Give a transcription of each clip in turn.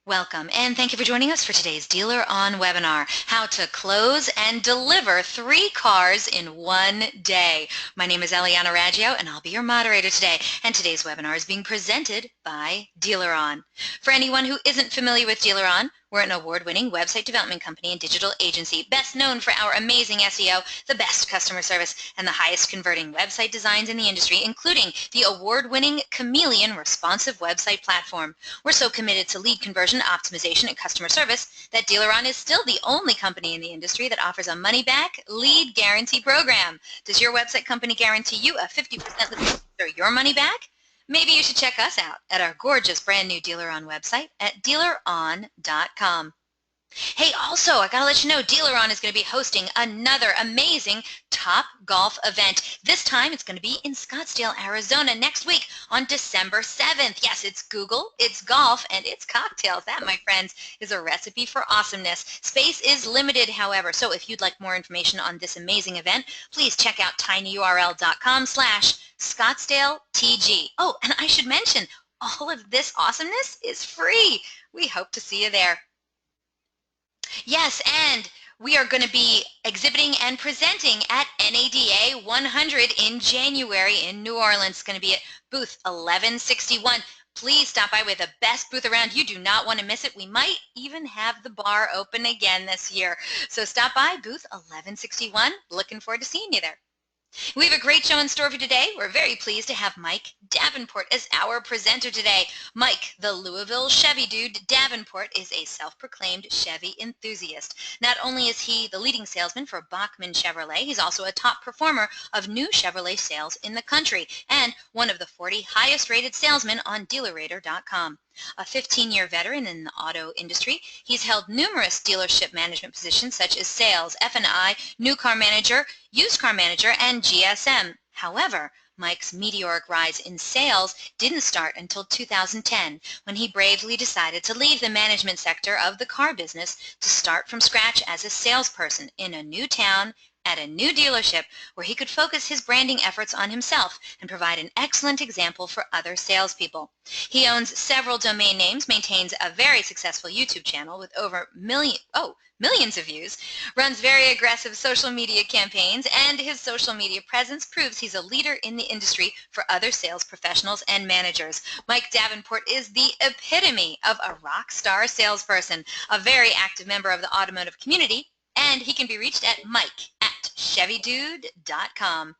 Welcome, and thank you for joining us for today's DealerOn webinar, How to Close and Deliver 3 Cars in 1 Day. My name is Eliana Raggio, and I'll be your moderator today, and today's webinar is being presented by DealerOn. For anyone who isn't familiar with DealerOn, we're an award-winning website development company and digital agency, best known for our amazing SEO, the best customer service, and the highest converting website designs in the industry, including the award-winning Chameleon responsive website platform. We're so committed to lead conversion, optimization, and customer service that DealerOn is still the only company in the industry that offers a money-back lead guarantee program. Does your website company guarantee you a 50% lift or your money back? Maybe you should check us out at our gorgeous brand new DealerOn website at DealerOn.com. Hey, also, I gotta let you know, DealerOn is going to be hosting another amazing Top Golf event. This time, it's going to be in Scottsdale, Arizona next week on December 7th. Yes, it's Google, it's golf, and it's cocktails. That, my friends, is a recipe for awesomeness. Space is limited, however, so if you'd like more information on this amazing event, please check out tinyurl.com/ScottsdaleTG. Oh, and I should mention, all of this awesomeness is free. We hope to see you there. Yes, and we are going to be exhibiting and presenting at NADA 100 in January in New Orleans. It's going to be at booth 1161. Please stop by. With the best booth around. You do not want to miss it. We might even have the bar open again this year. So stop by booth 1161. Looking forward to seeing you there. We have a great show in store for you today. We're very pleased to have Mike Davenport as our presenter today. Mike, the Louisville Chevy Dude Davenport, is a self-proclaimed Chevy enthusiast. Not only is he the leading salesman for Bachman Chevrolet, he's also a top performer of new Chevrolet sales in the country and one of the 40 highest-rated salesmen on DealerRater.com. A 15-year veteran in the auto industry, he's held numerous dealership management positions such as sales, F&I, new car manager, used car manager, and GSM. However, Mike's meteoric rise in sales didn't start until 2010, when he bravely decided to leave the management sector of the car business to start from scratch as a salesperson in a new town at a new dealership where he could focus his branding efforts on himself and provide an excellent example for other salespeople. He owns several domain names, maintains a very successful YouTube channel with over millions of views, runs very aggressive social media campaigns, and his social media presence proves he's a leader in the industry for other sales professionals and managers. Mike Davenport is the epitome of a rock star salesperson, a very active member of the automotive community, and he can be reached at mike@chevydude.com.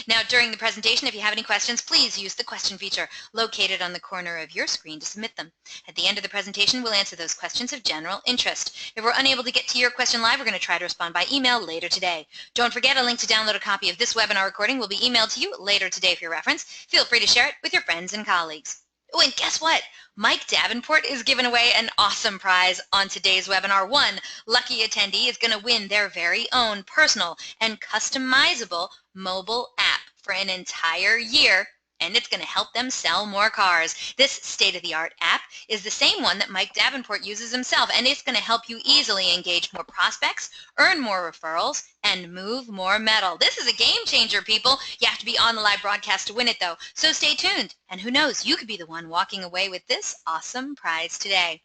Now, during the presentation, if you have any questions, please use the question feature located on the corner of your screen to submit them. At the end of the presentation, we'll answer those questions of general interest. If we're unable to get to your question live, we're going to try to respond by email later today. Don't forget, a link to download a copy of this webinar recording will be emailed to you later today for your reference. Feel free to share it with your friends and colleagues. Oh, and guess what? Mike Davenport is giving away an awesome prize on today's webinar. One lucky attendee is going to win their very own personal and customizable mobile app for an entire year, and it's going to help them sell more cars. This state-of-the-art app is the same one that Mike Davenport uses himself, and it's going to help you easily engage more prospects, earn more referrals, and move more metal. This is a game changer, people. You have to be on the live broadcast to win it, though, so stay tuned. And who knows, you could be the one walking away with this awesome prize today.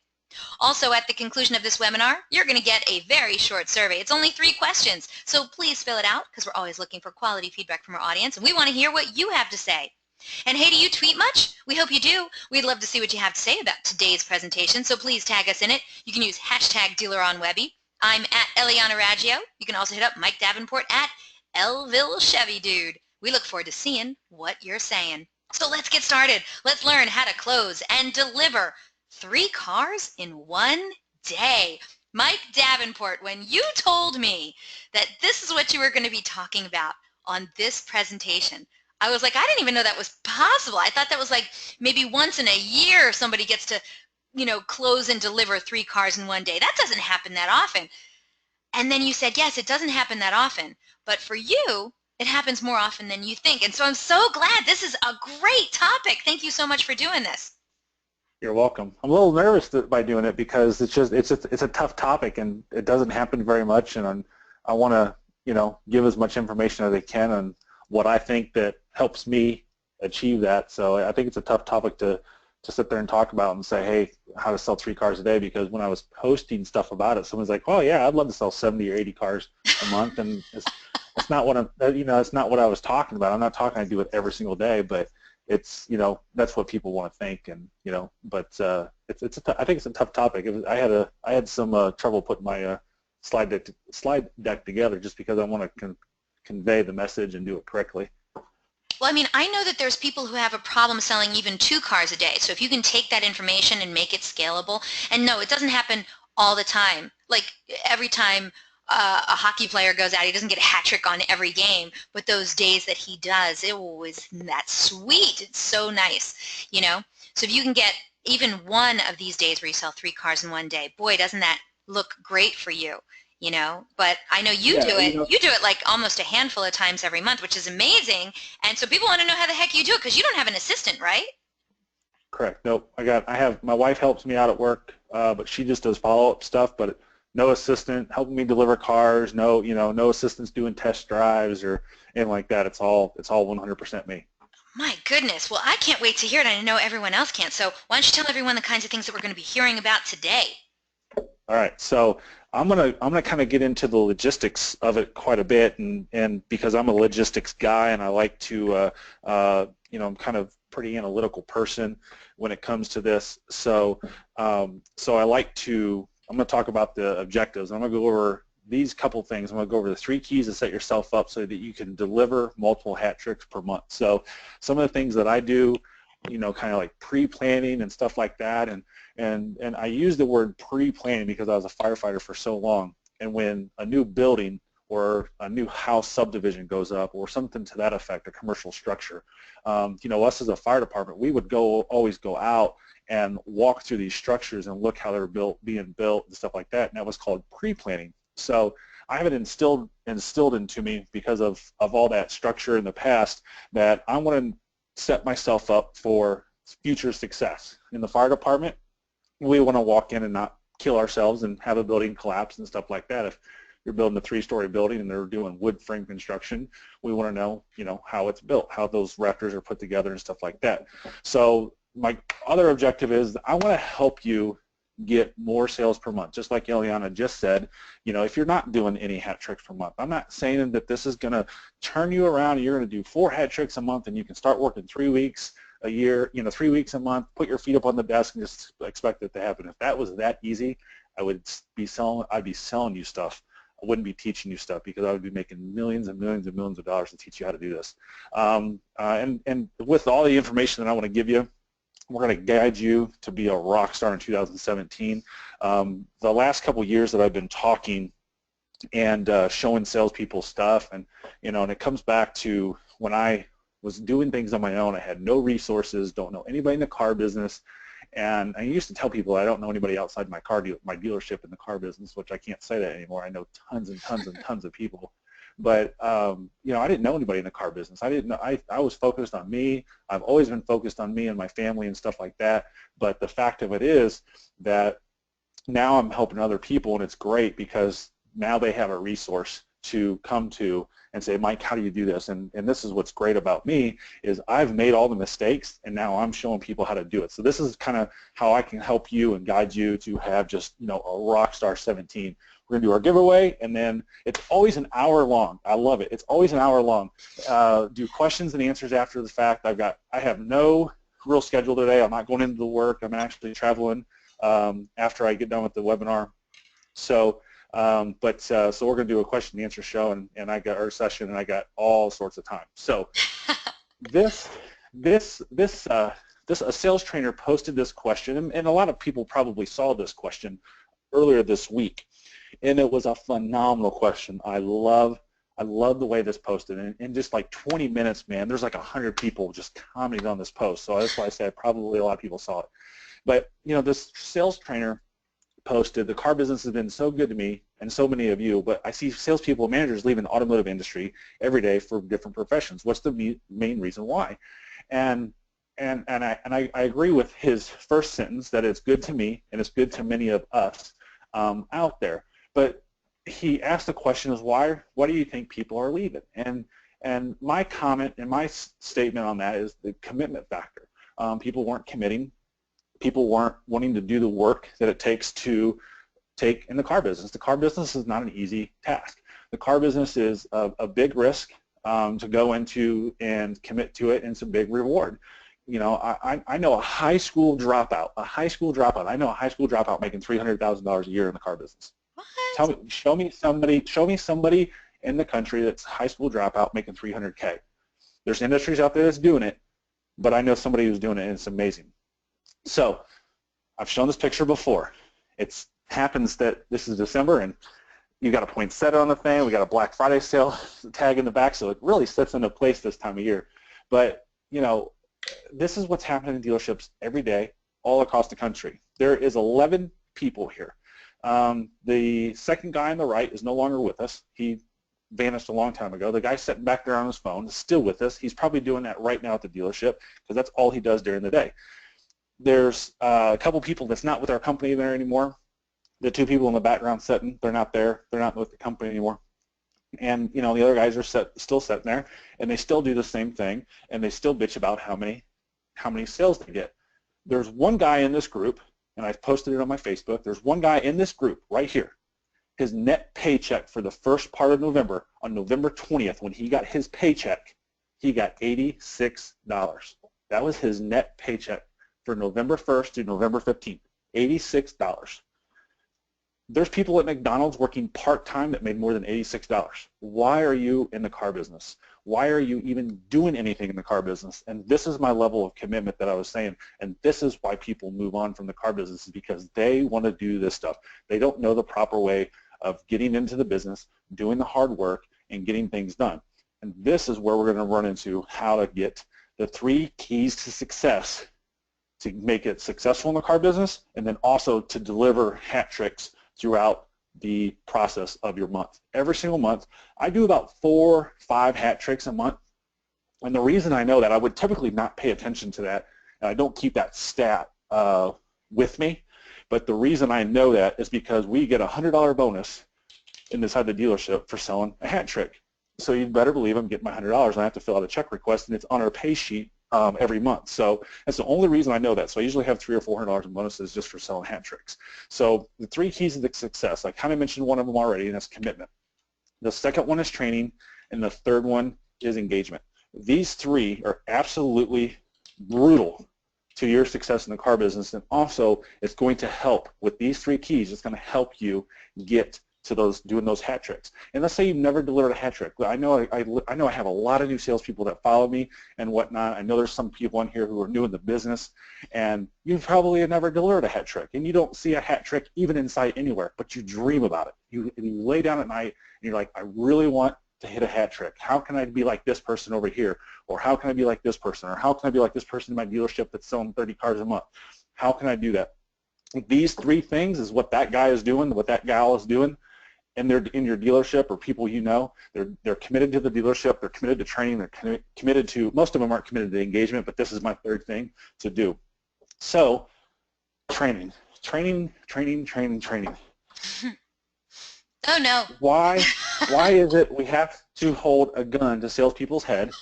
Also, at the conclusion of this webinar, you're going to get a very short survey. It's only 3 questions, so please fill it out because we're always looking for quality feedback from our audience, and we want to hear what you have to say. And hey, do you tweet much? We hope you do. We'd love to see what you have to say about today's presentation, so please tag us in it. You can use #DealerOnWebby. I'm at Eliana Raggio. You can also hit up Mike Davenport at Louisville Chevy Dude. We look forward to seeing what you're saying. So let's get started. Let's learn how to close and deliver 3 cars in 1 day. Mike Davenport, when you told me that this is what you were going to be talking about on this presentation, I was like, I didn't even know that was possible. I thought that was like maybe once in a year somebody gets to, close and deliver 3 cars in 1 day. That doesn't happen that often. And then you said, yes, it doesn't happen that often. But for you, it happens more often than you think. And so I'm so glad. This is a great topic. Thank you so much for doing this. You're welcome. I'm a little nervous by doing it because it's a tough topic and it doesn't happen very much, and I want to give as much information as I can on what I think that helps me achieve that. So I think it's a tough topic to to sit there and talk about and say, hey, how to sell 3 cars a day, because when I was posting stuff about it, someone's like, oh yeah, I'd love to sell 70 or 80 cars a month, and it's not what I'm, it's not what I was talking about. I'm not talking I do it every single day, but it's, that's what people want to think, and but I think it's a tough topic. I had some trouble putting my slide deck together just because I want to convey the message and do it correctly. Well, I mean, I know that there's people who have a problem selling even 2 cars a day. So if you can take that information and make it scalable, and no, it doesn't happen all the time. Like every time a hockey player goes out, he doesn't get a hat trick on every game, but those days that he does, that's sweet. It's so nice, So if you can get even one of these days where you sell 3 cars in one day, boy, doesn't that look great for you. But I know you do it. You do it like almost a handful of times every month, which is amazing. And so people want to know how the heck you do it, because you don't have an assistant, right? Correct. Nope. My wife helps me out at work, but she just does follow-up stuff, but no assistant helping me deliver cars, no assistants doing test drives or anything like that. It's all 100% me. My goodness. Well, I can't wait to hear it. I know everyone else can't. So why don't you tell everyone the kinds of things that we're going to be hearing about today? All right, so I'm gonna kind of get into the logistics of it quite a bit, and because I'm a logistics guy and I like to, I'm kind of pretty analytical person when it comes to this. So I'm gonna talk about the objectives. I'm gonna go over these couple things. I'm gonna go over the 3 keys to set yourself up so that you can deliver multiple hat tricks per month. So some of the things that I do, kind of like pre-planning and stuff like that, and I use the word pre-planning because I was a firefighter for so long, and when a new building or a new house subdivision goes up or something to that effect, a commercial structure, us as a fire department, we would always go out and walk through these structures and look how they're being built and stuff like that, and that was called pre-planning. So I have it instilled into me because of all that structure in the past, that I want to set myself up for future success. In the fire department, we want to walk in and not kill ourselves and have a building collapse and stuff like that. If you're building a 3-story building and they're doing wood frame construction, we want to know, how it's built, how those rafters are put together and stuff like that. So my other objective is I want to help you get more sales per month. Just like Eliana just said, if you're not doing any hat tricks per month, I'm not saying that this is going to turn you around and you're going to do 4 hat tricks a month and you can start working 3 weeks a year, 3 weeks a month, put your feet up on the desk and just expect it to happen. If that was that easy, I'd be selling you stuff. I wouldn't be teaching you stuff, because I would be making millions and millions and millions of dollars to teach you how to do this. And with all the information that I want to give you, we're going to guide you to be a rock star in 2017. The last couple years that I've been talking and showing salespeople stuff, and and it comes back to when I was doing things on my own. I had no resources, don't know anybody in the car business, and I used to tell people I don't know anybody outside my dealership in the car business, which I can't say that anymore. I know tons and tons and tons of people. But I didn't know anybody in the car business. I didn't know. I was focused on me. I've always been focused on me and my family and stuff like that. But the fact of it is that now I'm helping other people, and it's great because now they have a resource to come to and say, Mike, how do you do this? And this is what's great about me, is I've made all the mistakes, and now I'm showing people how to do it. So this is kind of how I can help you and guide you to have just a Rockstar 17. We're going to do our giveaway, and then it's always an hour long. I love it. It's always an hour long. Do questions and answers after the fact. I have no real schedule today. I'm not going into the work. I'm actually traveling after I get done with the webinar. So so we're going to do a question and answer show, and I got our session, and I got all sorts of time. So a sales trainer posted this question, and a lot of people probably saw this question earlier this week, and it was a phenomenal question. I love the way this posted, and in just like 20 minutes, man, there's like 100 people just commenting on this post. So that's why I said probably a lot of people saw it. But this sales trainer posted, the car business has been so good to me and so many of you, but I see salespeople and managers leaving the automotive industry every day for different professions. What's the main reason why? And I agree with his first sentence, that it's good to me and it's good to many of us out there. But he asked the question is, why do you think people are leaving? And my comment and my statement on that is the commitment factor. People weren't committing people weren't wanting to do the work that it takes to take in the car business. The car business is not an easy task. The car business is a big risk to go into and commit to it, and it's a big reward. You know, I know a high school dropout. I know a high school dropout making $300,000 a year in the car business. What? Show me somebody in the country that's a high school dropout making 300K. There's industries out there that's doing it, but I know somebody who's doing it, and it's amazing. So I've shown this picture before. It happens that this is December, and you got a poinsettia on the thing. We got a Black Friday sale tag in the back, so it really sets into place this time of year. But you know, this is what's happening in dealerships every day, all across the country. There is 11 people here. The second guy on the right is no longer with us. He vanished a long time ago. The guy sitting back there on his phone is still with us. He's probably doing that right now at the dealership because that's all he does during the day. There's a couple people that's not with our company there anymore. The two people in the background sitting, they're not there. They're not with the company anymore. And you know, the other guys are still sitting there, and they still do the same thing, and they still bitch about how many sales they get. There's one guy in this group, and I've posted it on my Facebook. There's one guy in this group right here. His net paycheck for the first part of November, on November 20th, when he got his paycheck, he got $86. That was his net paycheck for November 1st to November 15th, $86. There's people at McDonald's working part-time that made more than $86. Why are you in the car business? Why are you even doing anything in the car business? And this is my level of commitment that I was saying, and this is why people move on from the car business, is because they want to do this stuff. They don't know the proper way of getting into the business, doing the hard work, and getting things done. And this is where we're going to run into how to get the 3 keys to success to make it successful in the car business, and then also to deliver hat tricks throughout the process of your month. Every single month, I do about 4 or 5 hat tricks a month. And the reason I know that, I would typically not pay attention to that, and I don't keep that stat with me, but the reason I know that is because we get a $100 bonus inside the dealership for selling a hat trick. So you better believe I'm getting my $100, and I have to fill out a check request, and it's on our pay sheet every month. So that's the only reason I know that. So I usually have $300 or $400 in bonuses just for selling hat tricks. So the 3 keys to the success, I kind of mentioned one of them already, and that's commitment. The second one is training, and the third one is engagement. These 3 are absolutely brutal to your success in the car business, and also it's going to help with these 3 keys. It's going to help you get to doing those hat tricks. And let's say you've never delivered a hat trick. I know I have a lot of new salespeople that follow me and whatnot. I know there's some people on here who are new in the business, and you probably have never delivered a hat trick, and you don't see a hat trick even in sight anywhere, but you dream about it. You lay down at night and you're like, I really want to hit a hat trick. How can I be like this person over here? Or how can I be like this person? Or how can I be like this person in my dealership that's selling 30 cars a month? How can I do that? These 3 things is what that guy is doing, what that gal is doing. And they're in your dealership, or people you know, they're committed to the dealership, they're committed to training, they're committed to, most of them aren't committed to engagement, but this is my 3rd thing to do. So, training. Oh no. Why is it we have to hold a gun to salespeople's head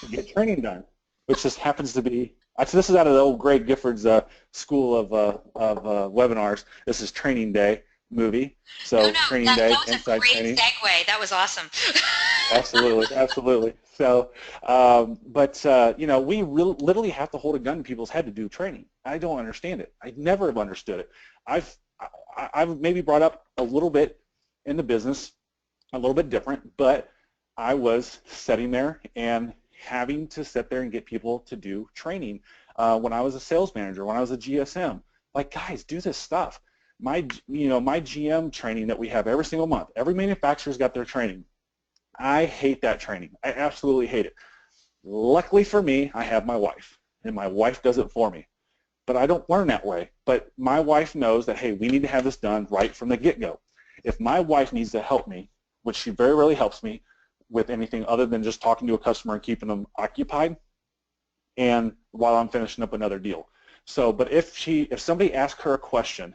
to get training done? Which just happens to be, this is out of the old Greg Gifford's school of webinars. This is Training Day movie. So Training Day, that was inside a great training. segue. That was awesome. Absolutely. So, you know, we literally have to hold a gun to people's head to do training. I don't understand it. I never have understood it. I've maybe brought up a little bit in the business, a little bit different, but I was sitting there and having to sit there and get people to do training when I was a sales manager, when I was a GSM. Like, guys, do this stuff. My GM training that we have every single month, every manufacturer's got their training. I hate that training. I absolutely hate it. Luckily for me, I have my wife, and my wife does it for me. But I don't learn that way. But my wife knows that, hey, we need to have this done right from the get-go. If my wife needs to help me, which she very rarely helps me with anything other than just talking to a customer and keeping them occupied, and while I'm finishing up another deal. So, but if somebody asks her a question,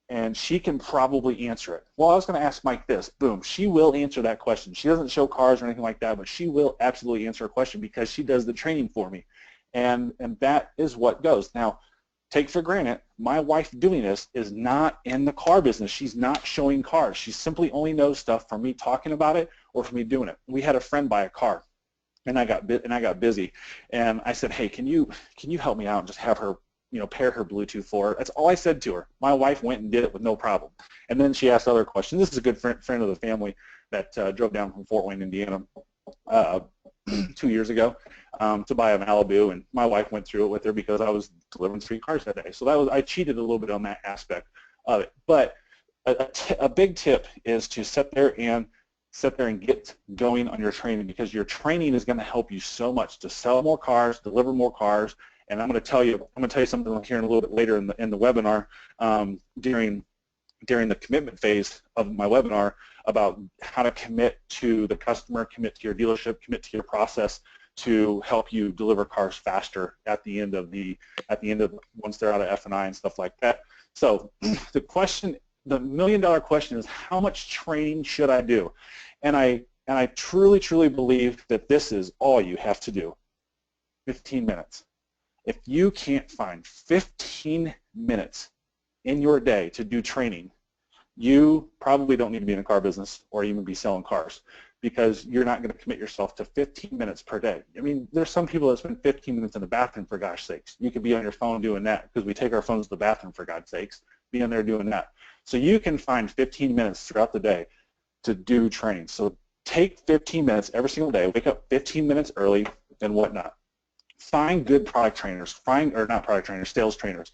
and she can probably answer it. Well, I was going to ask Mike this. Boom. She will answer that question. She doesn't show cars or anything like that, but she will absolutely answer a question because she does the training for me. And that is what goes. Now, take for granted my wife doing this is not in the car business. She's not showing cars. She simply only knows stuff from me talking about it or from me doing it. We had a friend buy a car, and I got busy, and I said, hey, can you help me out and just have her, pair her Bluetooth for her? That's all I said to her. My wife went and did it with no problem. And then she asked other questions. This is a good friend of the family that drove down from Fort Wayne, Indiana 2 years ago to buy a Malibu, and my wife went through it with her because I was delivering 3 cars that day. So I cheated a little bit on that aspect of it. But a big tip is to sit there and get going on your training, because your training is going to help you so much to sell more cars, deliver more cars. And I'm going to tell you something here in a little bit later in the webinar during the commitment phase of my webinar about how to commit to the customer, commit to your dealership, commit to your process to help you deliver cars faster at the end of once they're out of F&I and stuff like that. So the million-dollar question is, how much training should I do? And I truly believe that this is all you have to do. 15 minutes. If you can't find 15 minutes in your day to do training, you probably don't need to be in a car business or even be selling cars, because you're not going to commit yourself to 15 minutes per day. I mean, there's some people that spend 15 minutes in the bathroom, for gosh sakes. You could be on your phone doing that, because we take our phones to the bathroom, for God's sakes. Be in there doing that. So you can find 15 minutes throughout the day to do training. So take 15 minutes every single day. Wake up 15 minutes early and whatnot. Find good product trainers. Sales trainers.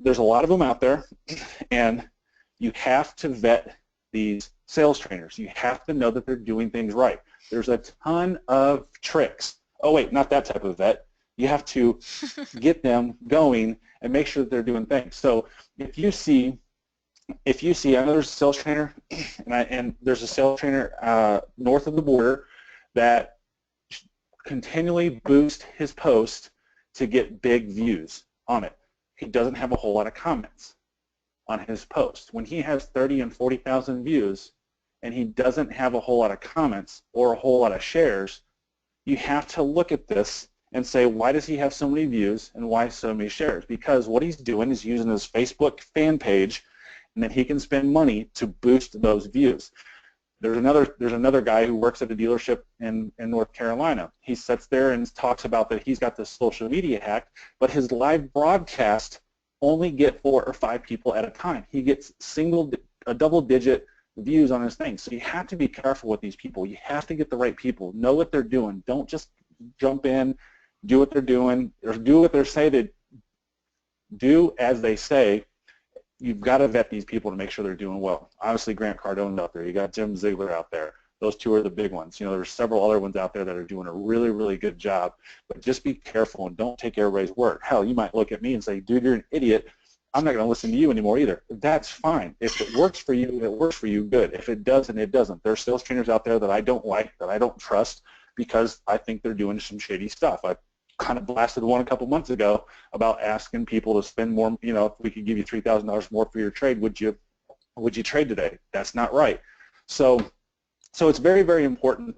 There's a lot of them out there, and you have to vet these sales trainers. You have to know that they're doing things right. There's a ton of tricks. Oh wait, not that type of vet. You have to get them going and make sure that they're doing things. So if you see, I know there's a sales trainer, and there's a sales trainer north of the border that continually boosts his post to get big views on it. He doesn't have a whole lot of comments on his post. When he has 30 and 40,000 views and he doesn't have a whole lot of comments or a whole lot of shares, you have to look at this and say, why does he have so many views and why so many shares? Because what he's doing is using his Facebook fan page, and then he can spend money to boost those views. There's another guy who works at a dealership in North Carolina. He sits there and talks about that he's got this social media hack, but his live broadcast only get 4 or 5 people at a time. He gets double-digit views on his thing. So you have to be careful with these people. You have to get the right people. Know what they're doing. Don't just jump in, do what they're doing, or do what they say to do as they say. You've got to vet these people to make sure they're doing well. Obviously, Grant Cardone's out there. You got Jim Ziegler out there. Those 2 are the big ones. There's several other ones out there that are doing a really good job. But just be careful and don't take everybody's word. Hell, you might look at me and say, dude, you're an idiot. I'm not going to listen to you anymore either. That's fine. If it works for you, it works for you, good. If it doesn't, it doesn't. There are sales trainers out there that I don't like, that I don't trust, because I think they're doing some shady stuff. I kind of blasted one a couple months ago about asking people to spend more, if we could give you $3,000 more for your trade, would you trade today? That's not right. So it's very important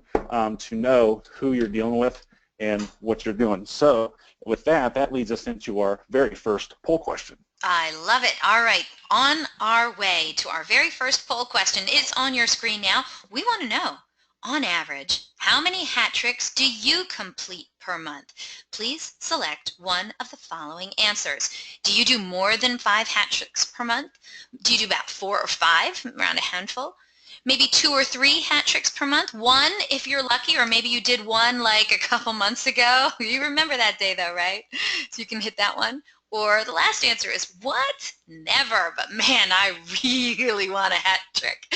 to know who you're dealing with and what you're doing. So with that leads us into our very first poll question. I love it. All right, on our way to our very first poll question. It's on your screen now. We want to know, on average, how many hat tricks do you complete per month? Please select one of the following answers. Do you do more than 5 hat tricks per month? Do you do about 4 or 5, around a handful? Maybe 2 or 3 hat tricks per month? 1 if you're lucky, or maybe you did 1 like a couple months ago. You remember that day though, right? So you can hit that one. Or the last answer is, what? Never, but man, I really want a hat trick.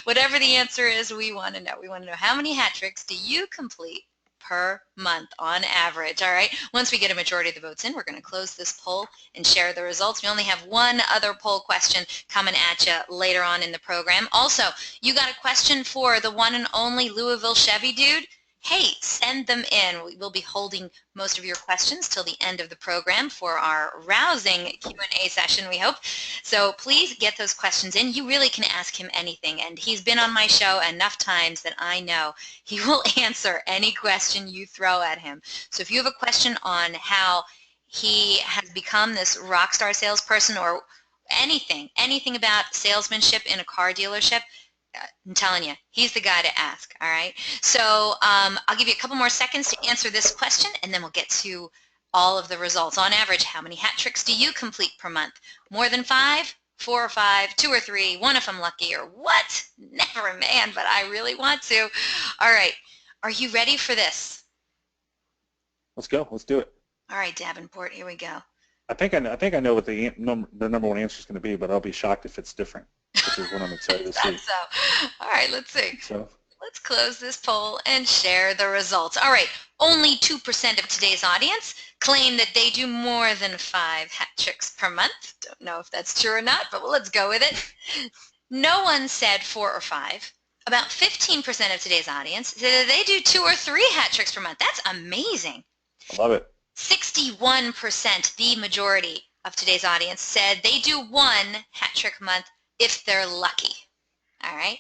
Whatever the answer is, we want to know. We want to know, how many hat tricks do you complete per month on average? All right, once we get a majority of the votes in, we're going to close this poll and share the results. We only have one other poll question coming at you later on in the program. Also, you got a question for the one and only Louisville Chevy Dude? Hey, send them in. We will be holding most of your questions till the end of the program for our rousing Q&A session, we hope. So please get those questions in. You really can ask him anything, and he's been on my show enough times that I know he will answer any question you throw at him. So if you have a question on how he has become this rock star salesperson or anything about salesmanship in a car dealership, I'm telling you, he's the guy to ask, all right? So I'll give you a couple more seconds to answer this question, and then we'll get to all of the results. On average, how many hat tricks do you complete per month? More than 5, 4 or 5, 2 or 3, 1 if I'm lucky, or what? Never a man, but I really want to. All right, are you ready for this? Let's go. Let's do it. All right, Davenport, here we go. I think I know what the number one answer is going to be, but I'll be shocked if it's different, which is what I'm excited to see. So, all right, let's see. So. Let's close this poll and share the results. All right, only 2% of today's audience claim that they do more than 5 hat tricks per month. Don't know if that's true or not, but let's go with it. No one said 4 or 5. About 15% of today's audience said that they do 2 or 3 hat tricks per month. That's amazing. I love it. 61%, the majority of today's audience, said they do 1 hat trick a month if they're lucky. All right?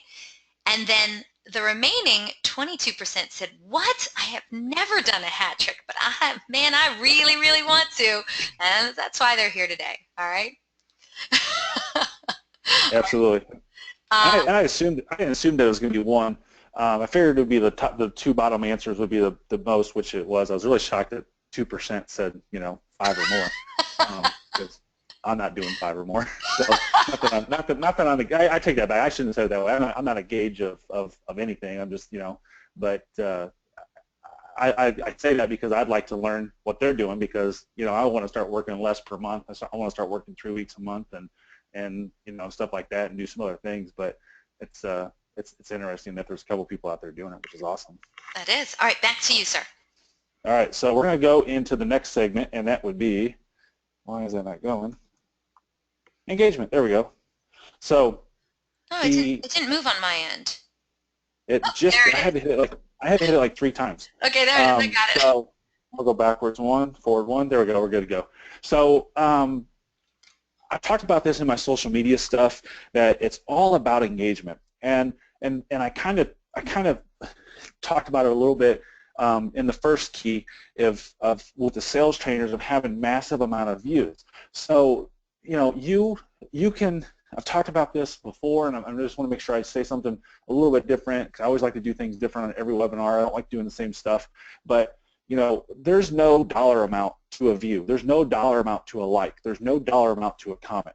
And then the remaining 22% said, what? I have never done a hat trick, but I really, really want to. And that's why they're here today. All right? Absolutely. I assumed that it was going to be 1. I figured it would be the 2 bottom answers would be the most, which it was. I was really shocked that 2% said, 5 or more. Because I'm not doing 5 or more. So not that I'm I take that back. I shouldn't have said it that way. I'm not a gauge of anything. I'm just, but I say that because I'd like to learn what they're doing because, I want to start working less per month. I want to start working 3 weeks a month and stuff like that and do some other things. But it's interesting that there's a couple people out there doing it, which is awesome. That is. All right, back to you, sir. All right, so we're going to go into the next segment, and that would be, why is that not going? Engagement. There we go. So it didn't move on my end. I had to hit it like 3 times. Okay, there it is. I got it. So I'll go backwards 1, forward 1. There we go. We're good to go. So I talked about this in my social media stuff that it's all about engagement, and I kind of talked about it a little bit. In the first key of with the sales trainers of having massive amount of views. So you can. I've talked about this before, and I just want to make sure I say something a little bit different because I always like to do things different on every webinar. I don't like doing the same stuff, but there's no dollar amount to a view. There's no dollar amount to a like. There's no dollar amount to a comment.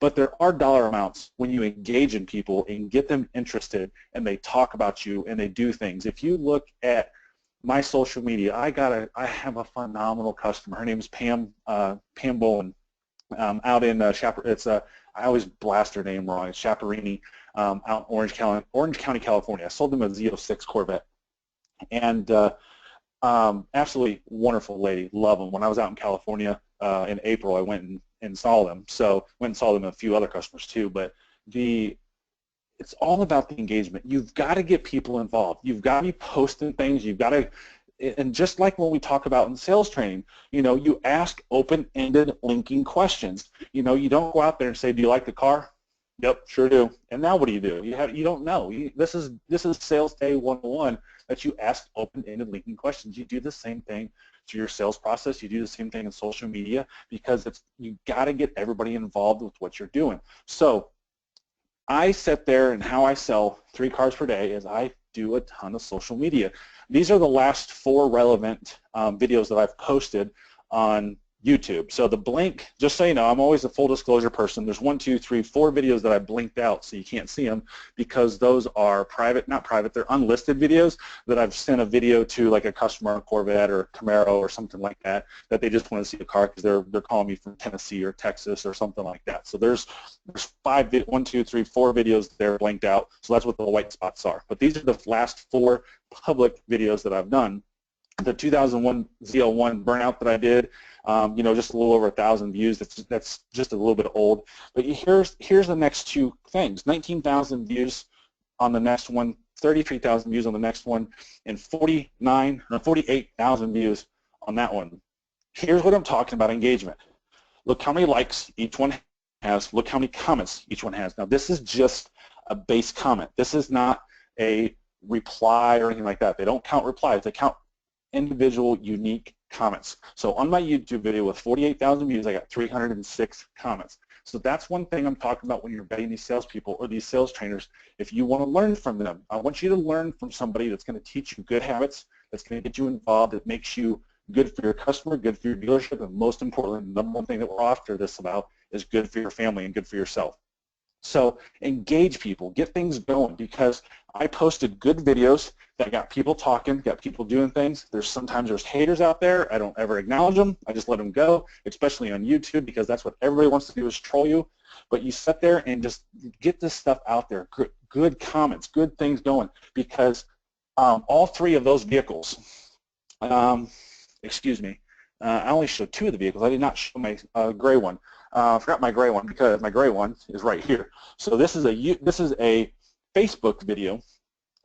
But there are dollar amounts when you engage in people and get them interested, and they talk about you and they do things. If you look at my social media, I have a phenomenal customer. Her name is Pam Bolin, out in I always blast her name wrong. It's Chaperini, out in Orange County, California. I sold them a Z06 Corvette, and absolutely wonderful lady. Love them. When I was out in California in April, I went and saw them. So went and saw them and a few other customers too. But it's all about the engagement. You've got to get people involved. You've got to be posting things. You've got to, and just like when we talk about in sales training, you ask open-ended linking questions. You don't go out there and say, do you like the car? Yep, sure do. And now what do? You don't know. This is Sales Day 101, that you ask open-ended linking questions. You do the same thing to your sales process. You do the same thing in social media because you got to get everybody involved with what you're doing. So I sit there, and how I sell 3 cars per day is I do a ton of social media. These are the last 4 relevant videos that I've posted on YouTube. So the blink, just so you know, I'm always a full disclosure person. There's 1, 2, 3, 4 videos that I blinked out so you can't see them because those are not private, they're unlisted videos that I've sent a video to, like a customer on Corvette or Camaro or something like that they just want to see the car because they're calling me from Tennessee or Texas or something like that. So there's 1, 2, 3, 4 videos there blinked out. So that's what the white spots are. But these are the last 4 public videos that I've done. The 2001 Z01 burnout that I did, just a little over 1,000 views. That's just a little bit old. But here's the next 2 things: 19,000 views on the next one, 33,000 views on the next one, and 48,000 views on that one. Here's what I'm talking about: engagement. Look how many likes each one has. Look how many comments each one has. Now this is just a base comment. This is not a reply or anything like that. They don't count replies. They count individual unique comments. So on my YouTube video with 48,000 views, I got 306 comments. So that's one thing I'm talking about when you're vetting these salespeople or these sales trainers. If you want to learn from them, I want you to learn from somebody that's going to teach you good habits, that's going to get you involved, that makes you good for your customer, good for your dealership, and most importantly, the number one thing that we're after this about is good for your family and good for yourself. So engage people, get things going, because I posted good videos that got people talking, got people doing things. Sometimes there's haters out there. I don't ever acknowledge them. I just let them go, especially on YouTube, because that's what everybody wants to do is troll you. But you sit there and just get this stuff out there, good comments, good things going, because all three of those vehicles, excuse me, I only showed two of the vehicles. I did not show my gray one. I forgot my gray one because my gray one is right here. So this is a Facebook video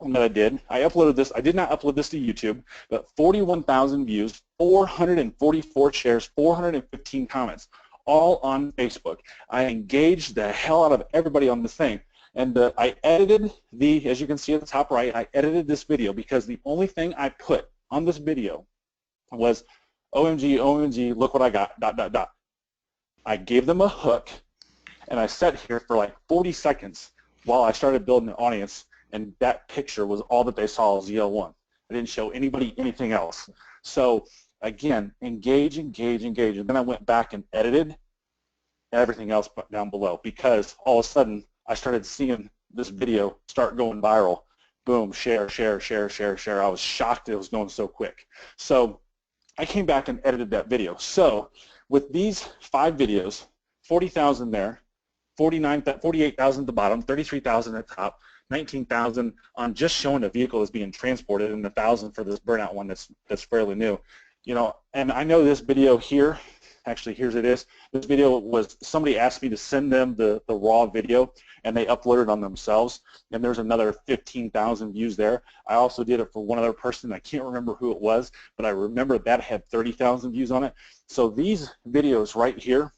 that I did. I uploaded this. I did not upload this to YouTube, but 41,000 views, 444 shares, 415 comments, all on Facebook. I engaged the hell out of everybody on this thing. And I edited as you can see at the top right, I edited this video because the only thing I put on this video was OMG, OMG, look what I got, ... I gave them a hook, and I sat here for like 40 seconds while I started building an audience, and that picture was all that they saw was ZL1. I didn't show anybody anything else. So again, engage, engage, engage. And then I went back and edited everything else down below, because all of a sudden I started seeing this video start going viral. Boom, share, share, share, share, share. I was shocked it was going so quick. So I came back and edited that video. So with these 5 videos, 40,000 there, 48,000 at the bottom, 33,000 at the top, 19,000 on just showing a vehicle is being transported, and 1,000 for this burnout one that's fairly new. You know, and I know this video here, actually here's it is. This video was, somebody asked me to send them the raw video, and they uploaded it on themselves, and there's another 15,000 views there. I also did it for one other person. I can't remember who it was, but I remember that had 30,000 views on it. So these videos right here,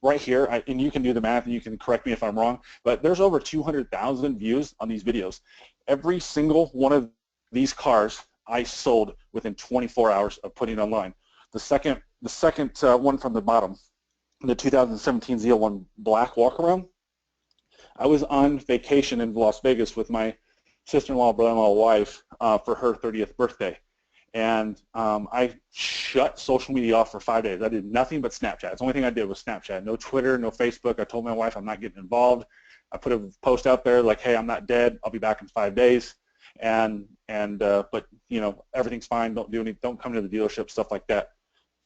and you can do the math and you can correct me if I'm wrong, but there's over 200,000 views on these videos. Every single one of these cars I sold within 24 hours of putting online. The second one from the bottom, the 2017 ZL1 black walkaround, I was on vacation in Las Vegas with my sister-in-law, brother-in-law, wife for her 30th birthday. And I shut social media off for 5 days. I did nothing but Snapchat. The only thing I did was Snapchat. No Twitter, no Facebook. I told my wife I'm not getting involved. I put a post out there like, hey, I'm not dead. I'll be back in 5 days. But you know, everything's fine. Don't come to the dealership, stuff like that.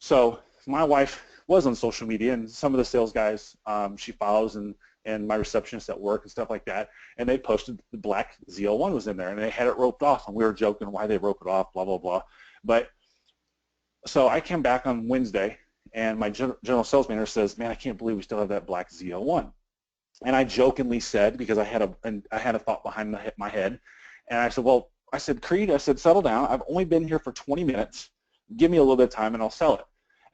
So my wife was on social media, and some of the sales guys she follows, and my receptionist at work and stuff like that, and they posted the black ZL1 was in there, and they had it roped off, and we were joking why they rope it off, blah, blah, blah. But so I came back on Wednesday, and my general sales manager says, man, I can't believe we still have that black ZL1. And I jokingly said, because I had a thought behind my head, and I said, well, I said, Creed, I said, settle down. I've only been here for 20 minutes. Give me a little bit of time, and I'll sell it.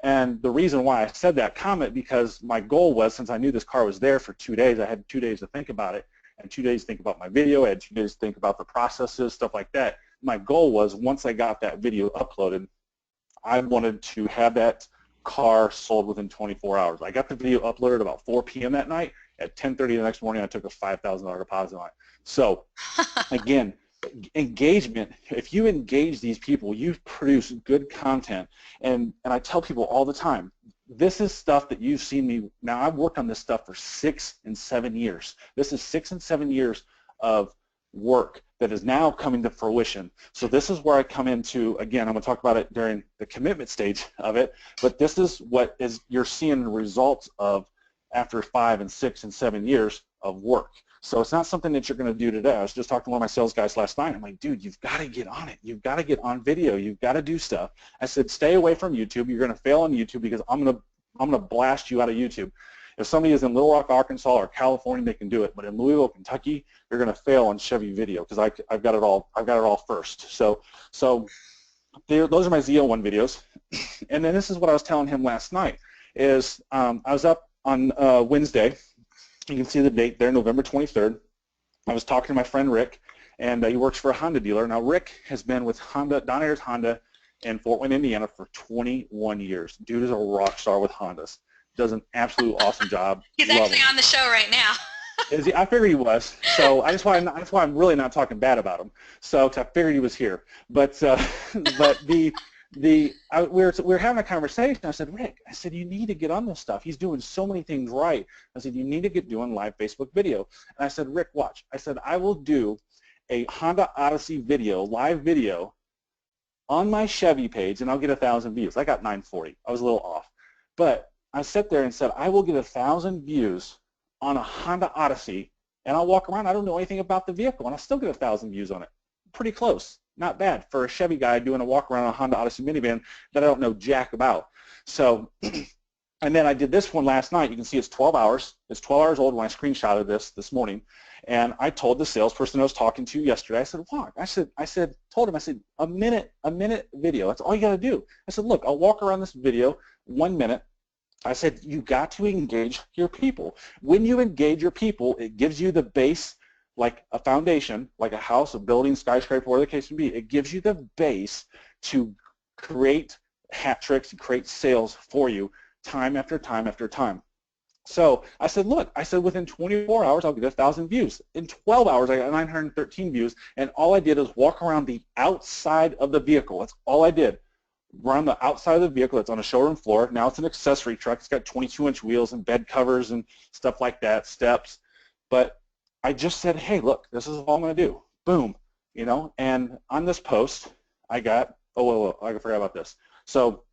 And the reason why I said that comment, because my goal was, since I knew this car was there for 2 days, I had 2 days to think about it, and 2 days to think about my video, I had 2 days to think about the processes, stuff like that. My goal was, once I got that video uploaded, I wanted to have that car sold within 24 hours. I got the video uploaded about 4 p.m. that night. At 10:30 the next morning, I took a $5,000 deposit on it. So, again, engagement. If you engage these people, you produce good content. And I tell people all the time, this is stuff that you've seen me. Now, I've worked on this stuff for 6 and 7 years. This is 6 and 7 years of work that is now coming to fruition. So this is where I come into, again, I'm going to talk about it during the commitment stage of it, but this is what you're seeing the results of after 5 and 6 and 7 years of work. So it's not something that you're going to do today. I was just talking to one of my sales guys last night. I'm like, dude, you've got to get on it. You've got to get on video. You've got to do stuff. I said, stay away from YouTube. You're going to fail on YouTube because I'm going to blast you out of YouTube. If somebody is in Little Rock, Arkansas, or California, they can do it. But in Louisville, Kentucky, you're going to fail on Chevy video because I've got it all first. So those are my ZL1 videos. And then this is what I was telling him last night. Is I was up on Wednesday. You can see the date there, November 23rd. I was talking to my friend Rick, and he works for a Honda dealer. Now, Rick has been with Honda, Don Ayers Honda, in Fort Wayne, Indiana for 21 years. Dude is a rock star with Hondas. Does an absolute awesome job. He's Love actually him. on the show right now. Is he? I figured he was. So that's why I'm really not talking bad about him. So 'cause I figured he was here. But we were having a conversation. I said, Rick, I said, you need to get on this stuff. He's doing so many things right. I said, you need to get doing live Facebook video. And I said, Rick, watch. I said, I will do a Honda Odyssey video, live video, on my Chevy page, and I'll get 1,000 views. I got 940. I was a little off. But I sat there and said, I will get 1,000 views on a Honda Odyssey, and I'll walk around. I don't know anything about the vehicle, and I'll still get 1,000 views on it. Pretty close. Not bad for a Chevy guy doing a walk around on a Honda Odyssey minivan that I don't know jack about. So, and then I did this one last night. You can see it's 12 hours. It's 12 hours old when I screenshotted this morning. And I told the salesperson I was talking to yesterday, I said, walk. Told him, a minute video. That's all you got to do. I said, look, I'll walk around this video 1 minute. I said, you got to engage your people. When you engage your people, it gives you the base, like a foundation, like a house, a building, skyscraper, whatever the case may be. It gives you the base to create hat tricks and create sales for you time after time after time. So I said, look, within 24 hours, I'll get 1,000 views. In 12 hours, I got 913 views, and all I did was walk around the outside of the vehicle. That's all I did. Run the outside of the vehicle. It's on a showroom floor. Now it's an accessory truck. It's got 22-inch wheels and bed covers and stuff like that, steps. But I just said, hey, look, this is all I'm going to do. Boom. You know, and on this post, I got, I forgot about this. So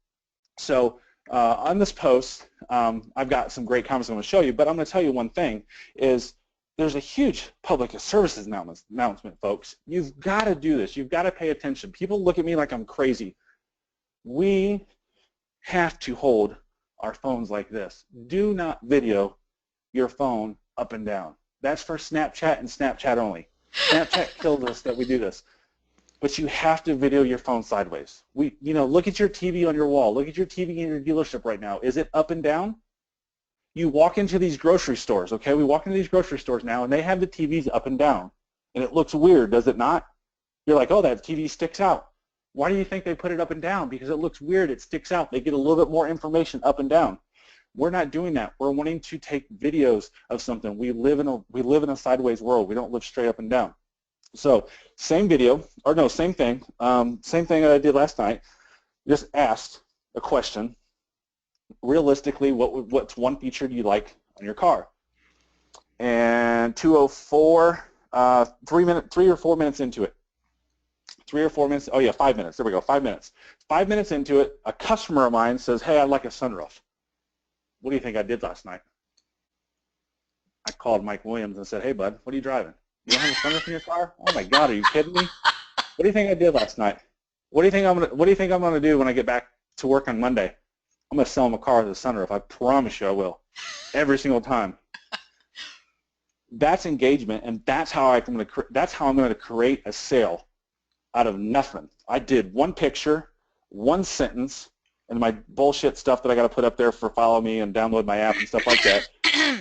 on this post, I've got some great comments I'm going to show you, but I'm going to tell you one thing is there's a huge public services announcement, folks. You've got to do this. You've got to pay attention. People look at me like I'm crazy. We have to hold our phones like this. Do not video your phone up and down. That's for Snapchat and Snapchat only. Snapchat kills us that we do this. But you have to video your phone sideways. Look at your TV on your wall. Look at your TV in your dealership right now. Is it up and down? You walk into these grocery stores, okay? We walk into these grocery stores now, and they have the TVs up and down. And it looks weird, does it not? You're like, oh, that TV sticks out. Why do you think they put it up and down? Because it looks weird. It sticks out. They get a little bit more information up and down. We're not doing that. We're wanting to take videos of something. We live in a sideways world. We don't live straight up and down. So same video, or no, same thing that I did last night. Just asked a question. Realistically, what's one feature do you like on your car? And 204, 3 or 4 minutes into it. 3 or 4 minutes. Oh yeah, 5 minutes. There we go. 5 minutes. 5 minutes into it, a customer of mine says, "Hey, I'd like a sunroof." What do you think I did last night? I called Mike Williams and said, "Hey, bud, what are you driving? You don't have a sunroof in your car? Oh my God, are you kidding me? What do you think I did last night? What do you think I'm gonna do when I get back to work on Monday? I'm gonna sell him a car with a sunroof. I promise you I will. Every single time." That's engagement, and that's how I'm going to create a sale out of nothing. I did one picture, one sentence, and my bullshit stuff that I got to put up there for follow me and download my app and stuff like that.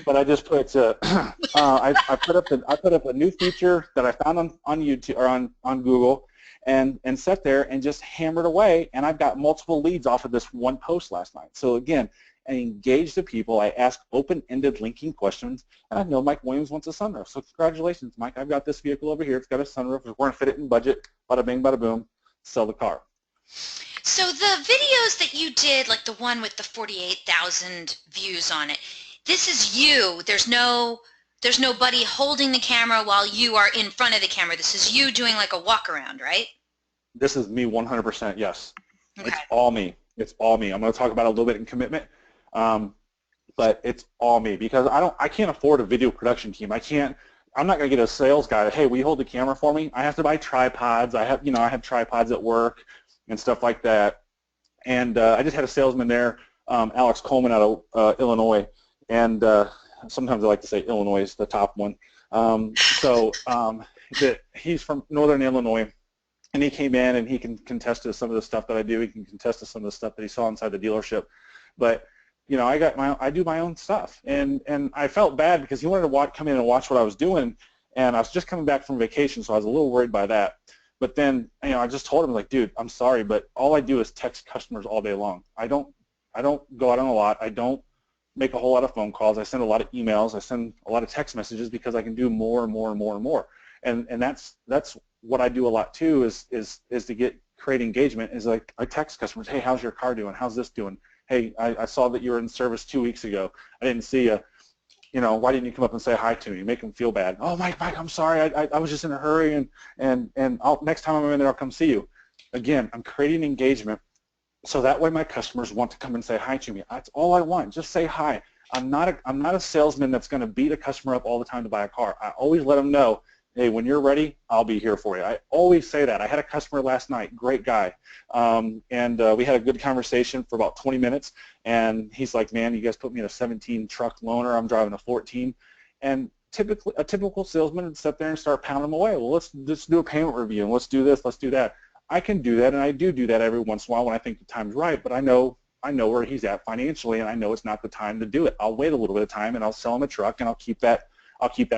But I just put I put up a new feature that I found on YouTube or on Google, and sat there and just hammered away, and I've got multiple leads off of this one post last night. So again, I engage the people. I ask open-ended linking questions, and I know Mike Williams wants a sunroof. So congratulations, Mike. I've got this vehicle over here. It's got a sunroof. We're going to fit it in budget. Bada bing, bada boom. Sell the car. So the videos that you did, like the one with the 48,000 views on it, this is you. There's nobody holding the camera while you are in front of the camera. This is you doing like a walk around, right? This is me 100%, yes. Okay. It's all me. It's all me. I'm going to talk about it a little bit in commitment, but it's all me because I can't afford a video production team. I'm not going to get a sales guy, hey, will you hold the camera for me? I have to buy tripods. I have tripods at work and stuff like that. And I just had a salesman there, Alex Coleman out of Illinois, and sometimes I like to say Illinois is the top one. He's from Northern Illinois, and he came in and he can contest to some of the stuff that I do. He can contest to some of the stuff that he saw inside the dealership. But I do my own stuff, and I felt bad because he wanted to come in and watch what I was doing, and I was just coming back from vacation, so I was a little worried by that. But then, I just told him, like, dude, I'm sorry, but all I do is text customers all day long. I don't go out on a lot. I don't make a whole lot of phone calls. I send a lot of emails. I send a lot of text messages because I can do more and more and more and more. And that's what I do a lot too, is to create engagement. Is like, I text customers, hey, how's your car doing? How's this doing? Hey, I saw that you were in service 2 weeks ago. I didn't see you. Why didn't you come up and say hi to me? Make them feel bad. Oh, Mike, I'm sorry. I was just in a hurry, and next time I'm in there, I'll come see you. Again, I'm creating engagement so that way my customers want to come and say hi to me. That's all I want. Just say hi. I'm not a salesman that's going to beat a customer up all the time to buy a car. I always let them know, hey, when you're ready, I'll be here for you. I always say that. I had a customer last night, great guy, and we had a good conversation for about 20 minutes, and he's like, man, you guys put me in a 17 truck loaner. I'm driving a 14, and a typical salesman would sit there and start pounding them away. Well, let's do a payment review, and let's do this, let's do that. I can do that, and I do that every once in a while when I think the time's right, but I know where he's at financially, and I know it's not the time to do it. I'll wait a little bit of time, and I'll sell him a truck, and I'll keep that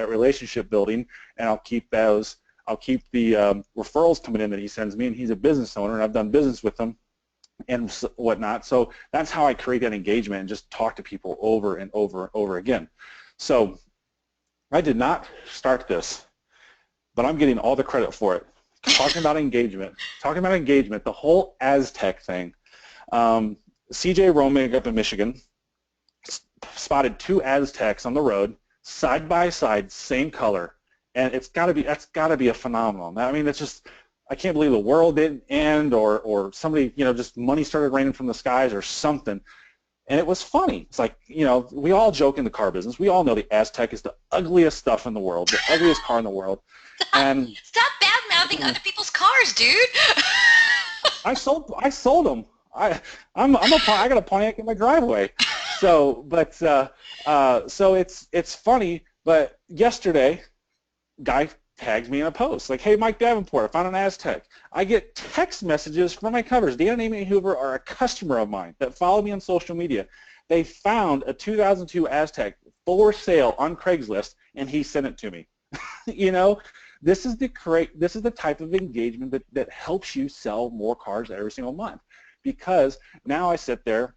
relationship building, and I'll keep the referrals coming in that he sends me, and he's a business owner, and I've done business with him and whatnot. So that's how I create that engagement and just talk to people over and over and over again. So I did not start this, but I'm getting all the credit for it. Talking about engagement, the whole Aztec thing. CJ Romig up in Michigan spotted 2 Aztecs on the road, side by side, same color, and that's got to be a phenomenon. I mean, it's just, I can't believe the world didn't end, or somebody, just money started raining from the skies or something. And it was funny. It's like, we all joke in the car business. We all know the Aztec is the ugliest stuff in the world, the ugliest car in the world. And stop bad-mouthing other people's cars, dude. I sold them. I got a Pontiac in my driveway. So, but so it's funny. But yesterday, guy tags me in a post like, hey, Mike Davenport, I found an Aztec. I get text messages from my covers. Dan and Amy Hoover are a customer of mine that follow me on social media. They found a 2002 Aztec for sale on Craigslist, and he sent it to me. This is the type of engagement that helps you sell more cars every single month, because now I sit there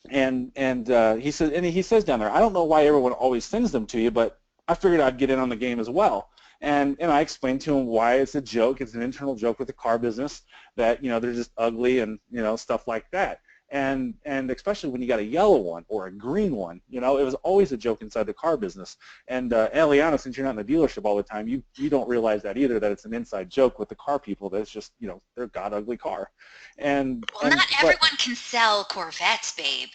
and he says down there, I don't know why everyone always sends them to you, but I figured I'd get in on the game as well. And I explained to him why it's a joke. It's an internal joke with the car business that they're just ugly and stuff like that. And especially when you got a yellow one or a green one, it was always a joke inside the car business. And Eliana, since you're not in the dealership all the time, you don't realize that either, that it's an inside joke with the car people. That's just they're god ugly car. Well, not everyone can sell Corvettes, babe.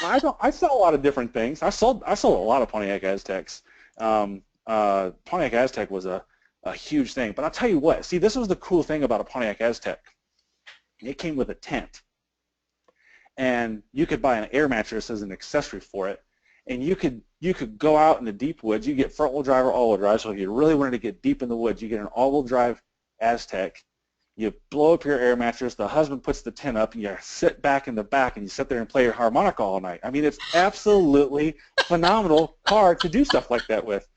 I sell a lot of different things. I sold a lot of Pontiac Aztecs. Pontiac Aztec was a huge thing. But I'll tell you what. See, this was the cool thing about a Pontiac Aztec. It came with a tent. And you could buy an air mattress as an accessory for it, and you could go out in the deep woods. You get front-wheel drive or all-wheel drive. So if you really wanted to get deep in the woods, you get an all-wheel drive Aztec. You blow up your air mattress. The husband puts the tent up, and you sit back in the back, and you sit there and play your harmonica all night. I mean, it's absolutely phenomenal car to do stuff like that with.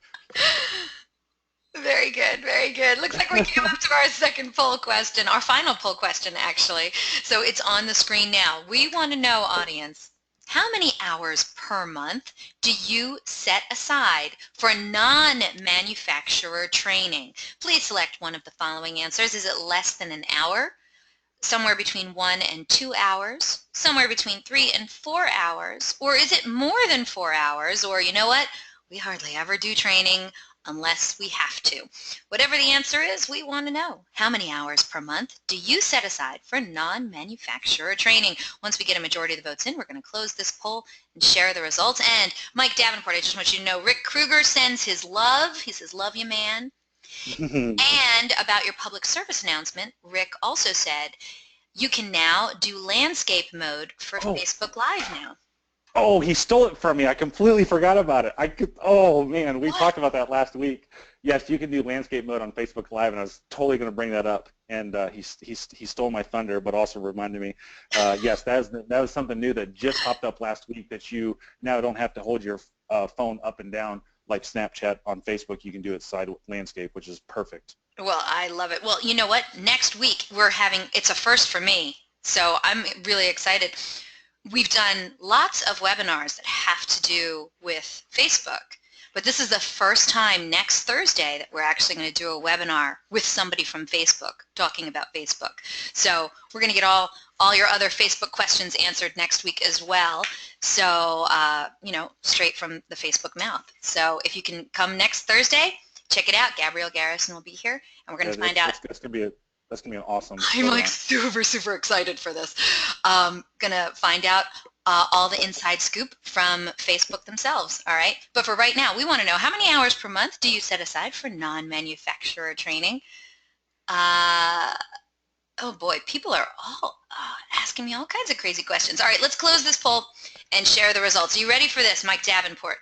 Very good, very good. Looks like we came up to our second poll question, our final poll question, actually. So it's on the screen now. We want to know, audience, how many hours per month do you set aside for non-manufacturer training? Please select one of the following answers. Is it less than an hour? Somewhere between 1 and 2 hours? Somewhere between 3 and 4 hours? Or is it more than 4 hours? Or you know what? We hardly ever do training unless we have to. Whatever the answer is, we want to know. How many hours per month do you set aside for non-manufacturer training? Once we get a majority of the votes in, we're going to close this poll and share the results. And Mike Davenport, I just want you to know, Rick Kruger sends his love. He says, love you, man. And about your public service announcement, Rick also said, you can now do landscape mode for Facebook Live now. Oh, he stole it from me. I completely forgot about it. Oh, man, we talked about that last week. Yes, you can do landscape mode on Facebook Live, and I was totally going to bring that up. And he stole my thunder, but also reminded me, yes, that was something new that just popped up last week, that you now don't have to hold your phone up and down like Snapchat on Facebook. You can do it side landscape, which is perfect. Well, I love it. Well, you know what? Next week it's a first for me, so I'm really excited. We've done lots of webinars that have to do with Facebook, but this is the first time next Thursday that we're actually going to do a webinar with somebody from Facebook talking about Facebook. So we're going to get all your other Facebook questions answered next week as well. So, straight from the Facebook mouth. So if you can come next Thursday, check it out. Gabrielle Garrison will be here, and we're going to find out. That's going to be an awesome I'm like webinar. super excited for this. Gonna find out all the inside scoop from Facebook themselves. All right, but for right now, we want to know how many hours per month do you set aside for non-manufacturer training? Oh boy, people are all asking me all kinds of crazy questions. All right, let's close this poll and share the results. Are you ready for this, Mike Davenport?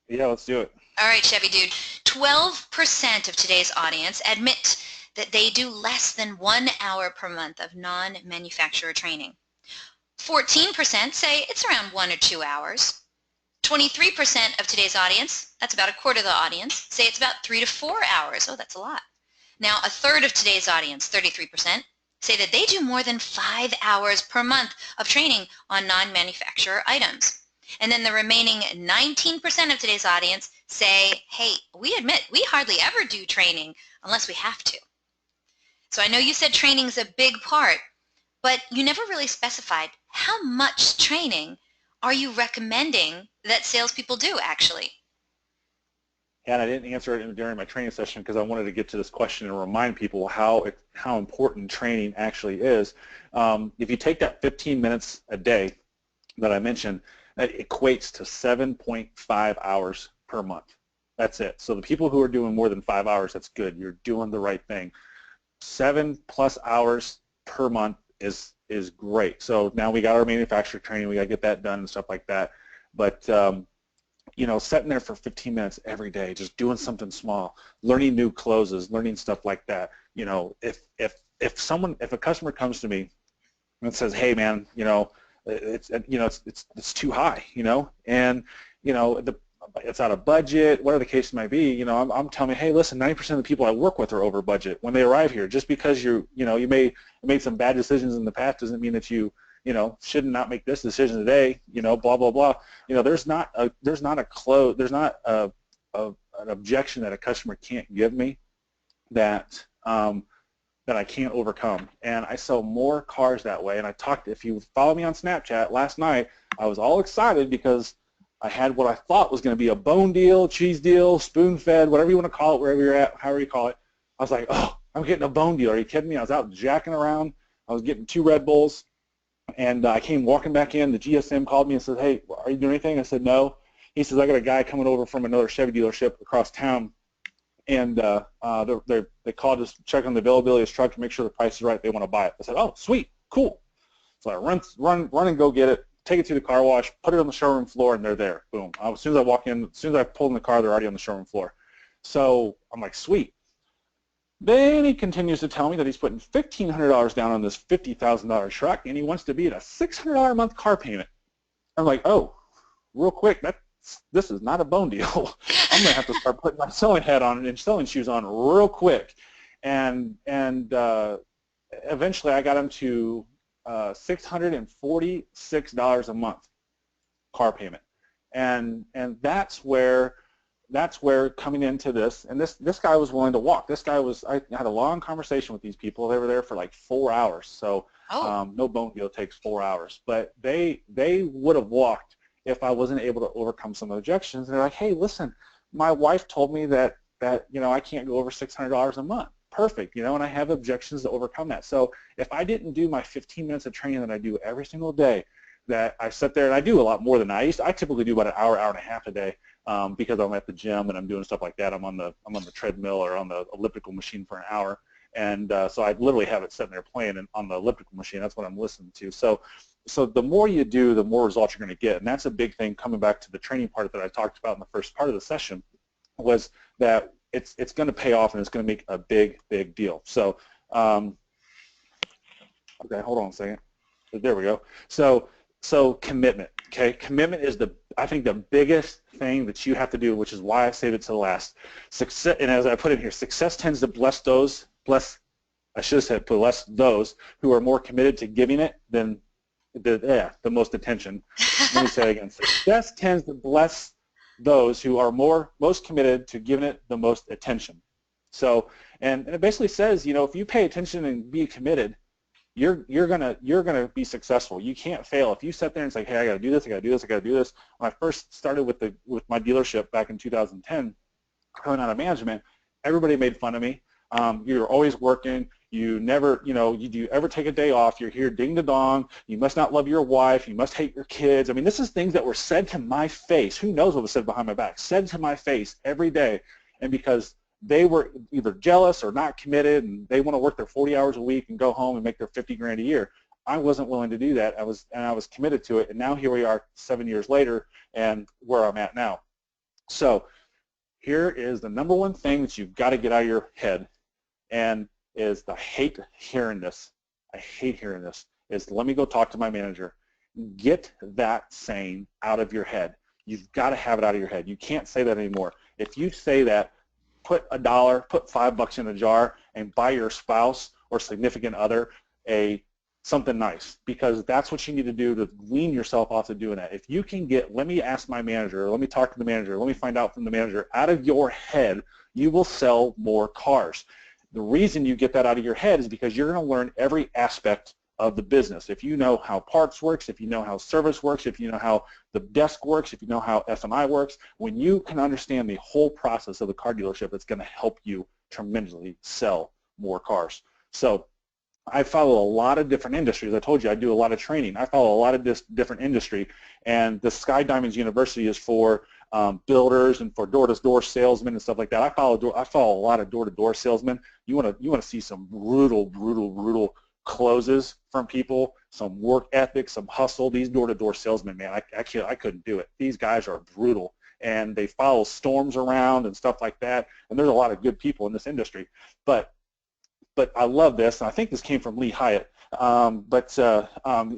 Yeah, let's do it. All right, Chevy Dude. 12% of today's audience admit that they do less than 1 hour per month of non-manufacturer training. 14% say it's around 1 or 2 hours. 23% of today's audience, that's about a quarter of the audience, say it's about 3 to 4 hours. Oh, that's a lot. Now, a third of today's audience, 33%, say that they do more than 5 hours per month of training on non-manufacturer items. And then the remaining 19% of today's audience say, hey, we admit we hardly ever do training unless we have to. So I know you said training is a big part, but you never really specified how much training are you recommending that salespeople do actually? And I didn't answer it during my training session because I wanted to get to this question and remind people how important training actually is. If you take that 15 minutes a day that I mentioned, that equates to 7.5 hours per month. That's it. So the people who are doing more than 5 hours, that's good. You're doing the right thing. 7+ hours per month is great. So now we got our manufacturer training. We got to get that done and stuff like that. But sitting there for 15 minutes every day, just doing something small, learning new closes, learning stuff like that. If a customer comes to me and says, hey man, it's too high, and it's out of budget, whatever the case might be, I'm telling me, hey, listen, 90% of the people I work with are over budget when they arrive here. Just because you may made some bad decisions in the past doesn't mean that you should not make this decision today, blah blah blah. There's not an objection that a customer can't give me that I can't overcome. And I sell more cars that way. And if you follow me on Snapchat last night, I was all excited because I had what I thought was going to be a bone deal, cheese deal, spoon-fed, whatever you want to call it, wherever you're at, however you call it. I was like, oh, I'm getting a bone deal. Are you kidding me? I was out jacking around. I was getting 2 Red Bulls. And I came walking back in. The GSM called me and said, hey, are you doing anything? I said, no. He says, I got a guy coming over from another Chevy dealership across town. And they called to check on the availability of his truck to make sure the price is right. They want to buy it. I said, oh, sweet, cool. So I run and go get it, take it to the car wash, put it on the showroom floor, and they're there. Boom. As soon as I walk in, as soon as I pull in the car, they're already on the showroom floor. So I'm like, sweet. Then he continues to tell me that he's putting $1,500 down on this $50,000 truck, and he wants to be at a $600 a month car payment. I'm like, oh, real quick, this is not a bone deal. I'm going to have to start putting my selling hat on and selling shoes on real quick. And eventually I got him to $646 a month car payment. And that's where coming into this, and this guy was willing to walk. I had a long conversation with these people. They were there for like 4 hours. So no bone deal takes 4 hours. But they would have walked if I wasn't able to overcome some objections. And they're like, hey, listen, my wife told me that I can't go over $600 a month. Perfect, and I have objections to overcome that. So if I didn't do my 15 minutes of training that I do every single day, that I sit there and I do a lot more than I typically do about an hour and a half a day because I'm at the gym and I'm doing stuff like that. I'm on the treadmill or on the elliptical machine for an hour, and so I literally have it sitting there playing on the elliptical machine. That's what I'm listening to. So the more you do, the more results you're going to get, and that's a big thing. Coming back to the training part that I talked about in the first part of the session, was that it's going to pay off and it's going to make a big deal. So okay, hold on a second. There we go. So commitment. Okay, commitment is the I think the biggest thing that you have to do, which is why I saved it to the last, success, and as I put in here, success tends to bless, I should have said bless those who are more committed to giving it than the most attention. Let me say it again. Success tends to bless those who are most committed to giving it the most attention. So, and it basically says, you know, if you pay attention and be committed, you're gonna be successful. You can't fail. If you sit there and say, hey, I gotta do this, I gotta do this, I gotta do this. When I first started with my dealership back in 2010, coming out of management, everybody made fun of me. You're always working. You never, you know, do you ever take a day off? You're here ding the dong. You must not love your wife. You must hate your kids. I mean, this is things that were said to my face. Who knows what was said behind my back? Said to my face every day. And because they were either jealous or not committed, and they want to work their 40 hours a week and go home and make their 50 grand a year, I wasn't willing to do that. I was committed to it. And now here we are 7 years later and where I'm at now. So here is the number one thing that you've got to get out of your head, and I hate hearing this, is let me go talk to my manager. Get that saying out of your head. You've got to have it out of your head. You can't say that anymore. If you say that, put $1, put $5 in a jar and buy your spouse or significant other something nice, because that's what you need to do to wean yourself off of doing that. If you can get, let me ask my manager, let me talk to the manager, let me find out from the manager, out of your head, you will sell more cars. The reason you get that out of your head is because you're going to learn every aspect of the business. If you know how parts works, if you know how service works, if you know how the desk works, if you know how F&I works, when you can understand the whole process of the car dealership, it's going to help you tremendously sell more cars. So I follow a lot of different industries. I told you I do a lot of training. I follow a lot of this different industry, and the Sky Diamonds University is for builders and for door-to-door salesmen and stuff like that. I follow a lot of door-to-door salesmen. You want to see some brutal closes from people, some work ethic, some hustle. These door-to-door salesmen, man, I couldn't do it. These guys are brutal, and they follow storms around and stuff like that. And there's a lot of good people in this industry, but I love this, and I think this came from Lee Hyatt.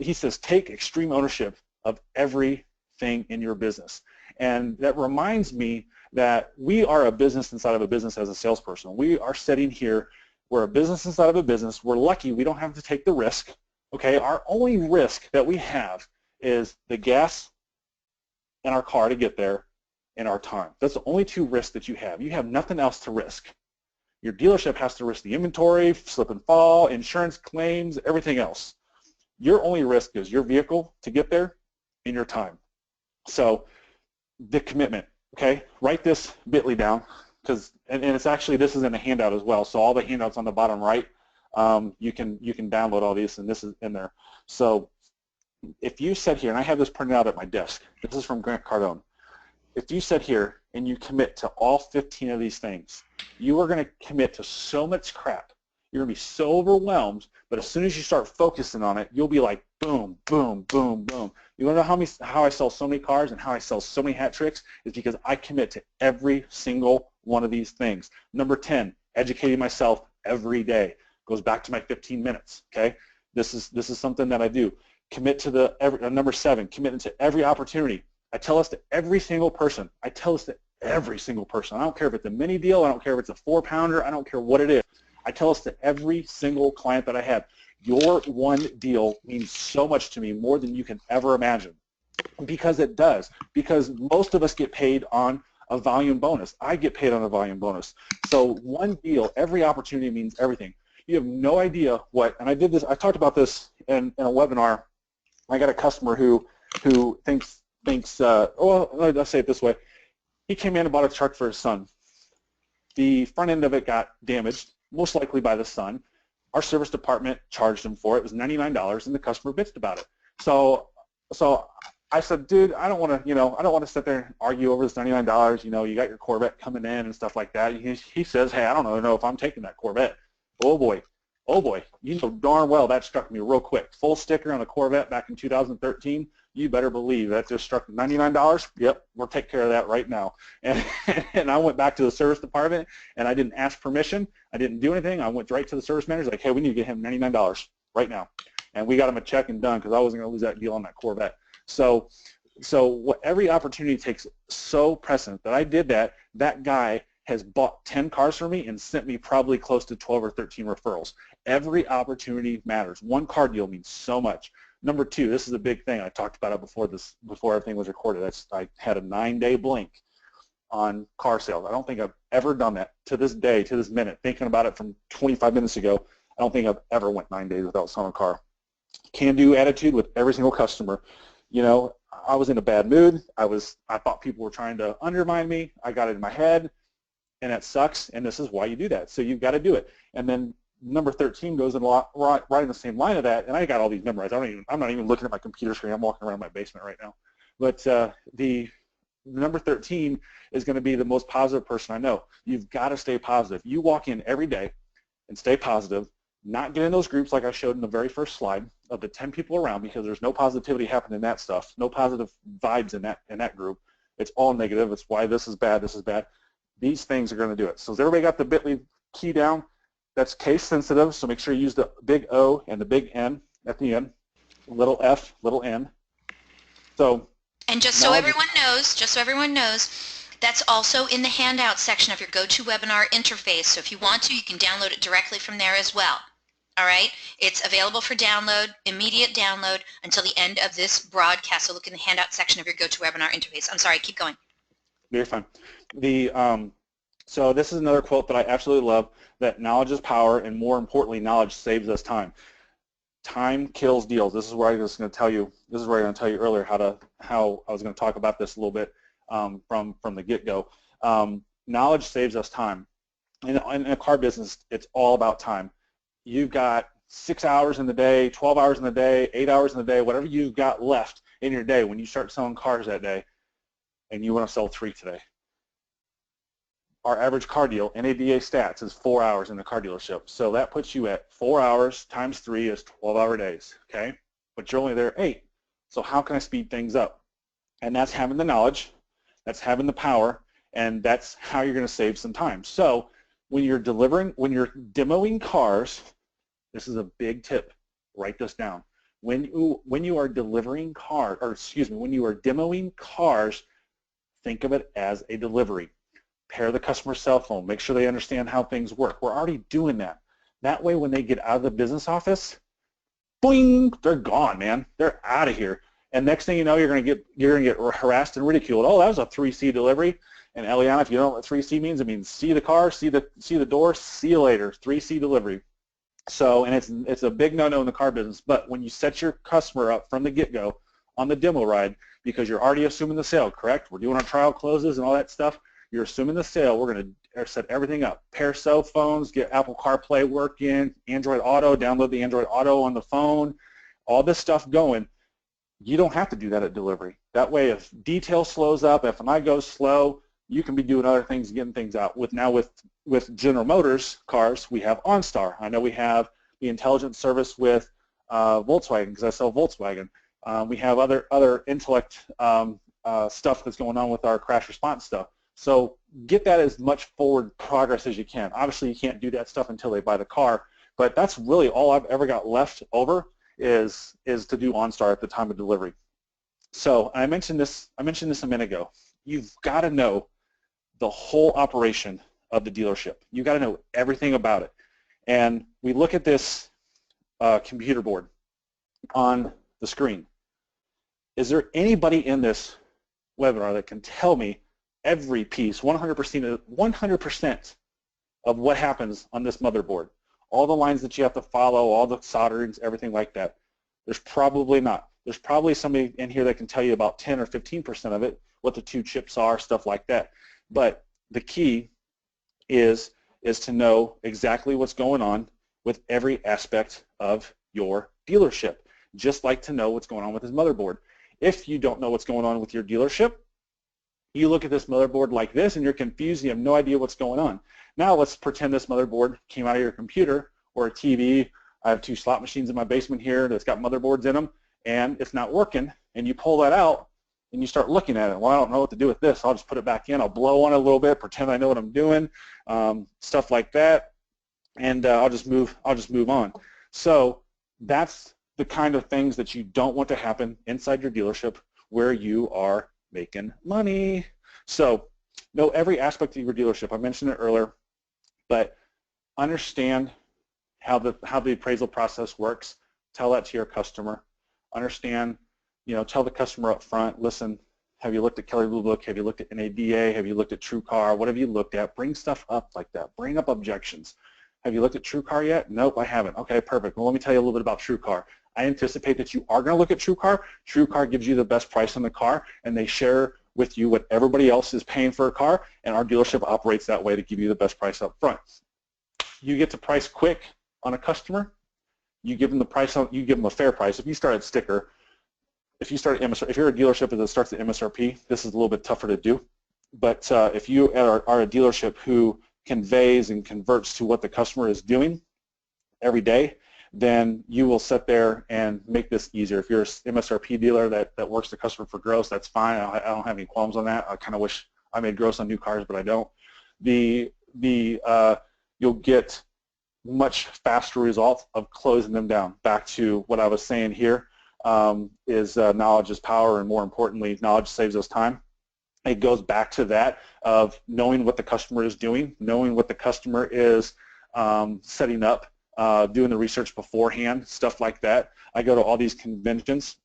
He says, take extreme ownership of everything in your business. And that reminds me that we are a business inside of a business as a salesperson. We are sitting here, we're a business inside of a business. We're lucky we don't have to take the risk. Okay, our only risk that we have is the gas in our car to get there and our time. That's the only two risks that you have. You have nothing else to risk. Your dealership has to risk the inventory, slip and fall, insurance claims, everything else. Your only risk is your vehicle to get there and your time. So the commitment, okay? Write this bit.ly down, because and it's actually, this is in a handout as well, so all the handouts on the bottom right, you can download all these, and this is in there. So if you sit here, and I have this printed out at my desk, this is from Grant Cardone. If you sit here and you commit to all 15 of these things, you are going to commit to so much crap. You're going to be so overwhelmed, but as soon as you start focusing on it, you'll be like, boom, boom, boom, boom. You want to know how I sell so many cars and how I sell so many hat tricks? Is because I commit to every single one of these things. Number 10, educating myself every day. Goes back to my 15 minutes, okay? This is something that I do. Commit to number 7, commitment to every opportunity. I tell this to every single person. I don't care if it's a mini deal. I don't care if it's a 4-pounder. I don't care what it is. I tell this to every single client that I have. Your one deal means so much to me, more than you can ever imagine. Because it does. Because most of us get paid on a volume bonus. I get paid on a volume bonus. So one deal, every opportunity means everything. You have no idea what, and I talked about this in a webinar. I got a customer who thinks well, let's say it this way. He came in and bought a truck for his son. The front end of it got damaged, most likely by the sun. Our service department charged him for it. It was $99, and the customer bitched about it. So I said, dude, I don't want to sit there and argue over this $99. You know, you got your Corvette coming in and stuff like that. He says, hey, I don't know if I'm taking that Corvette. Oh boy, you know darn well that struck me real quick. Full sticker on a Corvette back in 2013. You better believe that just struck $99. Yep, we'll take care of that right now. And I went back to the service department, and I didn't ask permission. I didn't do anything. I went right to the service manager, like, hey, we need to get him $99 right now. And we got him a check and done, because I wasn't going to lose that deal on that Corvette. So every opportunity takes so precedent that I did that. That guy has bought 10 cars from me and sent me probably close to 12 or 13 referrals. Every opportunity matters. One car deal means so much. Number two, this is a big thing. I talked about it before everything was recorded. I had a 9-day blink on car sales. I don't think I've ever done that to this day, to this minute. Thinking about it from 25 minutes ago, I don't think I've ever went 9 days without selling a car. Can-do attitude with every single customer. You know, I was in a bad mood. I thought people were trying to undermine me. I got it in my head, and that sucks, and this is why you do that. So you've got to do it. And then number 13 goes in right in the same line of that, and I got all these memorized. I'm not even looking at my computer screen. I'm walking around my basement right now. But the number 13 is going to be the most positive person I know. You've got to stay positive. You walk in every day and stay positive, not get in those groups like I showed in the very first slide of the 10 people around, because there's no positivity happening in that stuff, no positive vibes in that group. It's all negative. It's why this is bad, this is bad. These things are going to do it. So has everybody got the bit.ly key down? That's case sensitive, so make sure you use the big O and the big N at the end, little f, little n. So, and just so everyone knows, that's also in the handout section of your GoToWebinar interface. So if you want to, you can download it directly from there as well. All right? It's available for download, immediate download, until the end of this broadcast. So look in the handout section of your GoToWebinar interface. I'm sorry, keep going. You're fine. So this is another quote that I absolutely love, that knowledge is power, and more importantly, knowledge saves us time. Time kills deals. This is where I was going to tell you. This is where I'm going to tell you earlier how I was going to talk about this a little bit from the get-go. Knowledge saves us time. In a car business, it's all about time. You've got 6 hours in the day, 12 hours in the day, 8 hours in the day, whatever you've got left in your day when you start selling cars that day, and you want to sell 3 today. Our average car deal, NADA stats, is 4 hours in the car dealership. So that puts you at 4 hours times 3 is 12-hour days, okay? But you're only there 8. So how can I speed things up? And that's having the knowledge, that's having the power, and that's how you're going to save some time. So when you're demoing cars, this is a big tip. Write this down. When you are delivering cars, or excuse me, when you are demoing cars, think of it as a delivery. Pair the customer's cell phone. Make sure they understand how things work. We're already doing that. That way, when they get out of the business office, boing, they're gone, man. They're out of here. And next thing you know, you're going to get harassed and ridiculed. Oh, that was a 3C delivery. And Eliana, if you don't know what 3C means, it means see the car, see the door, see you later. 3C delivery. So, and it's a big no-no in the car business. But when you set your customer up from the get-go on the demo ride, because you're already assuming the sale, correct? We're doing our trial closes and all that stuff. You're assuming the sale. We're going to set everything up. Pair cell phones, get Apple CarPlay working, Android Auto, download the Android Auto on the phone, all this stuff going. You don't have to do that at delivery. That way, if detail slows up, if I go slow, you can be doing other things, getting things out. With General Motors cars, we have OnStar. I know we have the intelligence service with Volkswagen, because I sell Volkswagen. We have other intellect stuff that's going on with our crash response stuff. So get that as much forward progress as you can. Obviously, you can't do that stuff until they buy the car, but that's really all I've ever got left over is to do OnStar at the time of delivery. So I mentioned this a minute ago. You've got to know the whole operation of the dealership. You've got to know everything about it. And we look at this computer board on the screen. Is there anybody in this webinar that can tell me every piece, 100% of what happens on this motherboard? All the lines that you have to follow, all the solderings, everything like that. There's probably not. There's probably somebody in here that can tell you about 10 or 15% of it, what the 2 chips are, stuff like that. But the key is to know exactly what's going on with every aspect of your dealership, just like to know what's going on with his motherboard. If you don't know what's going on with your dealership, you look at this motherboard like this and you're confused and you have no idea what's going on. Now let's pretend this motherboard came out of your computer or a TV. I have 2 slot machines in my basement here that's got motherboards in them, and it's not working, and you pull that out and you start looking at it. Well, I don't know what to do with this. I'll just put it back in. I'll blow on it a little bit, pretend I know what I'm doing, stuff like that, and I'll just move on. So that's the kind of things that you don't want to happen inside your dealership where you are making money. So know every aspect of your dealership. I mentioned it earlier, but understand how the appraisal process works. Tell that to your customer. Understand, tell the customer up front, listen, have you looked at Kelley Blue Book? Have you looked at NADA? Have you looked at TrueCar? What have you looked at? Bring stuff up like that. Bring up objections. Have you looked at TrueCar yet? Nope, I haven't. Okay, perfect. Well, let me tell you a little bit about TrueCar. I anticipate that you are going to look at TrueCar. TrueCar gives you the best price on the car, and they share with you what everybody else is paying for a car, and our dealership operates that way to give you the best price up front. You get to price quick on a customer. You give them the price on, you give them a fair price. If you start at sticker, if you're a dealership that starts at MSRP, this is a little bit tougher to do. But if you are a dealership who conveys and converts to what the customer is doing every day, then you will sit there and make this easier. If you're an MSRP dealer that works the customer for gross, that's fine. I don't have any qualms on that. I kind of wish I made gross on new cars, but I don't. You'll get much faster results of closing them down. Back to what I was saying here, is knowledge is power, and more importantly, knowledge saves us time. It goes back to that of knowing what the customer is doing, knowing what the customer is setting up, doing the research beforehand, stuff like that. I go to all these conventions,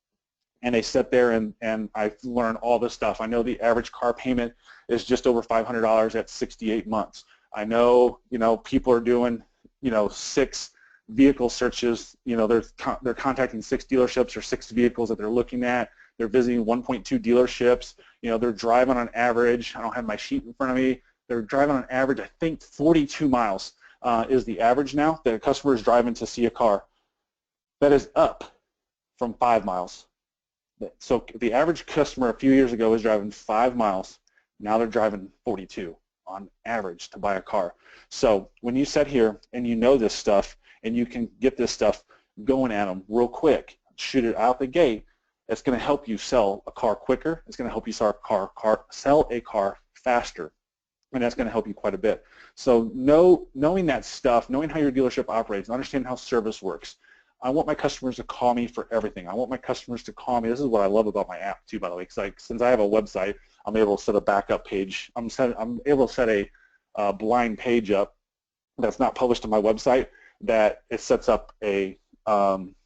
and they sit there and I learn all this stuff. I know the average car payment is just over $500 at 68 months. I know, people are doing, 6 vehicle searches. They're contacting 6 dealerships or 6 vehicles that they're looking at. They're visiting 1.2 dealerships. They're driving on average. I don't have my sheet in front of me. They're driving on average, I think, 42 miles is the average now that a customer is driving to see a car. That is up from 5 miles. So the average customer a few years ago was driving 5 miles. Now they're driving 42 on average to buy a car. So when you sit here and you know this stuff and you can get this stuff going at them real quick, shoot it out the gate, it's going to help you sell a car quicker. It's going to help you sell a car faster, and that's going to help you quite a bit. So knowing that stuff, knowing how your dealership operates, understanding how service works. I want my customers to call me for everything. I want my customers to call me. This is what I love about my app too, by the way, because since I have a website, I'm able to set a backup page. I'm able to set a blind page up that's not published on my website, that it sets up a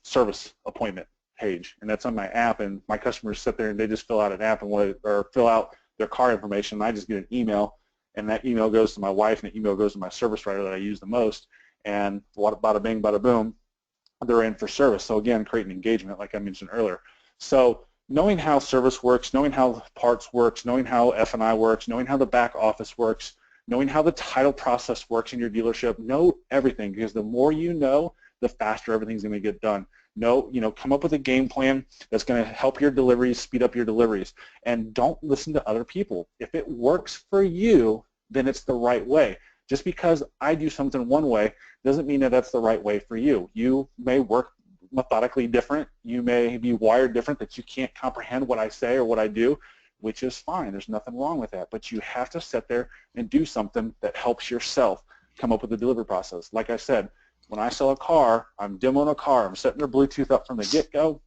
service appointment page, and that's on my app, and my customers sit there and they just fill out an app or fill out their car information, and I just get an email, and that email goes to my wife, and the email goes to my service writer that I use the most, and bada bing, bada boom, they're in for service. So again, creating engagement like I mentioned earlier. So knowing how service works, knowing how parts works, knowing how F&I works, knowing how the back office works, knowing how the title process works in your dealership, know everything, because the more you know, the faster everything's going to get done. Come up with a game plan that's going to help your deliveries, speed up your deliveries, and don't listen to other people. If it works for you, then it's the right way. Just because I do something one way doesn't mean that that's the right way for you. You may work methodically different. You may be wired different, that you can't comprehend what I say or what I do, which is fine. There's nothing wrong with that. But you have to sit there and do something that helps yourself come up with the delivery process. Like I said, when I sell a car, I'm demoing a car. I'm setting their Bluetooth up from the get-go.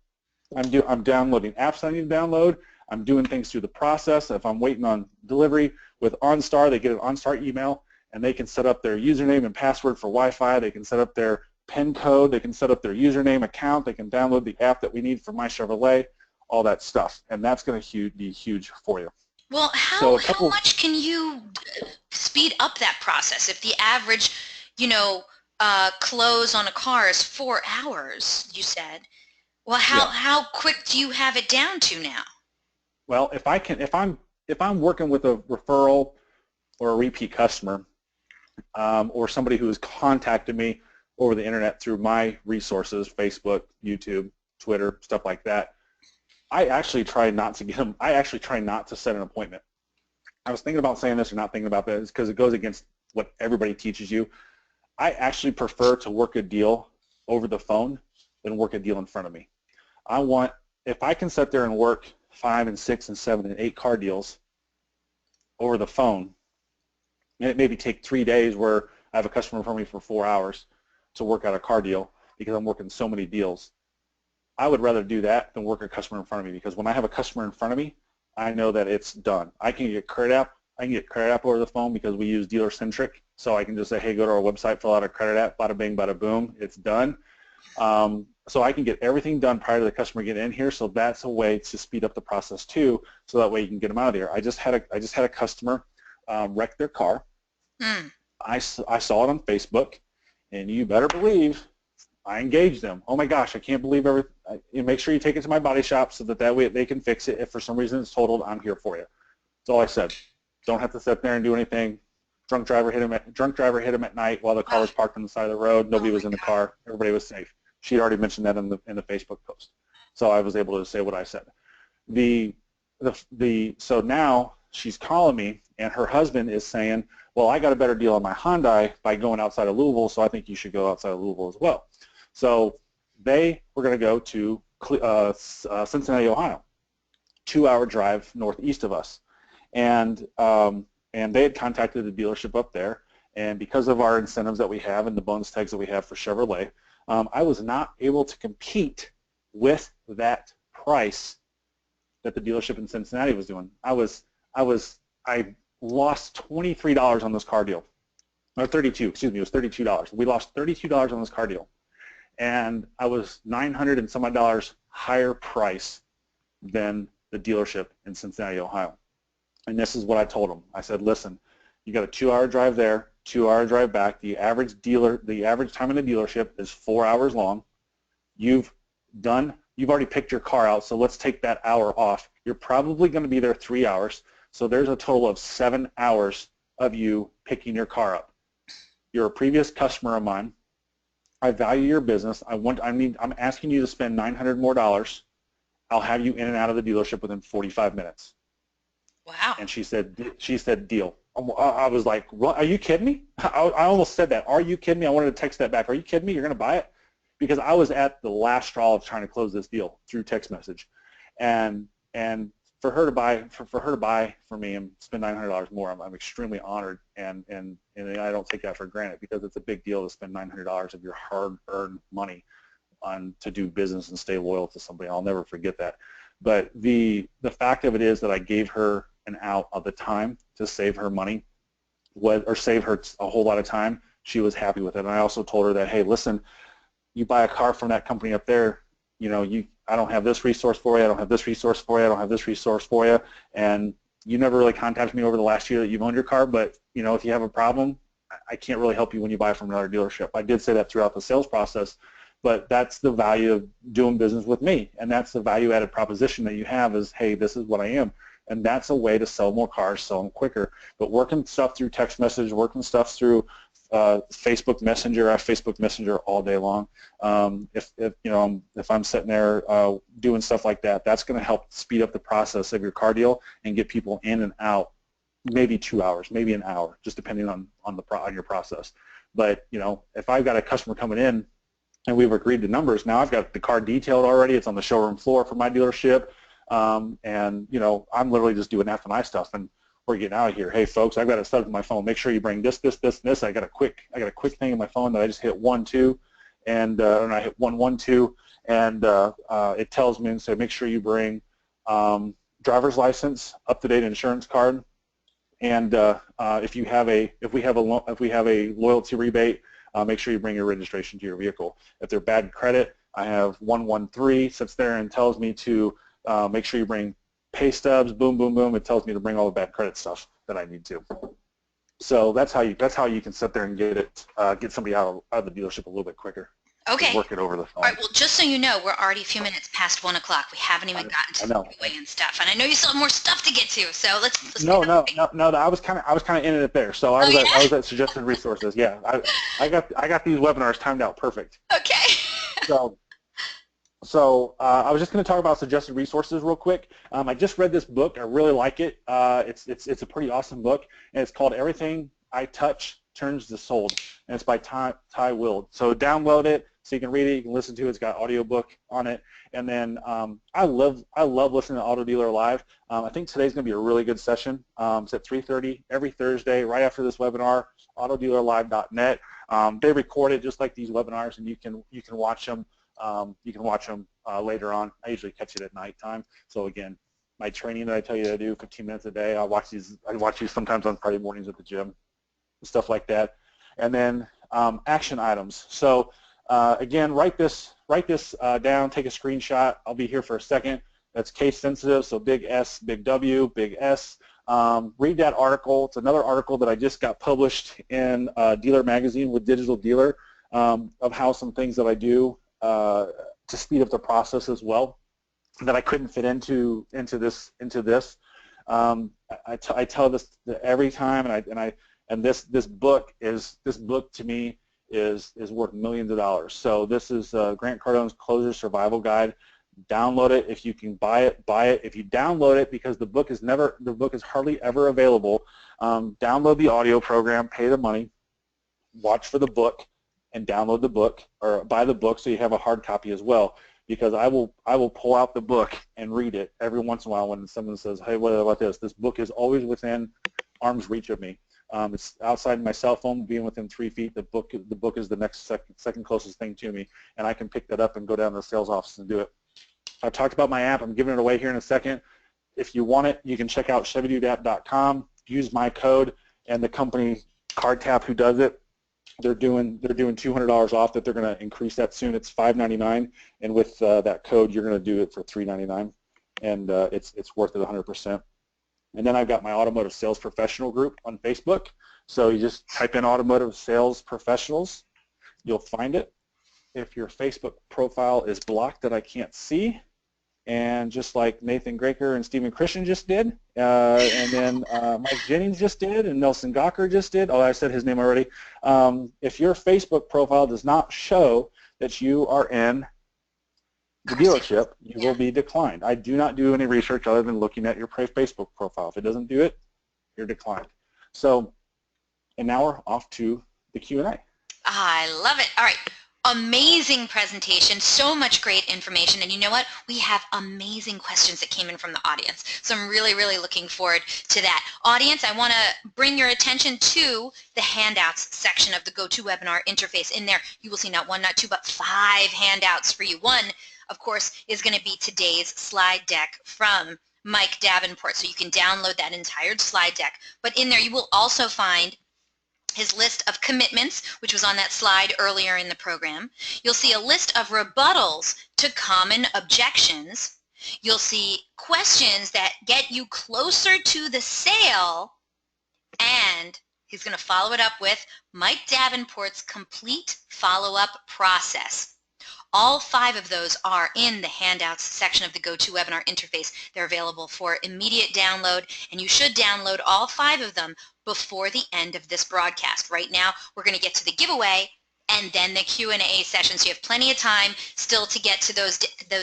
I'm downloading apps I need to download. I'm doing things through the process. If I'm waiting on delivery with OnStar, they get an OnStar email, and they can set up their username and password for Wi-Fi. They can set up their PIN code. They can set up their username account. They can download the app that we need for My Chevrolet, all that stuff. And that's going to be huge for you. Well, how much can you speed up that process? If the average, close on a car is 4 hours, you said. Well, how quick do you have it down to now? Well, if I'm working with a referral or a repeat customer, or somebody who has contacted me over the internet through my resources, Facebook, YouTube, Twitter, stuff like that, I actually try not to get them. I actually try not to set an appointment. I was thinking about saying this or not thinking about this because it goes against what everybody teaches you. I actually prefer to work a deal over the phone than work a deal in front of me. If I can sit there and work 5 and 6 and 7 and 8 car deals over the phone, and it maybe take 3 days where I have a customer for me for 4 hours to work out a car deal because I'm working so many deals. I would rather do that than work a customer in front of me, because when I have a customer in front of me, I know that it's done. I can get credit app over the phone because we use dealer centric, so I can just say, hey, go to our website, fill out a credit app, bada bing, bada boom, it's done. So I can get everything done prior to the customer getting in here, so that's a way to speed up the process too, so that way you can get them out of there. I just had a customer wreck their car. I saw it on Facebook, and you better believe I engaged them. Oh my gosh, I can't believe everything. Make sure you take it to my body shop so that way they can fix it. If for some reason it's totaled, I'm here for you. That's all I said. Don't have to sit there and do anything. Drunk driver hit him at night while the car was parked on the side of the road. Nobody was in the car. Everybody was safe. She had already mentioned that in the Facebook post, so I was able to say what I said. So now she's calling me, and her husband is saying, well, I got a better deal on my Hyundai by going outside of Louisville, so I think you should go outside of Louisville as well. So they were going to go to Cincinnati, Ohio, 2-hour drive northeast of us, and they had contacted the dealership up there, and because of our incentives that we have and the bonus tags that we have for Chevrolet, I was not able to compete with that price that the dealership in Cincinnati was doing. I lost $23 on this car deal, or 32. Excuse me, it was $32. We lost $32 on this car deal, and I was $900 and some odd higher price than the dealership in Cincinnati, Ohio. And this is what I told them. I said, listen, you got a 2-hour drive there, 2-hour drive back. The average time in the dealership is 4 hours long. You've already picked your car out, so let's take that hour off. You're probably going to be there 3 hours, so there's a total of 7 hours of you picking your car up. You're a previous customer of mine. I value your business. I'm asking you to spend $900 more. I'll have you in and out of the dealership within 45 minutes. Wow. And she said, deal. I was like, what? Are you kidding me? I almost said that. Are you kidding me? I wanted to text that back. Are you kidding me? You're going to buy it? Because I was at the last straw of trying to close this deal through text message, and for her to buy for me and spend $900 more, I'm extremely honored, and I don't take that for granted, because it's a big deal to spend $900 of your hard-earned money to do business and stay loyal to somebody. I'll never forget that. But the fact of it is that I gave her an out of the time to save her money, or save her a whole lot of time. She was happy with it. And I also told her that, hey, listen, you buy a car from that company up there, I don't have this resource for you, I don't have this resource for you, I don't have this resource for you, and you never really contacted me over the last year that you've owned your car, but if you have a problem, I can't really help you when you buy from another dealership. I did say that throughout the sales process, but that's the value of doing business with me, and that's the value-added proposition that you have is, hey, this is what I am. And that's a way to sell more cars, sell them quicker. But working stuff through text message, working stuff through Facebook Messenger, I have Facebook Messenger all day long. If I'm sitting there doing stuff like that, that's going to help speed up the process of your car deal and get people in and out, maybe 2 hours, maybe an hour, just depending on your process. But if I've got a customer coming in and we've agreed to numbers, now I've got the car detailed already. It's on the showroom floor for my dealership. I'm literally just doing F&I stuff, and we're getting out of here. Hey, folks, I've got it set up on my phone. Make sure you bring this, this, this, and this. I got a quick thing in my phone that I just hit 1, 2, and I hit 1, 1, 2, and it tells me and say, make sure you bring driver's license, up-to-date insurance card, and if we have a loyalty rebate, make sure you bring your registration to your vehicle. If they're bad credit, I have 113 sits there and tells me to make sure you bring pay stubs, boom, boom, boom. It tells me to bring all the bad credit stuff that I need to. So that's how you can sit there and get somebody out of the dealership a little bit quicker. Okay. Work it over the phone. All right. Well, just so you know, we're already a few minutes past 1 o'clock. We haven't even gotten to the giveaway and stuff, and I know you still have more stuff to get to. So let's. No. I was kind of ending it there. So I was at suggested resources. Yeah. I got these webinars timed out perfect. Okay. So I was just going to talk about suggested resources real quick. I just read this book. I really like it. It's a pretty awesome book, and it's called Everything I Touch Turns to Sold, and it's by Ty Wild. So download it so you can read it. You can listen to it. It's got audiobook on it. And then I love listening to Auto Dealer Live. I think today's going to be a really good session. It's at 3:30 every Thursday, right after this webinar. AutoDealerLive.net. They record it just like these webinars, and you can watch them You can watch them later on. I usually catch it at nighttime. So again, my training that I tell you to do 15 minutes a day, I watch these sometimes on Friday mornings at the gym, stuff like that. And then action items. So again, write this down, take a screenshot. I'll be here for a second. That's case sensitive, so big S, big W, big S. Read that article. It's another article that I just got published in Dealer Magazine with Digital Dealer of how some things that I do to speed up the process as well that I couldn't fit into this. I tell this every time, and this book to me is worth millions of dollars. So this is Grant Cardone's Closer Survival Guide. Download it if you can. Buy it. If you download it, because the book is hardly ever available. Download the audio program, pay the money, watch for the book, and download the book or buy the book so you have a hard copy as well. Because I will pull out the book and read it every once in a while when someone says, "Hey, what about this?" This book is always within arm's reach of me. It's outside my cell phone, being within 3 feet. The book is the next second closest thing to me, and I can pick that up and go down to the sales office and do it. I've talked about my app. I'm giving it away here in a second. If you want it, you can check out ChevyDudeApp.com. Use my code, and the company CardTap who does it, they're doing $200 off. That they're going to increase that soon. It's $5.99, and with that code, you're going to do it for $3.99, and it's worth it 100%. And then I've got my automotive sales professional group on Facebook. So you just type in automotive sales professionals, you'll find it. If your Facebook profile is blocked that I can't see, and just like Nathan Graker and Stephen Christian just did, and then Mike Jennings just did, and Nelson Gawker just did. Oh, I said his name already. If your Facebook profile does not show that you are in the dealership, you will be declined. I do not do any research other than looking at your Facebook profile. If it doesn't do it, you're declined. So, and now we're off to the Q&A. I love it. All right. Amazing presentation, so much great information, and you know what? We have amazing questions that came in from the audience, so I'm really, really looking forward to that. Audience, I want to bring your attention to the handouts section of the GoToWebinar interface. In there, you will see not one, not two, but 5 handouts for you. One, of course, is going to be today's slide deck from Mike Davenport, so you can download that entire slide deck. But in there, you will also find his list of commitments, which was on that slide earlier in the program. You'll see a list of rebuttals to common objections. You'll see questions that get you closer to the sale, and he's going to follow it up with Mike Davenport's complete follow-up process. All 5 of those are in the handouts section of the GoToWebinar interface. They're available for immediate download, and you should download all 5 of them before the end of this broadcast. Right now, we're going to get to the giveaway and then the Q&A session, so you have plenty of time still to get to those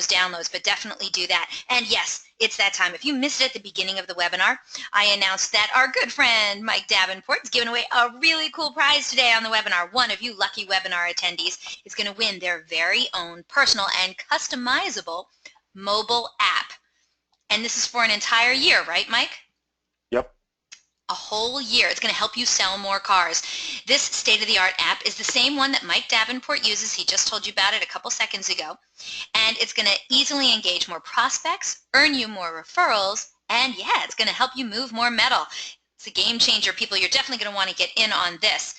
downloads, but definitely do that. And yes, it's that time. If you missed it at the beginning of the webinar, I announced that our good friend Mike Davenport is giving away a really cool prize today on the webinar. One of you lucky webinar attendees is going to win their very own personal and customizable mobile app. And this is for an entire year, right, Mike? Yep. A whole year. It's going to help you sell more cars. This state-of-the-art app is the same one that Mike Davenport uses. He just told you about it a couple seconds ago. And it's going to easily engage more prospects, earn you more referrals, and yeah, it's going to help you move more metal. It's a game changer, people. You're definitely going to want to get in on this.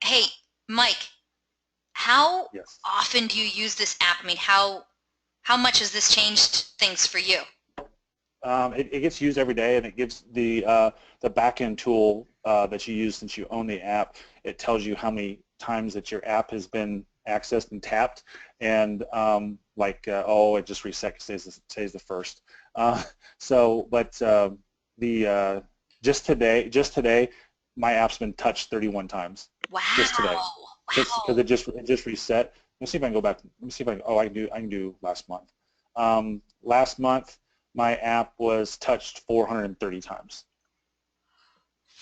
Hey, Mike, how often do you use this app? I mean, how much has this changed things for you? It gets used every day, and it gives the back-end tool that you use since you own the app. It tells you how many times that your app has been accessed and tapped, and it just reset, stays the first. Just today, my app's been touched 31 times. Wow! Just today, just because it just reset. Let me see if I can go back. Let me see if I can. Oh, I can do last month. Last month, my app was touched 430 times.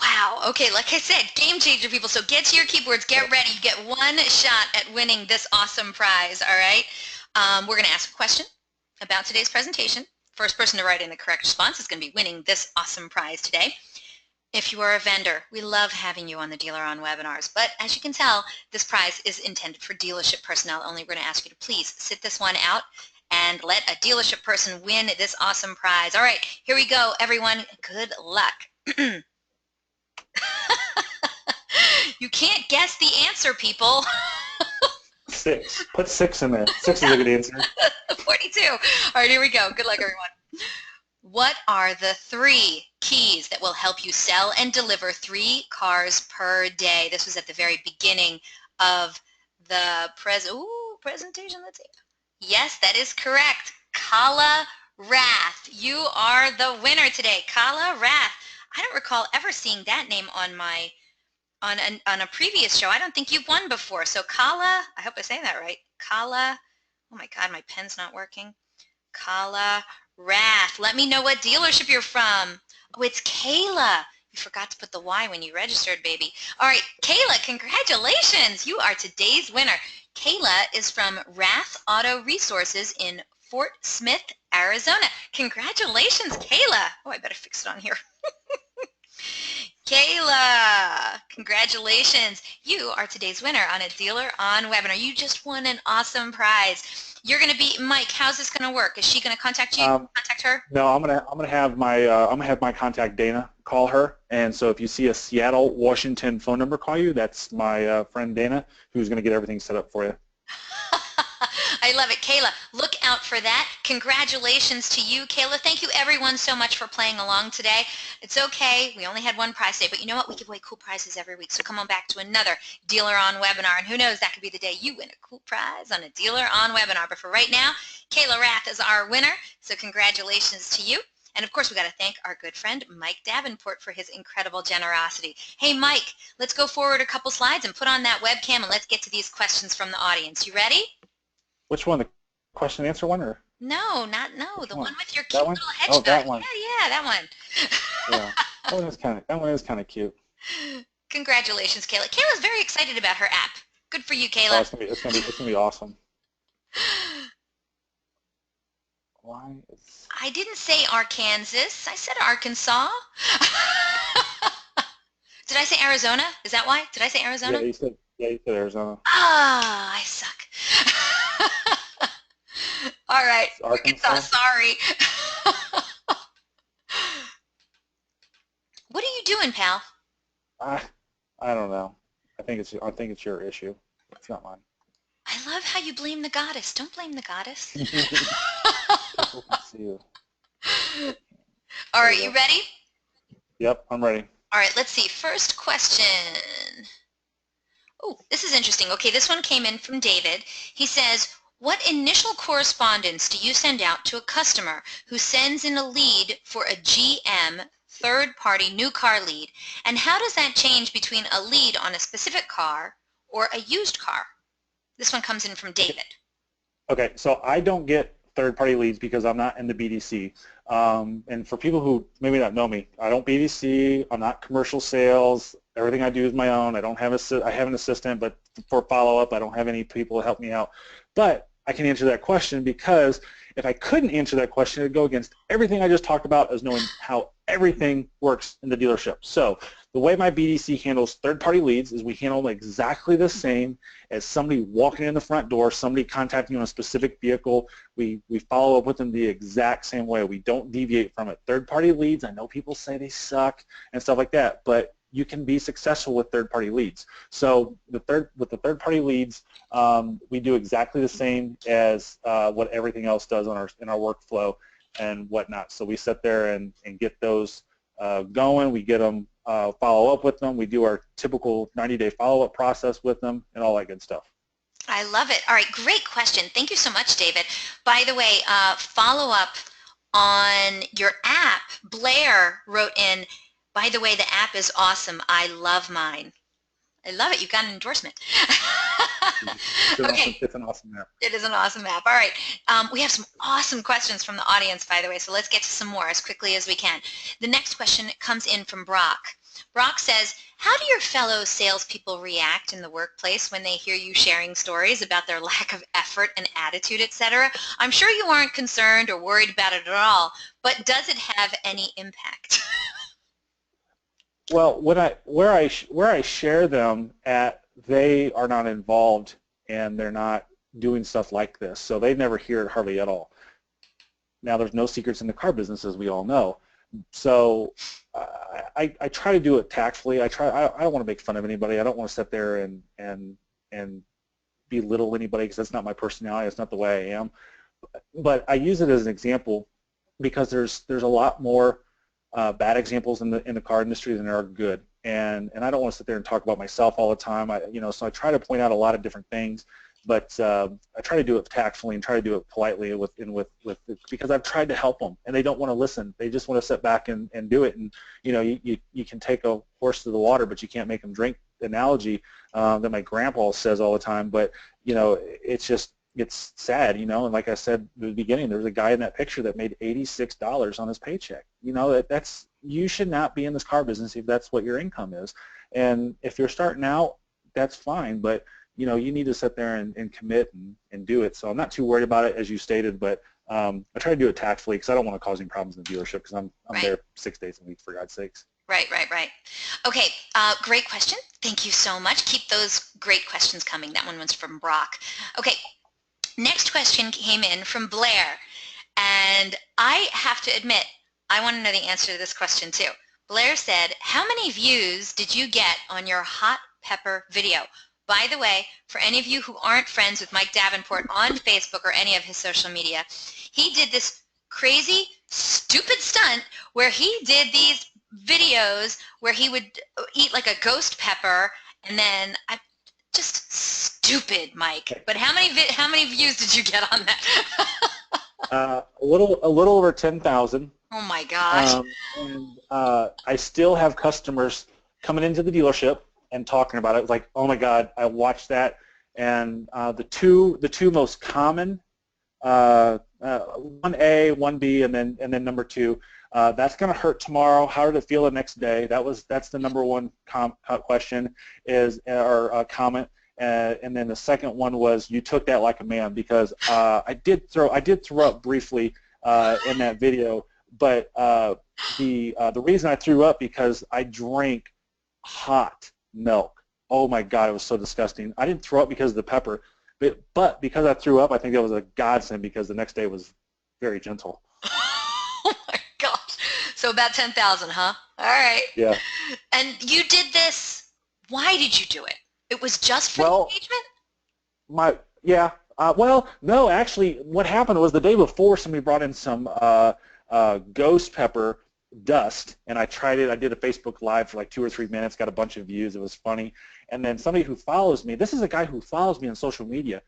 Wow. Okay, like I said, game changer, people. So get to your keyboards, get ready. You get one shot at winning this awesome prize, all right? We're going to ask a question about today's presentation. First person to write in the correct response is going to be winning this awesome prize today. If you are a vendor, we love having you on the DealerOn webinars, but as you can tell, this prize is intended for dealership personnel only. We're going to ask you to please sit this one out and let a dealership person win this awesome prize. All right, here we go, everyone. Good luck. You can't guess the answer, people. 6. Put 6 in there. 6 is a good answer. 42. All right, here we go. Good luck, everyone. What are the 3 keys that will help you sell and deliver 3 cars per day? This was at the very beginning of the presentation. Let's see. Yes, that is correct. Kala Rath. You are the winner today. Kala Rath. I don't recall ever seeing that name on my on a previous show. I don't think you've won before. So Kala, I hope I say that right. Kala, oh my God, my pen's not working. Kala Rath. Let me know what dealership you're from. Oh, it's Kayla. You forgot to put the Y when you registered, baby. All right, Kayla, congratulations. You are today's winner. Kayla is from Rath Auto Resources in Fort Smith, Arizona. Congratulations, Kayla. Oh, I better fix it on here. Kayla, congratulations. You are today's winner on a DealerOn webinar. You just won an awesome prize. You're going to be Mike. How's this going to work? Is she going to contact you? Contact her? No, I'm gonna have my contact Dana call her. And so if you see a Seattle, Washington phone number call you, that's my friend Dana, who's going to get everything set up for you. I love it. Kayla, look out for that. Congratulations to you, Kayla. Thank you, everyone, so much for playing along today. It's okay. We only had one prize today, but you know what? We give away cool prizes every week, so come on back to another DealerOn webinar, and who knows, that could be the day you win a cool prize on a DealerOn webinar. But for right now, Kayla Rath is our winner, so congratulations to you. And of course, we got to thank our good friend Mike Davenport for his incredible generosity. Hey, Mike, let's go forward a couple slides and put on that webcam, and let's get to these questions from the audience. You ready? Which one? The question and answer one, or? No, Which the one? one with your cute That one? little hedgehog. Oh, that one. Yeah, that one. Yeah, that one is kind of cute. Congratulations, Kayla. Kayla's very excited about her app. Good for you, Kayla. Oh, it's gonna be awesome. Why is... I didn't say Arkansas. I said Arkansas. Did I say Arizona? Is that why? Did I say Arizona? Yeah, you said Arizona. Ah, I suck. All right, Arkansas, sorry. What are you doing, pal? I don't know. I think it's your issue. It's not mine. I love how you blame the goddess. Don't blame the goddess. People can see you. All right, you ready? Yep, I'm ready. All right, let's see. First question. Oh, this is interesting. Okay, this one came in from David. He says, what initial correspondence do you send out to a customer who sends in a lead for a GM third-party new car lead, and how does that change between a lead on a specific car or a used car? This one comes in from David. Okay, so I don't get third-party leads because I'm not in the BDC. And for people who maybe not know me, I don't BDC. I'm not commercial sales. Everything I do is my own. I have an assistant, but for follow-up, I don't have any people to help me out. But I can answer that question because if I couldn't answer that question, it would go against everything I just talked about as knowing how everything works in the dealership. So the way my BDC handles third-party leads is we handle them exactly the same as somebody walking in the front door, somebody contacting you on a specific vehicle. We follow up with them the exact same way. We don't deviate from it. Third-party leads, I know people say they suck and stuff like that, but you can be successful with third-party leads. So with the third-party leads, we do exactly the same as what everything else does in our workflow and whatnot. So we sit there and get those going. We get them, follow up with them. We do our typical 90-day follow-up process with them and all that good stuff. I love it. All right, great question. Thank you so much, David. By the way, follow up on your app. Blair wrote in, by the way, the app is awesome. I love mine. I love it. You've got an endorsement. Okay. It's an awesome app. It is an awesome app. All right. We have some awesome questions from the audience, by the way, so let's get to some more as quickly as we can. The next question comes in from Brock. Brock says, how do your fellow salespeople react in the workplace when they hear you sharing stories about their lack of effort and attitude, etc.? I'm sure you aren't concerned or worried about it at all, but does it have any impact? Well, where I share them at, they are not involved and they're not doing stuff like this, so they never hear it hardly at all. Now, there's no secrets in the car business, as we all know. So I try to do it tactfully. I don't want to make fun of anybody. I don't want to sit there and belittle anybody, because that's not my personality. That's not the way I am. But I use it as an example because there's a lot more bad examples in the car industry than there are good. And I don't want to sit there and talk about myself all the time. So I try to point out a lot of different things, but I try to do it tactfully and try to do it politely because I've tried to help them and they don't want to listen. They just want to sit back and do it. And you can take a horse to the water, but you can't make them drink. Analogy that my grandpa says all the time, but it's sad, and like I said at the beginning, there was a guy in that picture that made $86 on his paycheck. You should not be in this car business if that's what your income is. And if you're starting out, that's fine, but you need to sit there and commit and do it. So I'm not too worried about it, as you stated, but I try to do it tactfully because I don't want to cause any problems in the dealership, because I'm Right. there 6 days a week, for God's sakes. Right. Okay, great question. Thank you so much. Keep those great questions coming. That one was from Brock. Okay, next question came in from Blair, and I have to admit, I want to know the answer to this question too. Blair said, how many views did you get on your hot pepper video? By the way, for any of you who aren't friends with Mike Davenport on Facebook or any of his social media, he did this crazy, stupid stunt where he did these videos where he would eat like a ghost pepper, and then just stupid, Mike. But how many views did you get on that? A little over 10,000. Oh my gosh. And I still have customers coming into the dealership and talking about it. It's like, oh my God, I watched that. And the two most common, 1A, 1B, and then number 2. That's going to hurt tomorrow. How did it feel the next day? That's the number one question or comment. And then the second one was, you took that like a man, because I did throw up briefly in that video, but the reason I threw up because I drank hot milk. Oh my God, it was so disgusting. I didn't throw up because of the pepper, but because I threw up, I think that was a godsend, because the next day was very gentle. Oh my gosh. So about 10,000, huh? All right. Yeah. And you did this. Why did you do it? It was just for the engagement? Well, no, actually, what happened was the day before, somebody brought in some ghost pepper dust, and I tried it. I did a Facebook Live for like 2 or 3 minutes, got a bunch of views. It was funny. And then somebody who follows me, this is a guy who follows me on social media,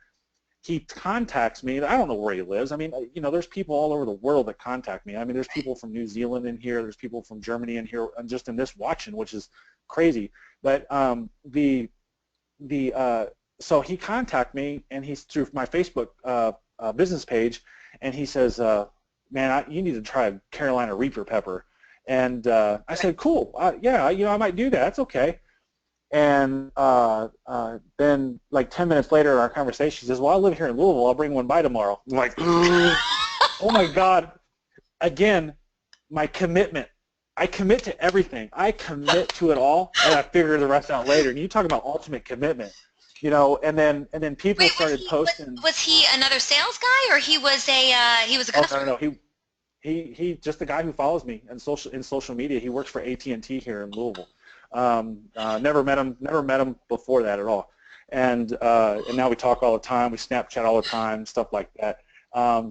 he contacts me. I don't know where he lives. I mean, there's people all over the world that contact me. I mean, there's people from New Zealand in here. There's people from Germany in here, and just in this watching, which is crazy. But so he contacted me, and he's through my Facebook business page, and he says, man, you need to try Carolina Reaper pepper. And I said, cool, yeah, I might do that. That's okay. And then like 10 minutes later in our conversation, he says, well, I live here in Louisville. I'll bring one by tomorrow. I'm like, oh my God. Again, my commitment. I commit to everything. I commit to it all, and I figure the rest out later. And you talk about ultimate commitment, and then people started posting. Was he another sales guy, or he was a customer? Oh, no. He just the guy who follows me in social media. He works for AT&T here in Louisville. Never met him before that at all. And now we talk all the time. We Snapchat all the time, stuff like that. Yeah,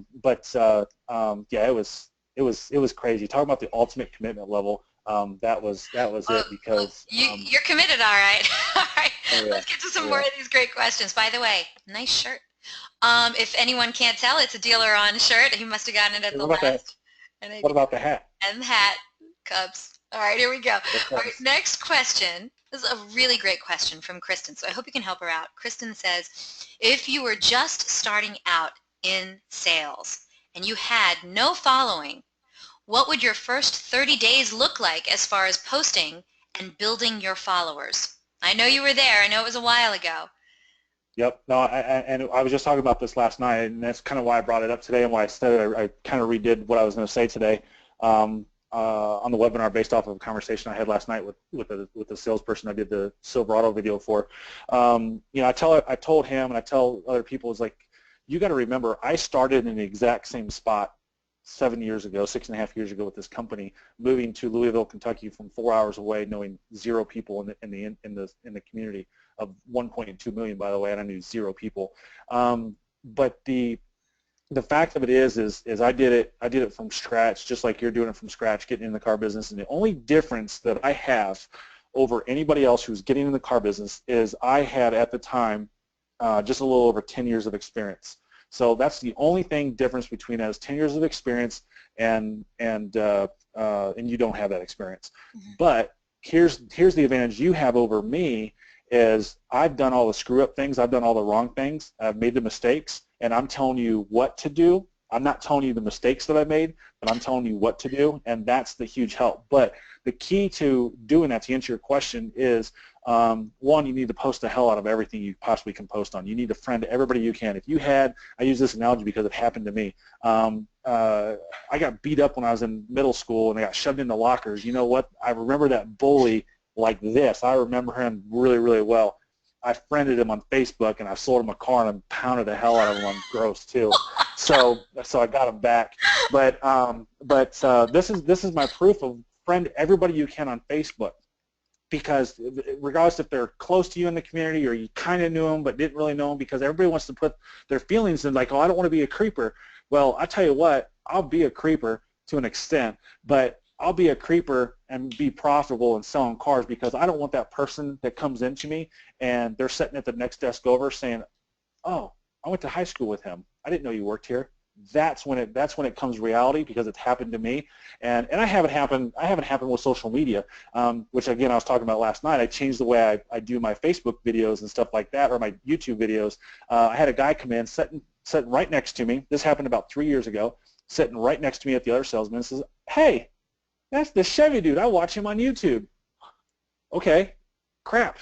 it was crazy. Talking about the ultimate commitment level. That was it, because you're committed, all right. All right. Oh, yeah. Let's get to some more of these great questions. By the way, nice shirt. If anyone can't tell, it's a DealerOn shirt. He must have gotten it at the last. What about the hat? And the hat, Cubs. All right, here we go. All right, next question. This is a really great question from Kristen, so I hope you can help her out. Kristen says, if you were just starting out in sales and you had no following, what would your first 30 days look like as far as posting and building your followers? I know you were there. I know it was a while ago. Yep. No, and I was just talking about this last night, and that's kind of why I brought it up today, and why I said I kind of redid what I was going to say today. on the webinar based off of a conversation I had last night with the salesperson I did the Silver Auto video for. You know, I told him and I tell other people, is like, you got to remember, I started in the exact same spot 7 years ago, 6.5 years ago with this company, moving to Louisville, Kentucky from 4 hours away, knowing 0 people in the community of 1.2 million, by the way, and I knew 0 people. But the fact of it is I did it from scratch, just like you're doing it from scratch, getting in the car business. And the only difference that I have over anybody else who's getting in the car business is I had at the time just a little over 10 years of experience. So that's the only thing difference between us, 10 years of experience and you don't have that experience. Mm-hmm. But here's the advantage you have over me is I've done all the screw up things, I've done all the wrong things, I've made the mistakes, and I'm telling you what to do. I'm not telling you the mistakes that I made, but I'm telling you what to do, and that's the huge help. But the key to doing that, to answer your question, is one, you need to post the hell out of everything you possibly can post on. You need to friend everybody you can. If you had, I use this analogy because it happened to me. I got beat up when I was in middle school, and I got shoved into lockers. You know what? I remember that bully like this. I remember him really, really well. I friended him on Facebook, and I sold him a car, and I pounded the hell out of him on gross too. So I got him back. But this is my proof of friend everybody you can on Facebook, because regardless if they're close to you in the community or you kind of knew them but didn't really know them, because everybody wants to put their feelings in, like, oh, I don't want to be a creeper. Well, I tell you what, I'll be a creeper to an extent, but I'll be a creeper and be profitable in selling cars, because I don't want that person that comes into me and they're sitting at the next desk over saying, oh, I went to high school with him. I didn't know you worked here. That's when it comes reality, because it's happened to me, and I haven't happened with social media, which again I was talking about last night. I changed the way I do my Facebook videos and stuff like that, or my YouTube videos. I had a guy come in sitting right next to me. This happened about 3 years ago. Sitting right next to me at the other salesman, says, "Hey, that's the Chevy Dude. I watch him on YouTube." Okay, crap.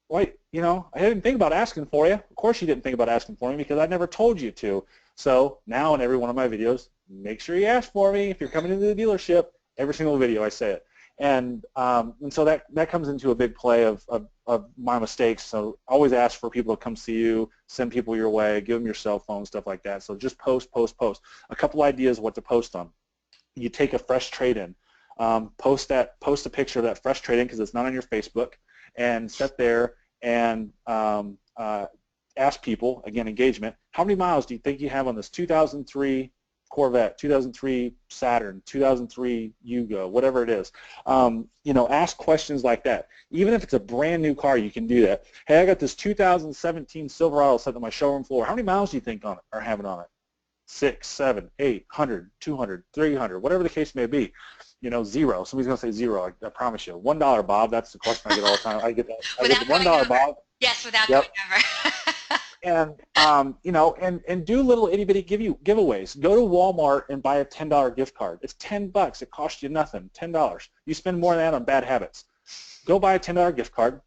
Why, you know, I didn't think about asking for you. Of course you didn't think about asking for me, because I never told you to. So now in every one of my videos, make sure you ask for me if you're coming into the dealership. Every single video I say it. And so that comes into a big play of my mistakes. So always ask for people to come see you, send people your way, give them your cell phone, stuff like that. So just post. A couple ideas what to post on. You take a fresh trade-in. Post a picture of that fresh trade-in, because it's not on your Facebook, and sit there and ask people, again, engagement, how many miles do you think you have on this 2003 Corvette, 2003 Saturn, 2003 Yugo, whatever it is? You know, ask questions like that. Even if it's a brand new car, you can do that. Hey, I got this 2017 Silverado set on my showroom floor. How many miles do you think are having on it? 6, 7, 8, 100, 200, 300, whatever the case may be. You know, 0. Somebody's going to say 0. I promise you. $1, Bob. That's the question I get all the time. I get that. I get the $1, Bob. Yes, without going over. And you know, and do little itty bitty giveaways. Go to Walmart and buy a $10 gift card. It's $10. It costs you nothing. $10. You spend more than that on bad habits. Go buy a $10 gift card,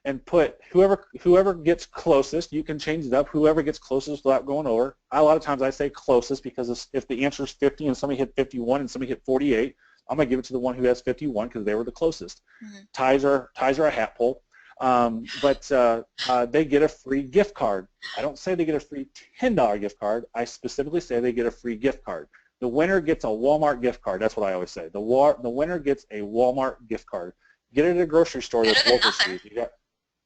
and put whoever gets closest. You can change it up. Whoever gets closest without going over. A lot of times I say closest, because if the answer is 50 and somebody hit 51 and somebody hit 48, I'm going to give it to the one who has 51, because they were the closest. Mm-hmm. Ties are a hat pull, but they get a free gift card. I don't say they get a free $10 gift card. I specifically say they get a free gift card. The winner gets a Walmart gift card. That's what I always say. The winner gets a Walmart gift card. Get it at a grocery store that's local to you.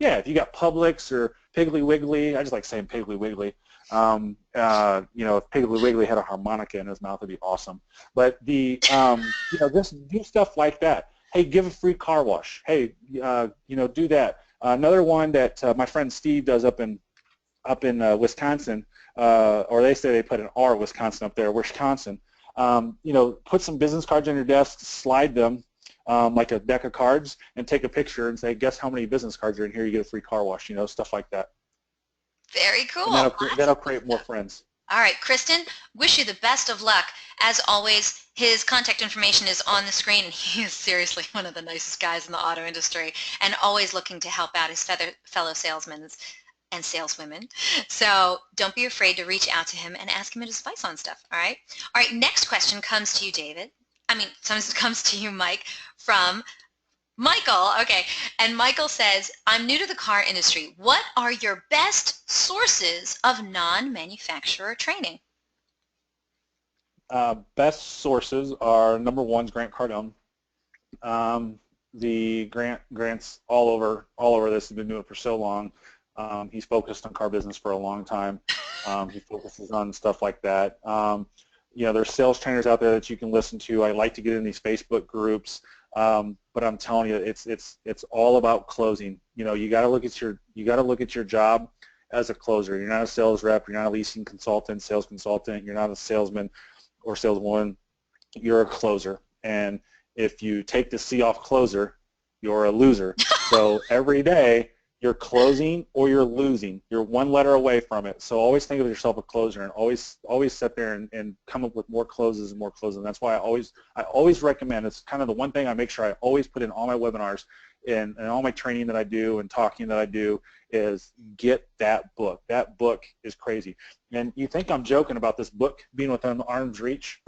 If you got Publix or Piggly Wiggly, I just like saying Piggly Wiggly. You know, if Piggly Wiggly had a harmonica in his mouth, it'd be awesome. But you know, just do stuff like that. Hey, give a free car wash. Hey, you know, do that. Another one that my friend Steve does up in Wisconsin, or they say they put an R Wisconsin up there, Wisconsin. You know, put some business cards on your desk, slide them like a deck of cards, and take a picture and say, guess how many business cards are in here, you get a free car wash, you know, stuff like that. Very cool. And that'll create more friends. All right, Kristen, wish you the best of luck. As always, his contact information is on the screen, and he is seriously one of the nicest guys in the auto industry, and always looking to help out his fellow salesmen and saleswomen. So don't be afraid to reach out to him and ask him his advice on stuff, all right? All right, next question comes to you, David. Sometimes it comes to you, Mike, from Michael. Okay, and Michael says, I'm new to the car industry. What are your best sources of non-manufacturer training? Best sources are number one is Grant Cardone. The Grant's all over this. He's been doing it for so long. He's focused on car business for a long time. He focuses on stuff like that. There's sales trainers out there that you can listen to. I like to get in these Facebook groups, but I'm telling you, it's all about closing. You got to look at your job as a closer. You're not a sales rep. You're not a leasing consultant, sales consultant. You're not a salesman or saleswoman. You're a closer, and if you take the C off closer, you're a loser. So every day you're closing or you're losing. You're one letter away from it. So always think of yourself a closer, and always sit there and come up with more closes and more closes. And that's why I always recommend, it's kind of the one thing I make sure I always put in all my webinars and all my training that I do and talking that I do is get that book. That book is crazy. And you think I'm joking about this book being within arm's reach?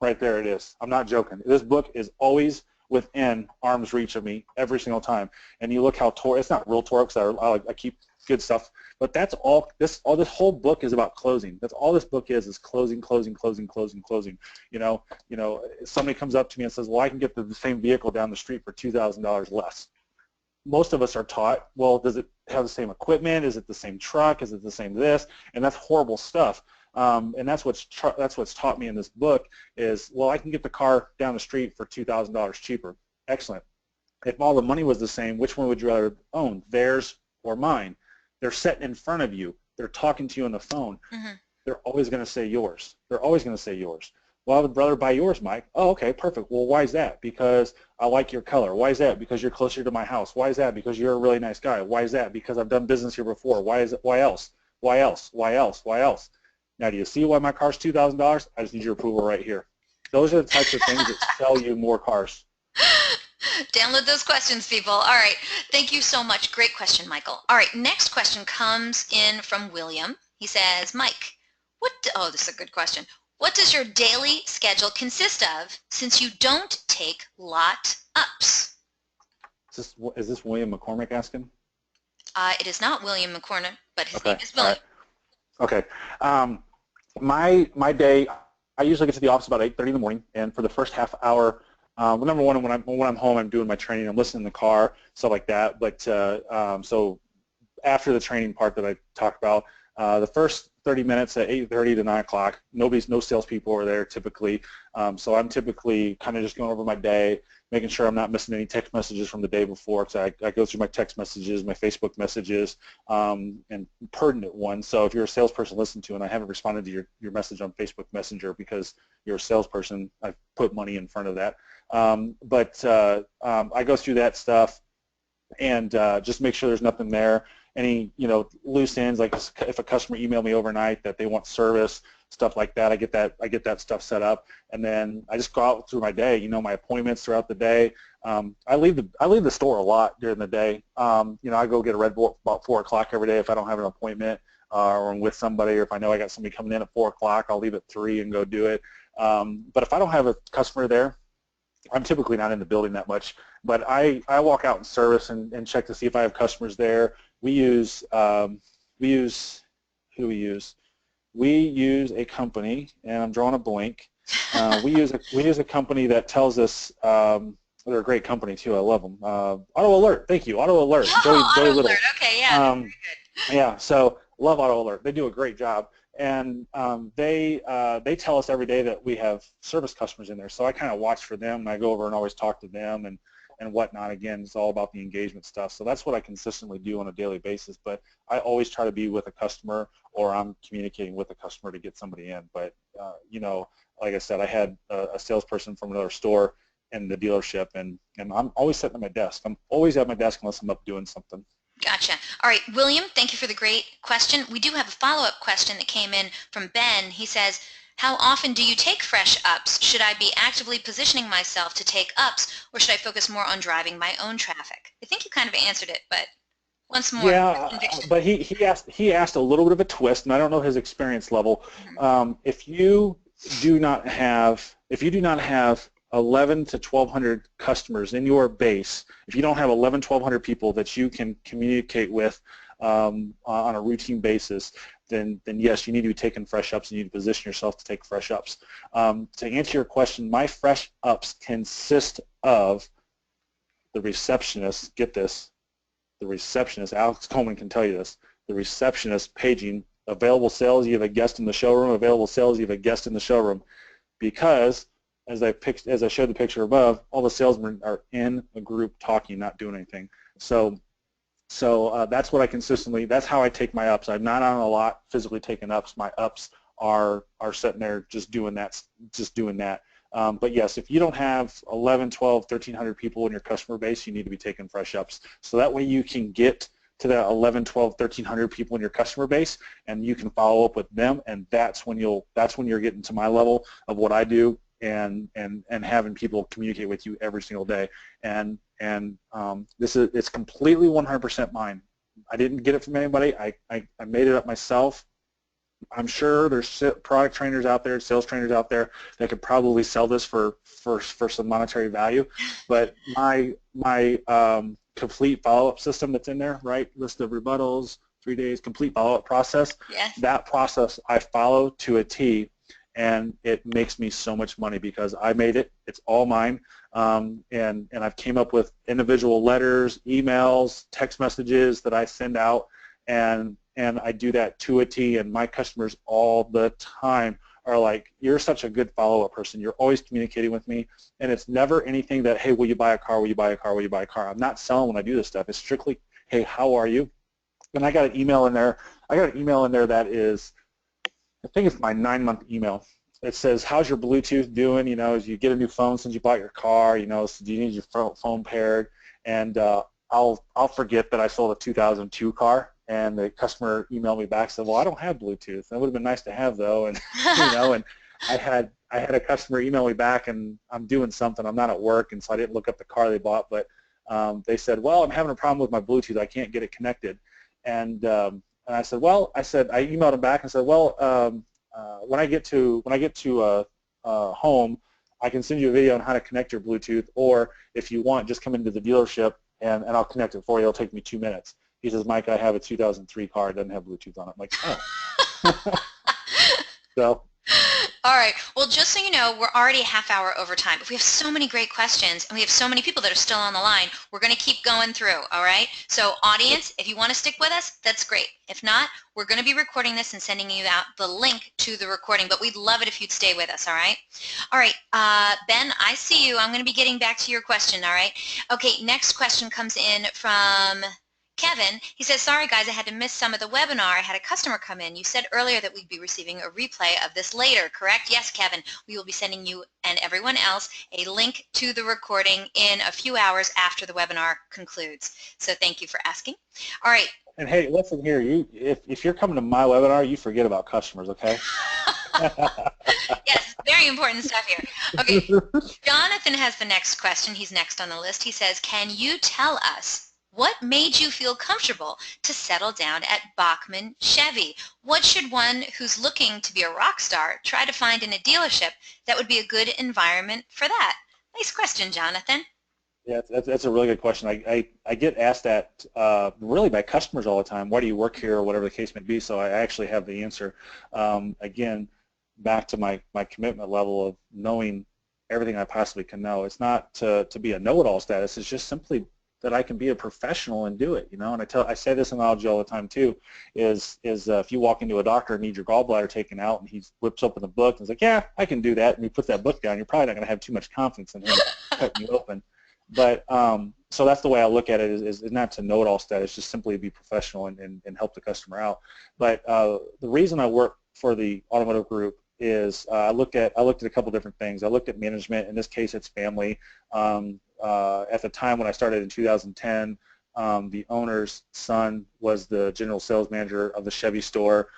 Right there it is. I'm not joking. This book is always within arm's reach of me every single time. And you look how it's not real Torah because I keep good stuff, but that's all. This whole book is about closing. That's all this book is closing, closing, closing, closing, closing. Somebody comes up to me and says, "Well, I can get the same vehicle down the street for $2,000 less." Most of us are taught, well, does it have the same equipment? Is it the same truck? Is it the same this? And that's horrible stuff. And that's what's taught me in this book is, well, I can get the car down the street for $2,000 cheaper. Excellent. If all the money was the same, which one would you rather own, theirs or mine? They're sitting in front of you. They're talking to you on the phone. Mm-hmm. They're always going to say yours. They're always going to say yours. Well, I would rather buy yours, Mike. Oh, okay, perfect. Well, why is that? Because I like your color. Why is that? Because you're closer to my house. Why is that? Because you're a really nice guy. Why is that? Because I've done business here before. Why is it? Why else? Why else? Why else? Why else? Now, do you see why my car's $2,000? I just need your approval right here. Those are the types of things that sell you more cars. Download those questions, people. All right. Thank you so much. Great question, Michael. All right. Next question comes in from William. He says, Mike, this is a good question. What does your daily schedule consist of since you don't take lot ups? Is this William McCormick asking? It is not William McCormick, but his name is William. Right. Okay. My day, I usually get to the office about 8:30 in the morning, and for the first half hour, number one, when I'm home, I'm doing my training. I'm listening in the car, stuff like that. But so after the training part that I talked about, the first 30 minutes at 8:30 to 9 o'clock, no salespeople are there typically. So I'm typically kind of just going over my day, making sure I'm not missing any text messages from the day before. So I go through my text messages, my Facebook messages, and pertinent ones. So if you're a salesperson listening to and I haven't responded to your message on Facebook Messenger because you're a salesperson, I've put money in front of that. I go through that stuff and just make sure there's nothing there. Any loose ends, like if a customer emailed me overnight that they want service, stuff like that, I get that stuff set up, and then I just go out through my day. My appointments throughout the day. I leave the store a lot during the day. I go get a Red Bull about 4 o'clock every day if I don't have an appointment or I'm with somebody, or if I know I got somebody coming in at 4 o'clock, I'll leave at 3 and go do it. But if I don't have a customer there, I'm typically not in the building that much, but I walk out in service and check to see if I have customers there. We use a company, and I'm drawing a blank. We use a company that tells us they're a great company too. I love them. Auto Alert, thank you. Auto Alert. Auto Alert. Okay, yeah. Very good. Yeah. So love Auto Alert. They do a great job, and they tell us every day that we have service customers in there. So I kind of watch for them, and I go over and always talk to them and whatnot. Again, it's all about the engagement stuff. So that's what I consistently do on a daily basis. But I always try to be with a customer, or I'm communicating with a customer to get somebody in. But like I said, I had a salesperson from another store in the dealership, and I'm always sitting at my desk. I'm always at my desk unless I'm up doing something. Gotcha. All right, William, thank you for the great question. We do have a follow-up question that came in from Ben. He says, how often do you take fresh ups? Should I be actively positioning myself to take ups, or should I focus more on driving my own traffic? I think you kind of answered it, but once more. Yeah, but he asked a little bit of a twist, and I don't know his experience level. Mm-hmm. If you do not have 11 to 1,200 customers in your base, if you don't have 11, 1,200 people that you can communicate with on a routine basis, then yes, you need to be taking fresh ups and you need to position yourself to take fresh ups. To answer your question, my fresh ups consist of the receptionist, get this, the receptionist, Alex Coleman can tell you this, the receptionist paging available sales, you have a guest in the showroom, available sales, you have a guest in the showroom, because as I showed the picture above, all the salesmen are in a group talking, not doing anything. So that's what I consistently, that's how I take my ups. I'm not on a lot physically taking ups. My ups are sitting there just doing that. But yes, if you don't have 11, 12, 1,300 people in your customer base, you need to be taking fresh ups. So that way you can get to that 11, 12, 1,300 people in your customer base, and you can follow up with them, and that's when you're getting to my level of what I do, and having people communicate with you every single day. And it's completely 100% mine. I didn't get it from anybody. I made it up myself. I'm sure there's product trainers out there, sales trainers out there that could probably sell this for some monetary value, but my complete follow-up system that's in there, right? List of rebuttals, 3 days, complete follow-up process. Yes. That process I follow to a T. And it makes me so much money because I made it. It's all mine, and I've came up with individual letters, emails, text messages that I send out, and I do that to a T. And my customers all the time are like, "You're such a good follow-up person. You're always communicating with me." And it's never anything that, "Hey, will you buy a car? Will you buy a car? Will you buy a car?" I'm not selling when I do this stuff. It's strictly, "Hey, how are you?" And I got an email in there. That is, I think it's my 9-month email. It says, "How's your Bluetooth doing? You know, as you get a new phone since you bought your car, you know, so do you need your phone paired?" And I'll forget that I sold a 2002 car, and the customer emailed me back and said, "Well, I don't have Bluetooth. That would have been nice to have, though." And you know, and I had a customer email me back, and I'm doing something. I'm not at work, and so I didn't look up the car they bought, but they said, "Well, I'm having a problem with my Bluetooth. I can't get it connected." And I said, I emailed him back and said, "Well, when I get to home, I can send you a video on how to connect your Bluetooth, or if you want, just come into the dealership and I'll connect it for you. It'll take me 2 minutes." He says, "Mike, I have a 2003 car. It doesn't have Bluetooth on it." I'm like, "Oh." So. All right. Well, just so you know, we're already a half hour over time. But we have so many great questions, and we have so many people that are still on the line. We're going to keep going through, all right? So, audience, if you want to stick with us, that's great. If not, we're going to be recording this and sending you out the link to the recording, but we'd love it if you'd stay with us, all right? All right, Ben, I see you. I'm going to be getting back to your question, all right? Okay, next question comes in from Kevin. He says, "Sorry guys, I had to miss some of the webinar. I had a customer come in. You said earlier that we'd be receiving a replay of this later, correct?" Yes, Kevin. We will be sending you and everyone else a link to the recording in a few hours after the webinar concludes. So thank you for asking. All right. And hey, listen here. If you're coming to my webinar, you forget about customers, okay? Yes, very important stuff here. Okay, Jonathan has the next question. He's next on the list. He says, "Can you tell us what made you feel comfortable to settle down at Bachman Chevy? What should one who's looking to be a rock star try to find in a dealership that would be a good environment for that?" Nice question, Jonathan. Yeah, that's a really good question. I get asked that really by customers all the time. "Why do you work here?" or whatever the case may be. So I actually have the answer. Again, back to my commitment level of knowing everything I possibly can know. It's not to be a know-it-all status. It's just simply that I can be a professional and do it, you know. And I say this analogy all the time too, is if you walk into a doctor and need your gallbladder taken out, and he whips open the book and is like, "Yeah, I can do that," and you put that book down, you're probably not going to have too much confidence in him cutting you open. But so that's the way I look at it, is not to know it all status, just simply be professional and help the customer out. But the reason I work for the automotive group is I looked at a couple different things. I looked at management. In this case, it's family. At the time when I started in 2010, the owner's son was the general sales manager of the Chevy store.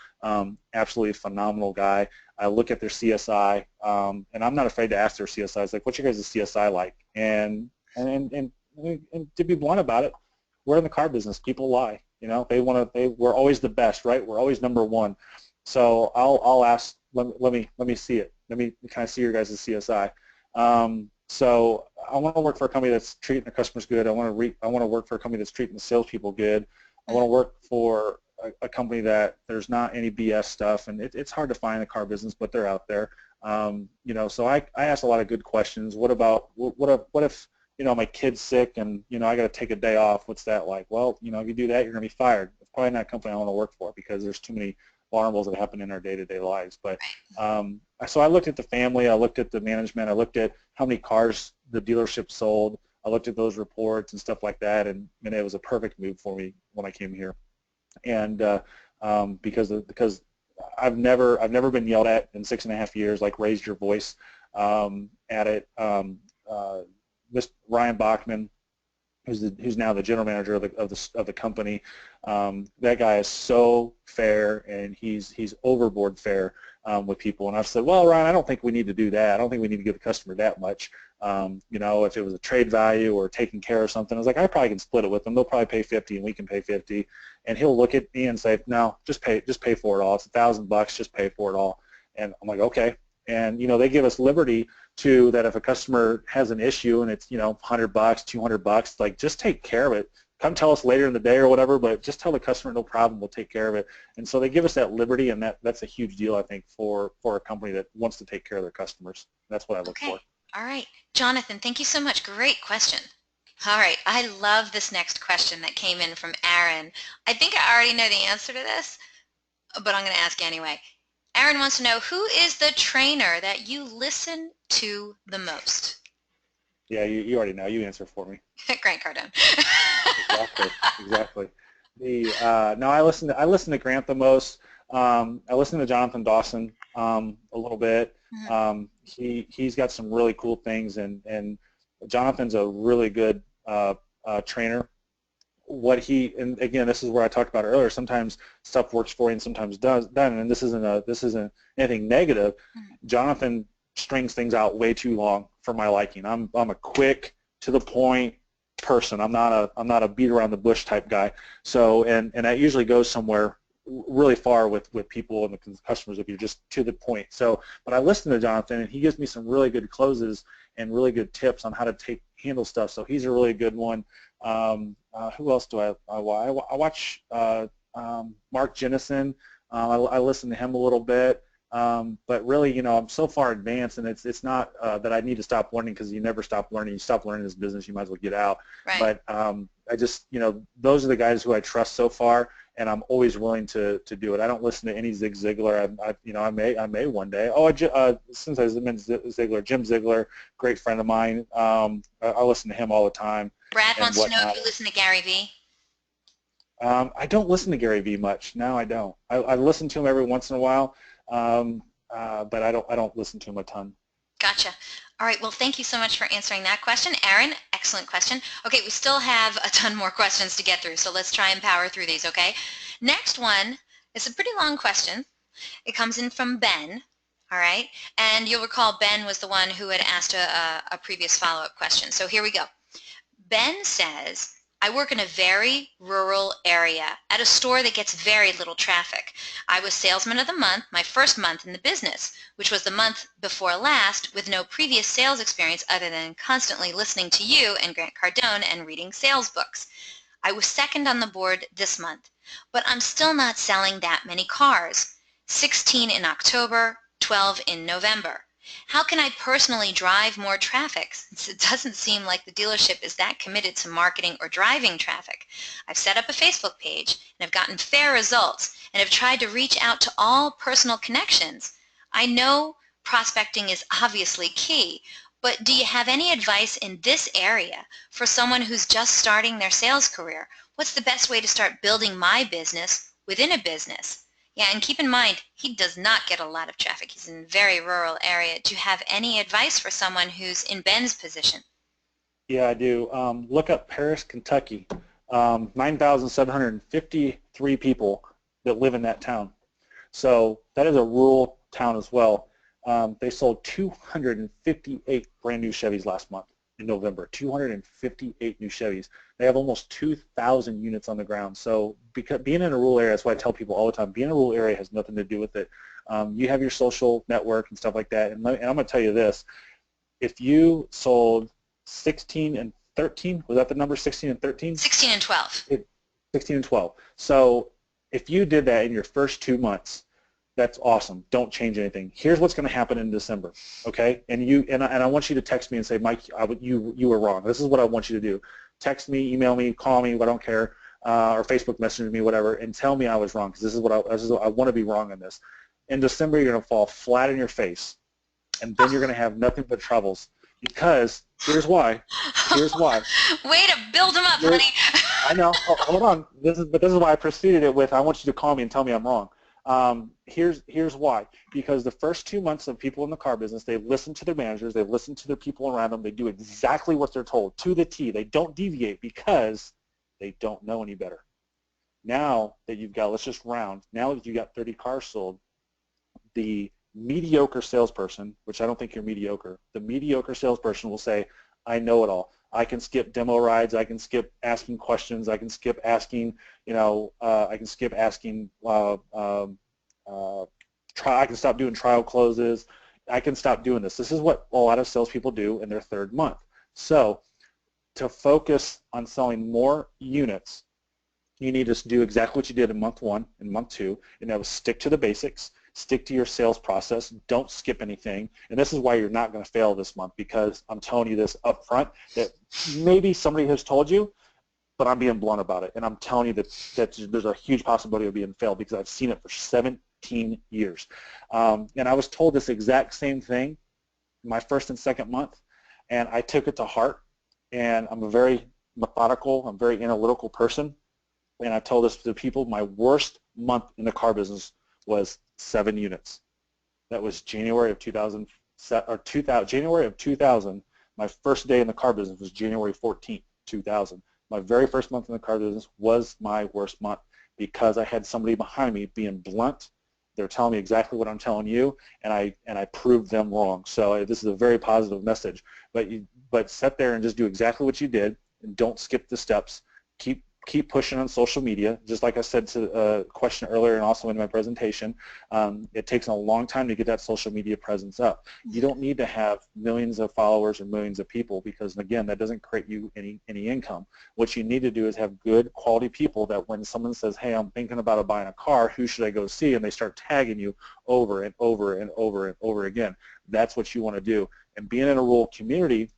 Absolutely phenomenal guy. I look at their CSI, and I'm not afraid to ask their CSI. It's like, "What's your guys' CSI like?" And to be blunt about it, we're in the car business. People lie. You know, we're always the best, right? We're always number one. So I'll ask. Let me see it. Can I see your guys' CSI? So I want to work for a company that's treating their customers good. I want to work for a company that's treating the salespeople good. I want to work for a company that there's not any BS stuff, and it's hard to find in the car business, but they're out there. You know, so I asked a lot of good questions. What if you know, my kid's sick and, you know, I got to take a day off? What's that like? Well, you know, if you do that, you're going to be fired. It's probably not a company I want to work for because there's too many vulnerables that happen in our day-to-day lives. But so I looked at the family, I looked at the management, I looked at how many cars the dealership sold, I looked at those reports and stuff like that, and it was a perfect move for me when I came here. And because I've never been yelled at in 6.5 years, like raised your voice at it. This Ryan Bachman, who's now the general manager of the company, that guy is so fair, and he's overboard fair with people. And I've said, well, Ryan, I don't think we need to do that. I don't think we need to give the customer that much. You know, if it was a trade value or taking care of something, I was like, I probably can split it with them. They'll probably pay 50, and we can pay 50. And he'll look at me and say, no, just pay for it all. It's $1,000, just pay for it all. And I'm like, okay. And you know, they give us liberty to that if a customer has an issue and it's, you know, $100, $200, like just take care of it. Come tell us later in the day or whatever, but just tell the customer, no problem, we'll take care of it. And so they give us that liberty, and that's a huge deal, I think, for a company that wants to take care of their customers. That's what I look for. All right. Jonathan, thank you so much. Great question. All right. I love this next question that came in from Aaron. I think I already know the answer to this, but I'm going to ask anyway. Aaron wants to know, who is the trainer that you listen to the most? Yeah, you already know. You answer for me. Grant Cardone. Exactly. No, I listen to Grant the most. I listen to Jonathan Dawson a little bit. He's got some really cool things, and Jonathan's a really good trainer. And again, this is where I talked about earlier. Sometimes stuff works for you, and sometimes doesn't. And this isn't anything negative. Jonathan strings things out way too long for my liking. I'm a quick, to the point person. I'm not a beat around the bush type guy. So and that usually goes somewhere really far with people and the customers if you're just to the point. So, but I listen to Jonathan, and he gives me some really good closes and really good tips on how to handle stuff. So he's a really good one. Who else do I watch? Mark Jennison. I listen to him a little bit. But really, you know, I'm so far advanced, and it's not that I need to stop learning, because you never stop learning. You stop learning this business, you might as well get out. Right. But I just, you know, those are the guys who I trust so far, and I'm always willing to do it. I don't listen to any Zig Ziglar. You know, I may one day. Since I mentioned Ziglar, Jim Ziglar, great friend of mine. I listen to him all the time. Brad wants to know if you listen to Gary Vee. I don't listen to Gary Vee much. No, I don't. I listen to him every once in a while. But I don't listen to him a ton. Gotcha. All right. Well, thank you so much for answering that question, Aaron. Excellent question. Okay, we still have a ton more questions to get through, so let's try and power through these. Okay. Next one is a pretty long question. It comes in from Ben. All right, and you'll recall Ben was the one who had asked a previous follow-up question. So here we go. Ben says, I work in a very rural area at a store that gets very little traffic. I was salesman of the month, my first month in the business, which was the month before last, with no previous sales experience other than constantly listening to you and Grant Cardone and reading sales books. I was second on the board this month, but I'm still not selling that many cars. 16 in October, 12 in November. How can I personally drive more traffic, since it doesn't seem like the dealership is that committed to marketing or driving traffic? I've set up a Facebook page and have gotten fair results and have tried to reach out to all personal connections. I know prospecting is obviously key, but do you have any advice in this area for someone who's just starting their sales career? What's the best way to start building my business within a business? Yeah, and keep in mind, he does not get a lot of traffic. He's in a very rural area. Do you have any advice for someone who's in Ben's position? Yeah, I do. Look up Paris, Kentucky. 9,753 people that live in that town. So that is a rural town as well. They sold 258 brand new Chevys last month in November. 258 new Chevys. They have almost 2,000 units on the ground. So because being in a rural area, that's why I tell people all the time, being in a rural area has nothing to do with it. You have your social network and stuff like that. And I'm going to tell you this. if you sold 16 and 13, was that the number, 16 and 13? 16 and 12. 16 and 12. So if you did that in your first 2 months, that's awesome. Don't change anything. Here's what's going to happen in December, okay? And I want you to text me and say, Mike, you were wrong. This is what I want you to do. Text me, email me, call me, I don't care, or Facebook message me, whatever, and tell me I was wrong, because this is what I want to be wrong on this. In December, you're going to fall flat in your face, and then you're going to have nothing but troubles. Because here's why. Here's why. Way to build them up, honey. I know. Oh, hold on. This is why I preceded it with, I want you to call me and tell me I'm wrong. Here's why. Because the first 2 months of people in the car business, they listen to their managers, they listen to their people around them, they do exactly what they're told to the T. They don't deviate because they don't know any better. Now that you've got, let's just round, now that you've got 30 cars sold, the mediocre salesperson, which I don't think you're mediocre, the mediocre salesperson will say, I know it all. I can skip demo rides. I can skip asking questions. I can skip asking, I can skip asking, I can stop doing trial closes. I can stop doing this. This is what a lot of salespeople do in their third month. So to focus on selling more units, you need to do exactly what you did in month 1 and month 2, and that was stick to the basics. Stick to your sales process. Don't skip anything. And this is why you're not going to fail this month, because I'm telling you this up front, that maybe somebody has told you, but I'm being blunt about it. And I'm telling you that there's a huge possibility of being failed, because I've seen it for 17 years. And I was told this exact same thing my first and second month, and I took it to heart. And I'm a very methodical, I'm a very analytical person. And I told this to people, my worst month in the car business was 7 units. That was January of 2000, January of 2000. My first day in the car business was January 14th, 2000. My very first month in the car business was my worst month, because I had somebody behind me being blunt. They're telling me exactly what I'm telling you, and I proved them wrong. So this is a very positive message. But sit there and just do exactly what you did, and don't skip the steps. Keep pushing on social media. Just like I said to a question earlier and also in my presentation, it takes a long time to get that social media presence up. You don't need to have millions of followers or millions of people, because, again, that doesn't create you any income. What you need to do is have good quality people that when someone says, hey, I'm thinking about buying a car, who should I go see? And they start tagging you over and over and over and over again. That's what you want to do. And being in a rural community,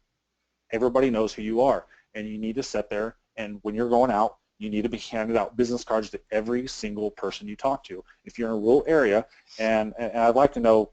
everybody knows who you are. And you need to sit there, and when you're going out, you need to be handing out business cards to every single person you talk to. If you're in a rural area, and I'd like to know,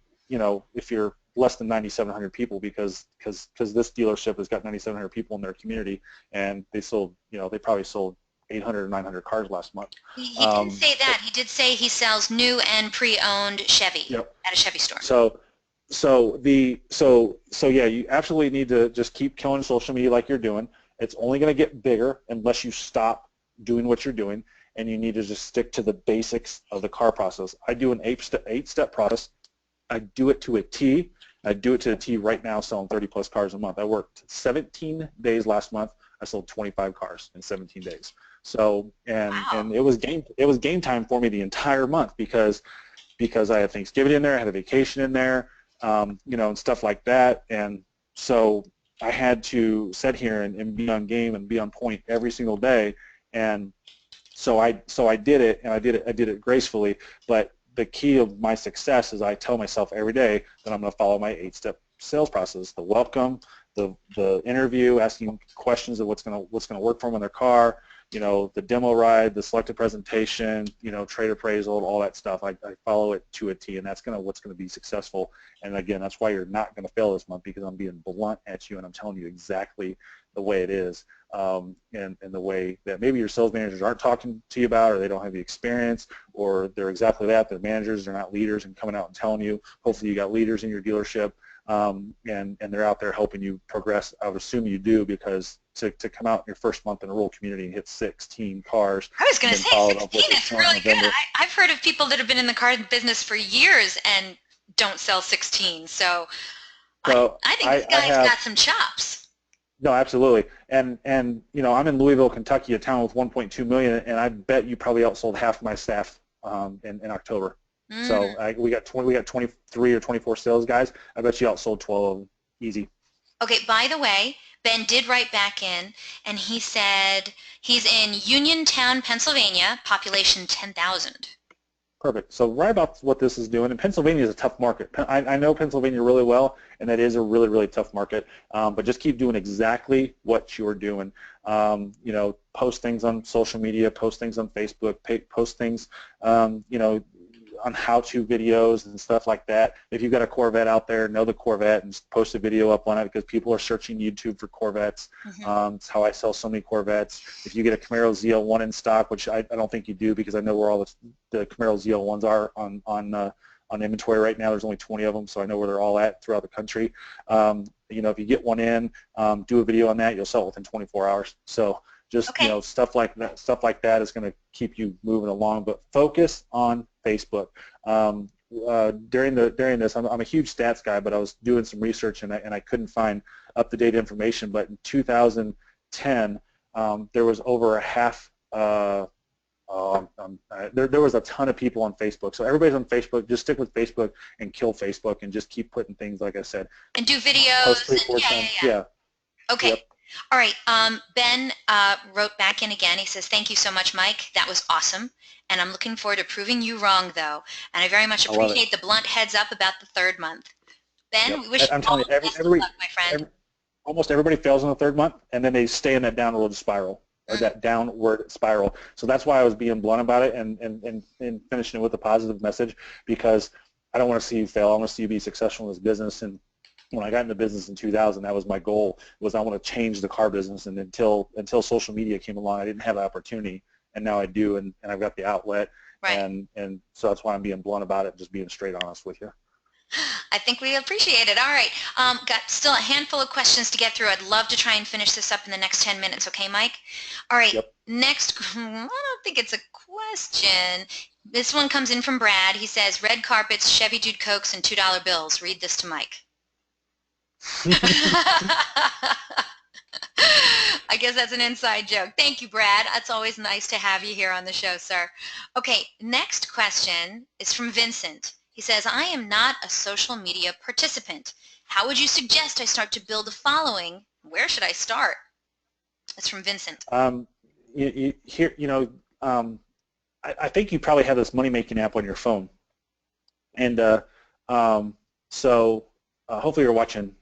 if you're less than 9,700 people, because this dealership has got 9,700 people in their community, and they sold, they probably sold 800 or 900 cars last month. He didn't say that. He did say he sells new and pre-owned Chevy at a Chevy store. So yeah, you absolutely need to just keep killing social media like you're doing. It's only going to get bigger unless you stop doing what you're doing, and you need to just stick to the basics of the car process. I do an 8-step process. I do it to a T. I do it to a T right now, selling 30-plus cars a month. I worked 17 days last month. I sold 25 cars in 17 days. So, and it was game time for me the entire month, because I had Thanksgiving in there, I had a vacation in there, and stuff like that. And so I had to sit here and be on game and be on point every single day. And so I did it, and I did it gracefully. But the key of my success is I tell myself every day that I'm going to follow my 8-step sales process: the welcome, the interview, asking questions of what's going to work for them in their car, the demo ride, the selected presentation, trade appraisal, all that stuff. I follow it to a T, and that's what's going to be successful. And again, that's why you're not going to fail this month, because I'm being blunt at you, and I'm telling you exactly the way it is, and the way that maybe your sales managers aren't talking to you about, or they don't have the experience, or they're exactly that. They're managers, they're not leaders and coming out and telling you. Hopefully you got leaders in your dealership, and they're out there helping you progress. I would assume you do, because to come out in your first month in a rural community and hit 16 cars. I was going to say 16 is really good. I've heard of people that have been in the car business for years and don't sell 16. So I think this guy's got some chops. No, absolutely. And I'm in Louisville, Kentucky, a town with 1.2 million, and I bet you probably outsold half my staff in October. So we got 23 or 24 sales guys. I bet you outsold 12 of them, easy. Okay, by the way, Ben did write back in, and he said he's in Uniontown, Pennsylvania, population 10,000. Perfect. So right about what this is doing, and Pennsylvania is a tough market. I know Pennsylvania really well, and that is a really, really tough market. But just keep doing exactly what you're doing. You know, post things on social media, post things on Facebook, post things, you know, on how-to videos and stuff like that. If you've got a Corvette out there, know the Corvette and post a video up on it, because people are searching YouTube for Corvettes. It's how I sell so many Corvettes. If you get a Camaro ZL1 in stock, which I don't think you do, because I know where all the Camaro ZL1s are on inventory right now. There's only 20 of them, so I know where they're all at throughout the country. You know, if you get one in, do a video on that, you'll sell it within 24 hours. So just, you know, stuff like that is going to keep you moving along. But focus on Facebook. During this, I'm a huge stats guy, but I was doing some research and I couldn't find up-to-date information. But in 2010, there was over a half. There was a ton of people on Facebook. So everybody's on Facebook. Just stick with Facebook and kill Facebook, and just keep putting things, like I said. And do videos. Post 3-4 times. Yeah. Okay. Yep. All right. Ben wrote back in again. He says, "Thank you so much, Mike. That was awesome. And I'm looking forward to proving you wrong, though. And I very much appreciate the blunt heads up about the third month." Ben, we wish you all the best of luck, my friend. Almost everybody fails in the third month, and then they stay in that downward spiral, or that downward spiral. So that's why I was being blunt about it and finishing it with a positive message, because I don't want to see you fail. I want to see you be successful in this business. And when I got into business in 2000, that was my goal, was I want to change the car business. And until social media came along, I didn't have the opportunity, and now I do, and I've got the outlet. Right. And so that's why I'm being blunt about it, just being straight honest with you. I think we appreciate it. All right. Got still a handful of questions to get through. I'd love to try and finish this up in the next 10 minutes. Okay, Mike? All right. Yep. Next, I don't think it's a question. This one comes in from Brad. He says, "Red carpets, Chevy Dude Cokes, and $2 bills." Read this to Mike. I guess that's an inside joke. Thank you, Brad. It's always nice to have you here on the show, sir. Okay, next question is from Vincent. He says, "I am not a social media participant. How would you suggest I start to build a following? Where should I start?" It's from Vincent. I think you probably have this money-making app on your phone, and so hopefully you're watching.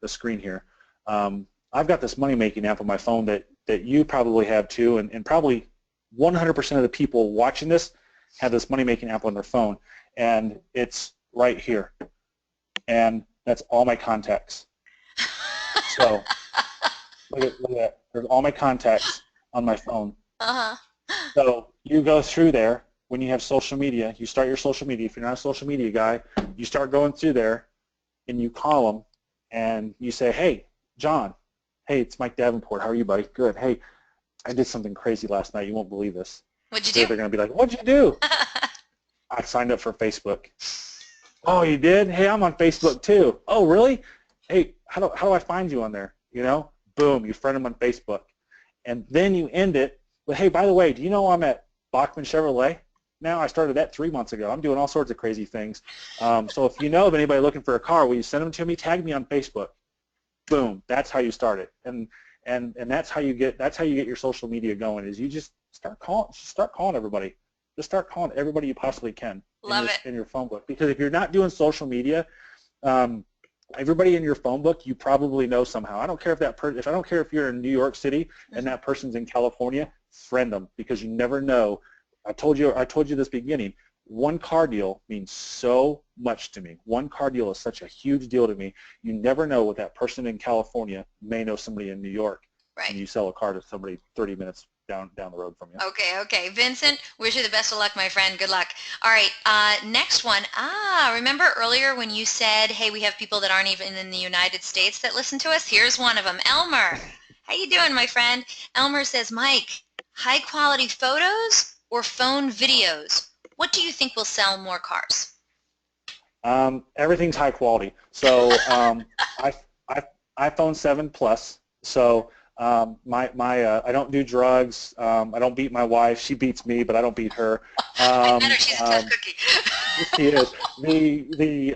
The screen here. I've got this money-making app on my phone that you probably have too, and probably 100% of the people watching this have this money-making app on their phone, and it's right here, and that's all my contacts. So look at that. There's all my contacts on my phone. So you go through there when you have social media. You start your social media. If you're not a social media guy, you start going through there, and you call them, and you say, "Hey, John. Hey, it's Mike Davenport. How are you, buddy? Good. Hey, I did something crazy last night. You won't believe this." What'd you do? They're going to be like, "What'd you do?" "I signed up for Facebook." "Oh, you did? Hey, I'm on Facebook too." "Oh, really? Hey, how do I find you on there?" You know, boom, you friend them on Facebook. And then you end it with, "Hey, by the way, do you know I'm at Bachman Chevrolet now? I started that 3 months ago. I'm doing all sorts of crazy things. So if you know of anybody looking for a car, will you send them to me? Tag me on Facebook." Boom. That's how you start it. And that's how you get your social media going, is you just start calling everybody. Just start calling everybody you possibly can in your phone book. Because if you're not doing social media, everybody in your phone book you probably know somehow. I don't care if I don't care if you're in New York City and that person's in California, friend them, because you never know. I told you this beginning. One car deal means so much to me. One car deal is such a huge deal to me. You never know what that person in California may know somebody in New York. Right. And you sell a car to somebody 30 minutes down the road from you. Okay. Vincent, wish you the best of luck, my friend. Good luck. All right, next one. Remember earlier when you said, hey, we have people that aren't even in the United States that listen to us? Here's one of them, Elmer. How you doing, my friend? Elmer says, "Mike, high-quality photos or phone videos? What do you think will sell more cars?" Everything's high quality. So iPhone 7 Plus. So I don't do drugs. I don't beat my wife. She beats me, but I don't beat her. I bet her she's a tough cookie. He is. You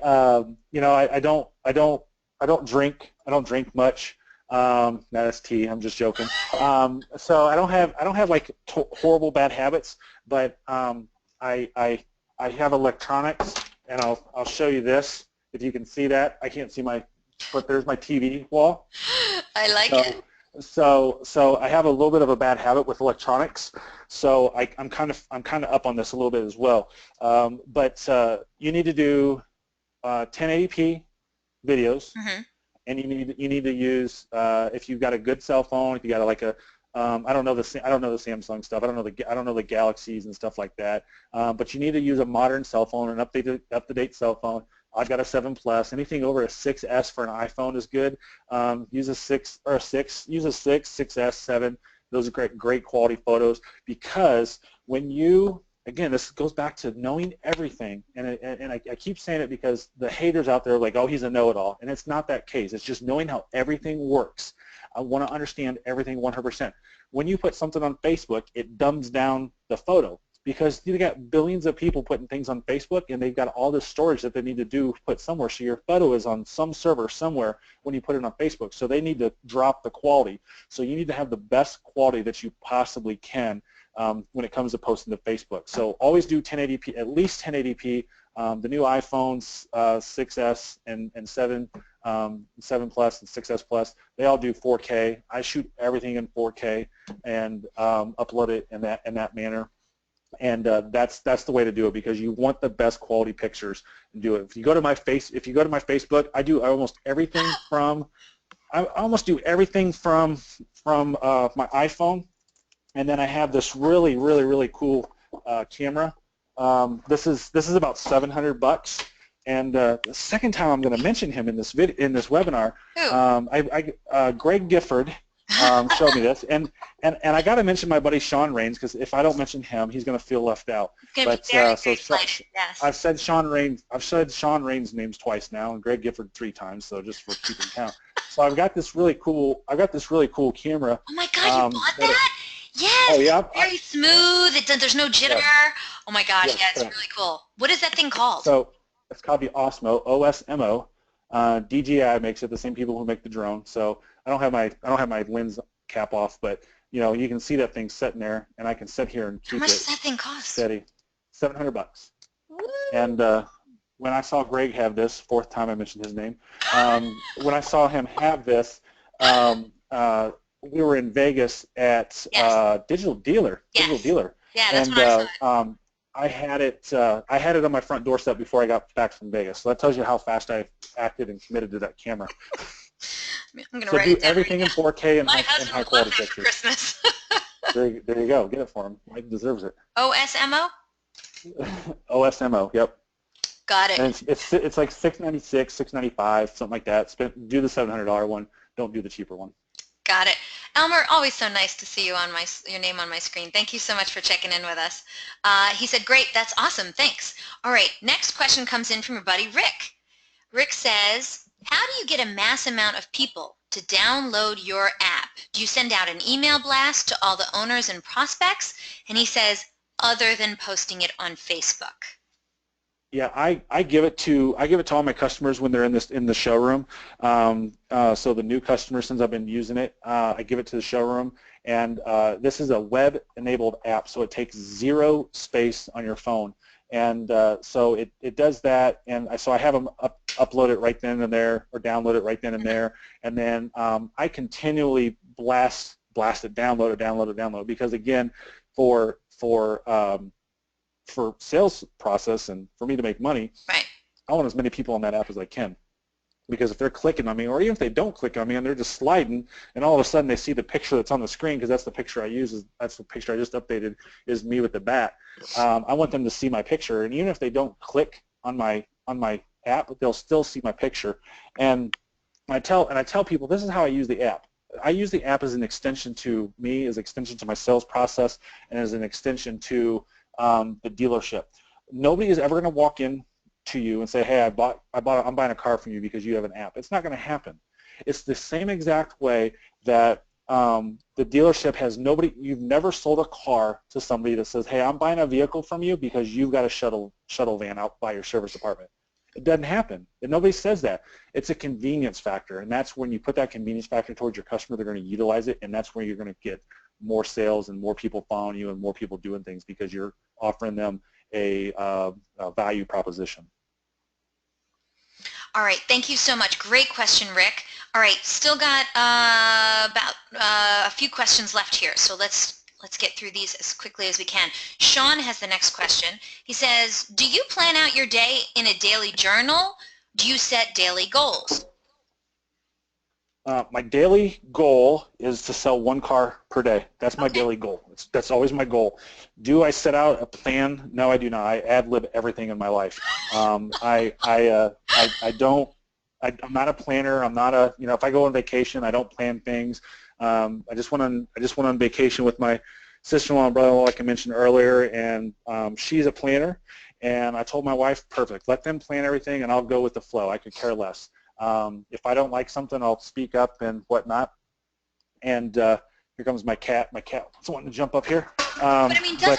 know, I don't drink much. That's tea. I'm just joking. So I don't have like horrible bad habits, but I have electronics, and I'll show you this if you can see that. I can't see but there's my TV wall. I like it. So I have a little bit of a bad habit with electronics. So I'm kind of up on this a little bit as well. But you need to do 1080p videos. Mm-hmm. And you need to use if you've got a good cell phone, if you got like a I don't know the Samsung stuff. I don't know the Galaxies and stuff like that. But you need to use a modern cell phone, an up-to-date cell phone. I've got a 7 Plus. Anything over a 6S for an iPhone is good. Use a 6 or a 6. Use a 6, 6S, 7. Those are great quality photos, because when you, again, this goes back to knowing everything, and I keep saying it because the haters out there are like, oh, he's a know-it-all, and it's not that case. It's just knowing how everything works. I want to understand everything 100%. When you put something on Facebook, it dumbs down the photo, because you got billions of people putting things on Facebook, and they've got all this storage that they need to put somewhere, so your photo is on some server somewhere when you put it on Facebook, so they need to drop the quality. So you need to have the best quality that you possibly can when it comes to posting to Facebook. So always do 1080p, at least 1080p. The new iPhones 6S and 7 Plus and 6S Plus, they all do 4K. I shoot everything in 4K and upload it in that manner. And that's the way to do it, because you want the best quality pictures and do it. If you go to my Facebook, I almost everything from I almost do everything from my iPhone, and then I have this really cool camera. This is about $700, and the second time I'm going to mention him in this webinar, Greg Gifford showed me this, and I got to mention my buddy Sean Raines, because if I don't mention him, he's going to feel left out. But yes. I've said Sean Raines' names twice now, and Greg Gifford 3 times, so just for keeping count. So I've got this really cool camera. Oh my God, you bought that? Yes. Oh yeah. Very smooth. There's no jitter. Yes. Oh my gosh, yes, yeah, it's really cool. What is that thing called? So it's called the Osmo, OSMO. DJI makes it, the same people who make the drone. So I don't have my lens cap off, but you know, you can see that thing sitting there, and I can sit here and keep it. How much does that thing cost? Steady. $700. Woo. And when I saw Greg have this, 4th time I mentioned his name, when I saw him have this, we were in Vegas at Digital Dealer. Yes. Digital Dealer. Yeah, that's when I saw it. I had it on my front doorstep before I got back from Vegas. So that tells you how fast I acted and committed to that camera. I'm gonna so write do it down everything right in 4K and high quality pictures. pictures. Christmas. there you go. Get it for him. Mike deserves it. OSMO? OSMO. Yep. Got it. And it's like $696, $695, something like that. Do the $700 one. Don't do the cheaper one. Got it. Elmer, always so nice to see you on your name on my screen. Thank you so much for checking in with us. He said, great, that's awesome, thanks. All right, next question comes in from your buddy Rick. Rick says, how do you get a mass amount of people to download your app? Do you send out an email blast to all the owners and prospects? And he says, other than posting it on Facebook. Yeah, I give it to all my customers when they're in the showroom. So the new customers, since I've been using it, I give it to the showroom. And this is a web-enabled app, so it takes 0 space on your phone. And so it does that. And so I have them upload it right then and there, or download it right then and there. And then I continually blast it, download it, because again, for sales process and for me to make money, right, I want as many people on that app as I can. Because if they're clicking on me, or even if they don't click on me and they're just sliding, and all of a sudden they see the picture that's on the screen, because that's the picture I use, that's the picture I just updated, is me with the bat. I want them to see my picture, and even if they don't click on my app, they'll still see my picture. And I tell people, this is how I use the app. I use the app as an extension to me, as an extension to my sales process, and as an extension to the dealership. Nobody is ever going to walk in to you and say, hey, I'm buying a car from you because you have an app. It's not going to happen. It's the same exact way that the dealership has nobody. You've never sold a car to somebody that says, "Hey, I'm buying a vehicle from you because you've got a shuttle van out by your service department." It doesn't happen. And nobody says that. It's a convenience factor, and that's when you put that convenience factor towards your customer, they're going to utilize it, and that's where you're going to get more sales and more people following you and more people doing things because you're offering them a value proposition. All right, thank you so much. Great question, Rick. All right, still got about a few questions left here, so let's get through these as quickly as we can. Sean has the next question. He says, do you plan out your day in a daily journal? Do you set daily goals? My daily goal is to sell 1 car per day. That's my daily goal. That's always my goal. Do I set out a plan? No, I do not. I ad-lib everything in my life. I'm not a planner. I'm not a, if I go on vacation, I don't plan things. I just went on vacation with my sister-in-law and brother-in-law, like I mentioned earlier, and she's a planner. And I told my wife, perfect. Let them plan everything, and I'll go with the flow. I could care less. If I don't like something, I'll speak up and whatnot. And here comes my cat. My cat wants wanting to jump up here. But I mean, you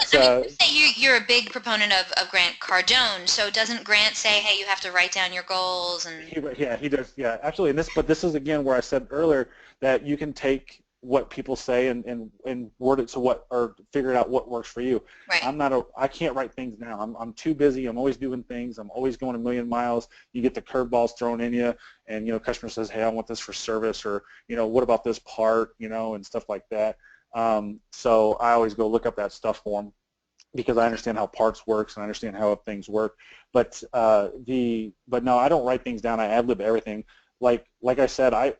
say you're a big proponent of Grant Cardone. So doesn't Grant say, hey, you have to write down your goals? And he does. Yeah, absolutely. But this is again where I said earlier that you can take what people say and word it to what, or figure out what works for you. Right. I can't write things down. I'm too busy. I'm always doing things. I'm always going a million miles. You get the curveballs thrown in you, and customer says, hey, I want this for service, or what about this part, and stuff like that. So I always go look up that stuff for them because I understand how parts works and I understand how things work. But no, I don't write things down. I ad lib everything. Like I said, I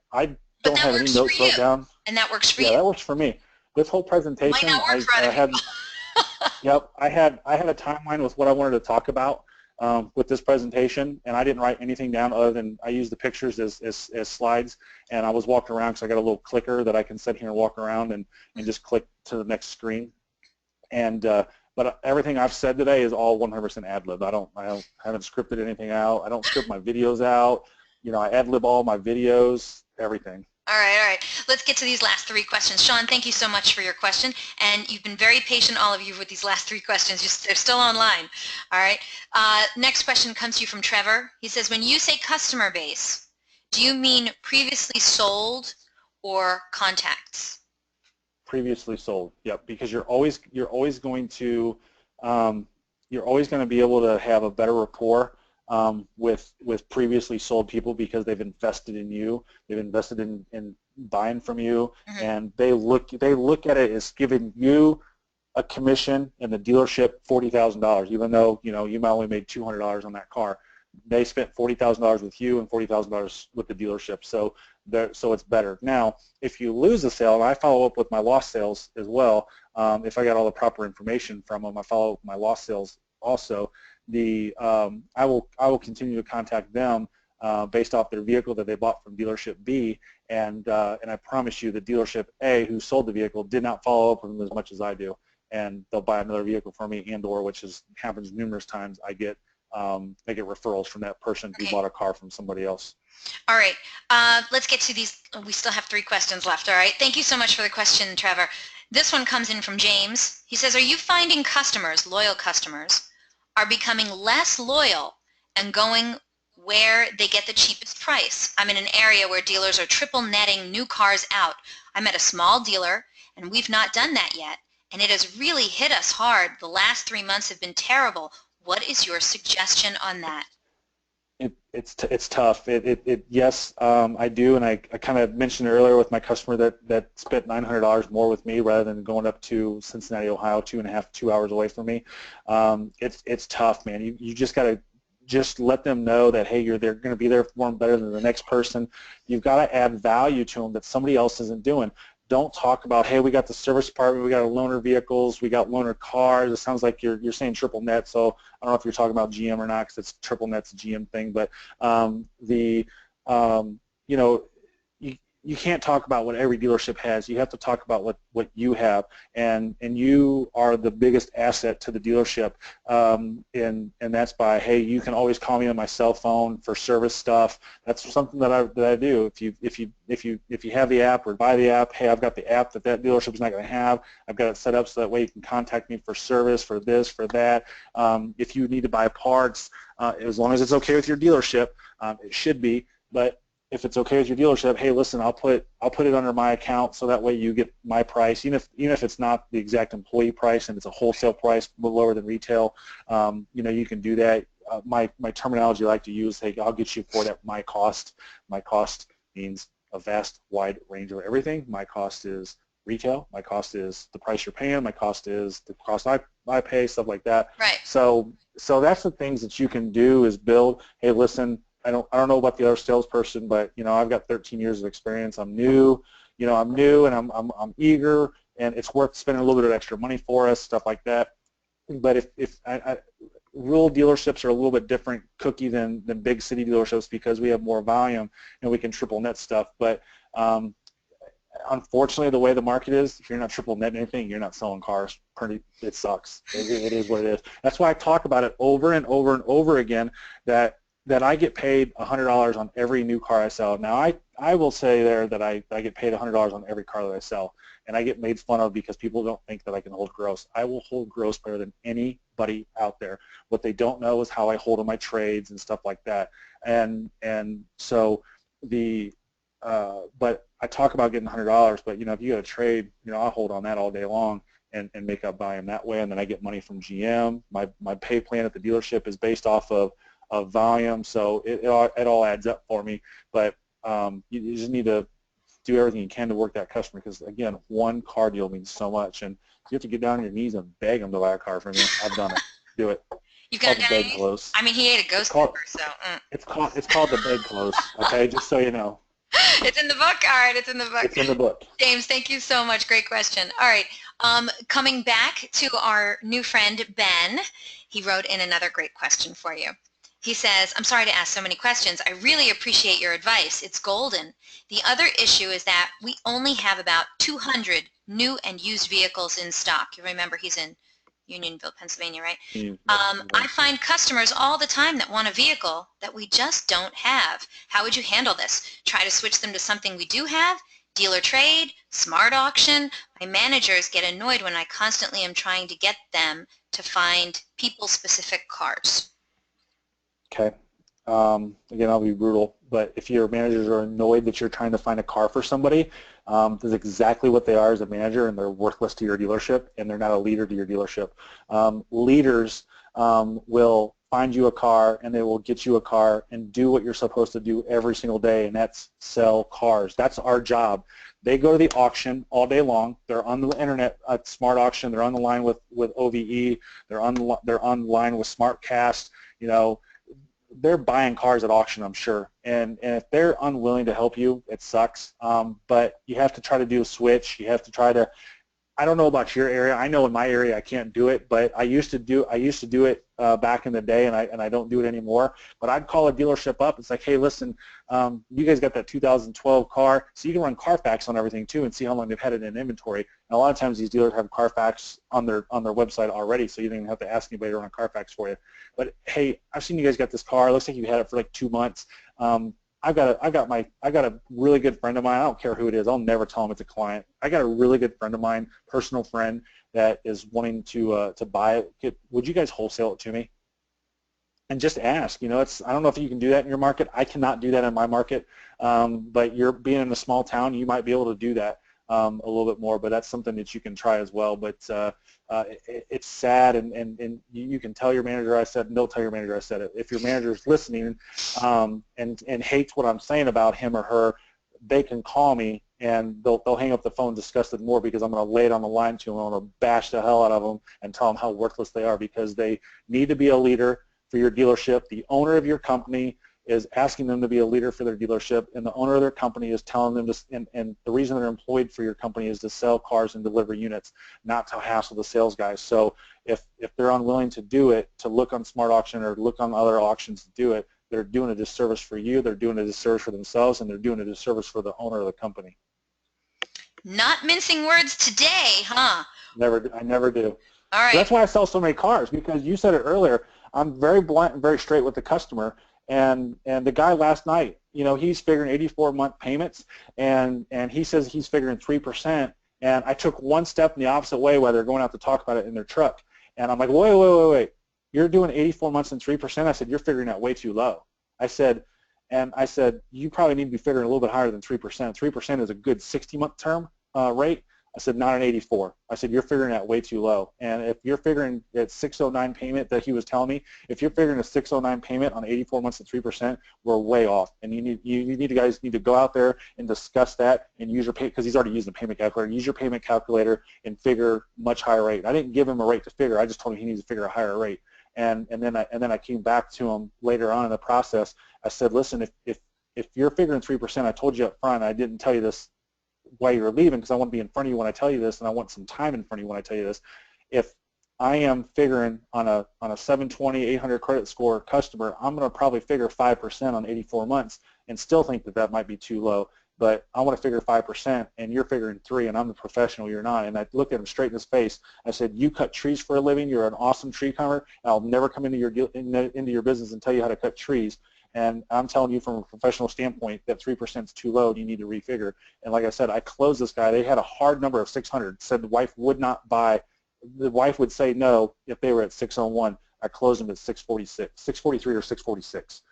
don't have any notes wrote down. And that works for you. Yeah, that works for me. This whole presentation, I had a timeline with what I wanted to talk about with this presentation, and I didn't write anything down other than I used the pictures as slides, and I was walking around because I got a little clicker that I can sit here and walk around and just click to the next screen. And but everything I've said today is all 100% ad lib. I haven't scripted anything out. I don't script my videos out. I ad lib all my videos, everything. All right. Let's get to these last 3 questions. Sean, thank you so much for your question, and you've been very patient, all of you, with these last 3 questions. They're still online. All right. Next question comes to you from Trevor. He says, when you say customer base, do you mean previously sold or contacts? Previously sold. Yep. Because you're always going to be able to have a better rapport with previously sold people because they've invested in you, they've invested in buying from you, and they look at it as giving you a commission and the dealership $40,000, even though you might only made $200 on that car. They spent $40,000 with you and $40,000 with the dealership, so it's better. Now, if you lose a sale, and I follow up with my lost sales as well, if I got all the proper information from them, I follow up with my lost sales also. I will continue to contact them based off their vehicle that they bought from dealership B, and I promise you the dealership A, who sold the vehicle, did not follow up with them as much as I do, and they'll buy another vehicle from me, and/or, which happens numerous times, I get referrals from that person who bought a car from somebody else. All right, let's get to these. We still have 3 questions left. All right, thank you so much for the question, Trevor. This one comes in from James. He says, are you finding customers, loyal customers, are becoming less loyal and going where they get the cheapest price? I'm in an area where dealers are triple netting new cars out. I'm at a small dealer, and we've not done that yet, and it has really hit us hard. The last 3 months have been terrible. What is your suggestion on that? It's tough. Yes, I do, and I kind of mentioned earlier with my customer that spent $900 more with me rather than going up to Cincinnati, Ohio, 2 hours away from me. It's tough, man. You just got to just let them know that, hey, they're going to be there for them better than the next person. You've got to add value to them that somebody else isn't doing. Don't talk about, hey, we got the service department, we got loaner vehicles, we got loaner cars. It sounds like you're saying triple net, so I don't know if you're talking about GM or not, because it's triple net's a GM thing. But you can't talk about what every dealership has. You have to talk about what you have, and you are the biggest asset to the dealership. And that's by, hey, you can always call me on my cell phone for service stuff. That's something that I do. If you have the app or buy the app, hey, I've got the app that dealership is not going to have. I've got it set up so that way you can contact me for service, for this, for that. If you need to buy parts, as long as it's okay with your dealership, it should be. But if it's okay with your dealership, hey, listen, I'll put it under my account so that way you get my price, even if it's not the exact employee price and it's a wholesale price lower than retail. You can do that. My terminology I like to use, hey, I'll get you for it at my cost. My cost means a vast, wide range of everything. My cost is retail. My cost is the price you're paying. My cost is the cost I pay, stuff like that. Right. So that's the things that you can do is build. Hey, listen, I don't know about the other salesperson, but I've got 13 years of experience. I'm new, and I'm eager, and it's worth spending a little bit of extra money for us, stuff like that. But if rural dealerships are a little bit different cookie than big city dealerships because we have more volume and we can triple net stuff. But unfortunately, the way the market is, if you're not triple netting anything, you're not selling cars. It sucks. It is what it is. That's why I talk about it over and over and over again that I get paid $100 on every new car I sell. Now, I will say there that I get paid $100 on every car that I sell, and I get made fun of because people don't think that I can hold gross. I will hold gross better than anybody out there. What they don't know is how I hold on my trades and stuff like that. And so but I talk about getting $100, but if you got a trade, I'll hold on that all day long and make up volume that way, and then I get money from GM. My pay plan at the dealership is based off of volume, so it all adds up for me. But you just need to do everything you can to work that customer, because again, one car deal means so much, and you have to get down on your knees and beg them to buy a car from you. I've done it. Do it. You've got to beg close. I mean, he ate a ghost pepper, so. It's called the beg close. Okay, just so you know. It's in the book. All right, it's in the book. It's in the book. James, thank you so much. Great question. All right, coming back to our new friend Ben, he wrote in another great question for you. He says, I'm sorry to ask so many questions. I really appreciate your advice. It's golden. The other issue is that we only have about 200 new and used vehicles in stock. You remember he's in Unionville, Pennsylvania, right? I find customers all the time that want a vehicle that we just don't have. How would you handle this? Try to switch them to something we do have? Dealer trade? Smart auction? My managers get annoyed when I constantly am trying to get them to find people-specific cars. Okay. Again, I'll be brutal, but if your managers are annoyed that you're trying to find a car for somebody, that's exactly what they are as a manager, and they're worthless to your dealership, and they're not a leader to your dealership. Leaders will find you a car, and they will get you a car and do what you're supposed to do every single day, and that's sell cars. That's our job. They go to the auction all day long. They're on the internet at Smart Auction. They're on the line with OVE. They're online with SmartCast. They're buying cars at auction, I'm sure, and if they're unwilling to help you, it sucks. But you have to try to do a switch. You have to try to. I don't know about your area. I know in my area I can't do it, but I used to do it back in the day, and I don't do it anymore. But I'd call a dealership up. It's like, hey, listen, you guys got that 2012 car, so you can run Carfax on everything too, and see how long they've had it in inventory. And a lot of times these dealers have Carfax on their website already, so you don't even have to ask anybody to run Carfax for you. But hey, I've seen you guys got this car. It looks like you had it for like 2 months. I've got a really good friend of mine. I don't care who it is. I'll never tell him it's a client. I got a really good friend of mine, personal friend, that is wanting to buy it. Would you guys wholesale it to me? And just ask. I don't know if you can do that in your market. I cannot do that in my market. But you're being in a small town, you might be able to do that a little bit more. But that's something that you can try as well. But it's sad, and you can tell your manager I said it, and they'll tell your manager I said it. If your manager is listening and hates what I'm saying about him or her, they can call me, and they'll hang up the phone disgusted more, because I'm going to lay it on the line to them. I'm going to bash the hell out of them and tell them how worthless they are, because they need to be a leader for your dealership. The owner of your company is asking them to be a leader for their dealership, and the owner of their company is telling them to, and the reason they're employed for your company is to sell cars and deliver units, not to hassle the sales guys. So if they're unwilling to do it, to look on Smart Auction or look on other auctions to do it, they're doing a disservice for you, they're doing a disservice for themselves, and they're doing a disservice for the owner of the company. Not mincing words today, huh? I never do. All right. So that's why I sell so many cars, because you said it earlier. I'm very blunt and very straight with the customer. And the guy last night, you know, he's figuring 84-month payments, and he says he's figuring 3%. And I took one step in the opposite way while they're going out to talk about it in their truck. And I'm like, wait. You're doing 84 months and 3%? I said, you're figuring that way too low. I said, you probably need to be figuring a little bit higher than 3%. 3% is a good 60-month term rate. I said, not an 84. I said, you're figuring that way too low. And if you're figuring that 609 payment that he was telling me, if you're figuring a 609 payment on 84 months at 3%, we're way off. And you guys need to go out there and discuss that and use your pay, because he's already used the payment calculator. Use your payment calculator and figure much higher rate. I didn't give him a rate to figure. I just told him he needs to figure a higher rate. And then I came back to him later on in the process. I said, listen, if you're figuring 3%, I told you up front. I didn't tell you this while you're leaving, because I want to be in front of you when I tell you this, and I want some time in front of you when I tell you this. If I am figuring on a 720, 800 credit score customer, I'm going to probably figure 5% on 84 months and still think that might be too low. But I want to figure 5%, and you're figuring 3%, and I'm the professional, you're not. And I looked at him straight in his face. I said, you cut trees for a living. You're an awesome tree climber. I'll never come into your business and tell you how to cut trees. And I'm telling you from a professional standpoint that 3% is too low and you need to refigure. And like I said, I closed this guy. They had a hard number of 600. Said the wife would not buy. The wife would say no if they were at 601. I closed them at 646, 643 or 646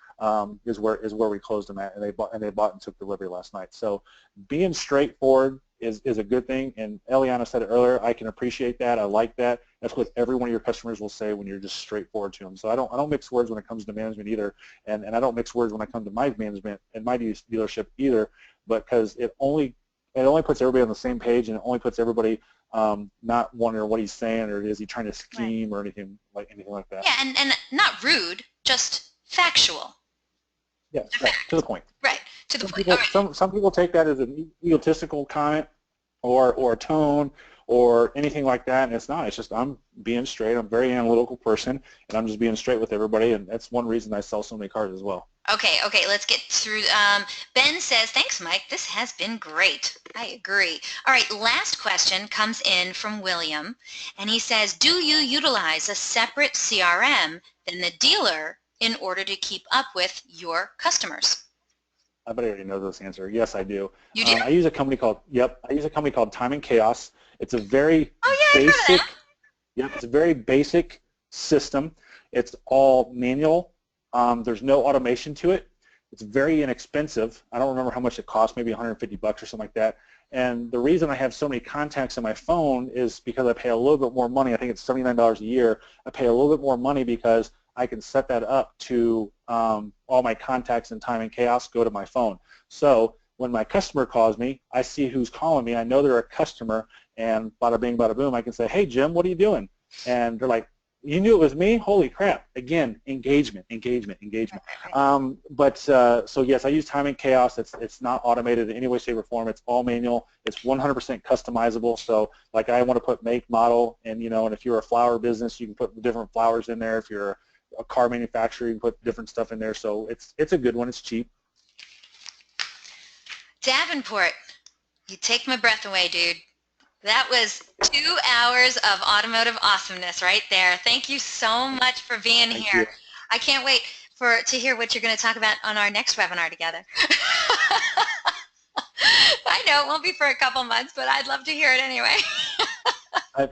is where we closed them at, and they bought and took delivery last night. So being straightforward is a good thing. And Eliana said it earlier. I can appreciate that. I like that. That's what every one of your customers will say when you're just straightforward to them. So I don't mix words when it comes to management either, and I don't mix words when I come to my management and my dealership either, but because it only puts everybody on the same page, and it only puts everybody not wondering what he's saying, or is he trying to scheme, right, or anything like that. Yeah, and not rude, just factual. Yes, right, to the point. Right, to the point. People, some people take that as an egotistical comment or a tone or anything like that, and it's not. It's just I'm being straight. I'm a very analytical person, and I'm just being straight with everybody, and that's one reason I sell so many cars as well. Okay, let's get through. Ben says, thanks, Mike. This has been great. I agree. All right, last question comes in from William, and he says, do you utilize a separate CRM than the dealer in order to keep up with your customers? I bet I already know this answer. Yes, I do. You do? I use a company called Time and Chaos. It's a very it's a very basic system. It's all manual. There's no automation to it. It's very inexpensive. I don't remember how much it costs, maybe 150 bucks or something like that. And the reason I have so many contacts on my phone is because I pay a little bit more money. I think it's $79 a year. I pay a little bit more money because I can set that up to all my contacts in Time and Chaos go to my phone. So when my customer calls me, I see who's calling me. I know they're a customer, and bada bing, bada boom, I can say, hey, Jim, what are you doing? And they're like, you knew it was me? Holy crap. Again, engagement. So yes, I use Time and Chaos. It's not automated in any way, shape, or form. It's all manual. It's 100% customizable. So like I want to put make, model, and and if you're a flower business, you can put different flowers in there. If you're a car manufacturer, you can put different stuff in there. So it's a good one. It's cheap. Davenport, you take my breath away, dude. That was 2 hours of automotive awesomeness right there. Thank you so much for being here. Thank you. I can't wait to hear what you're going to talk about on our next webinar together. I know it won't be for a couple months, but I'd love to hear it anyway. I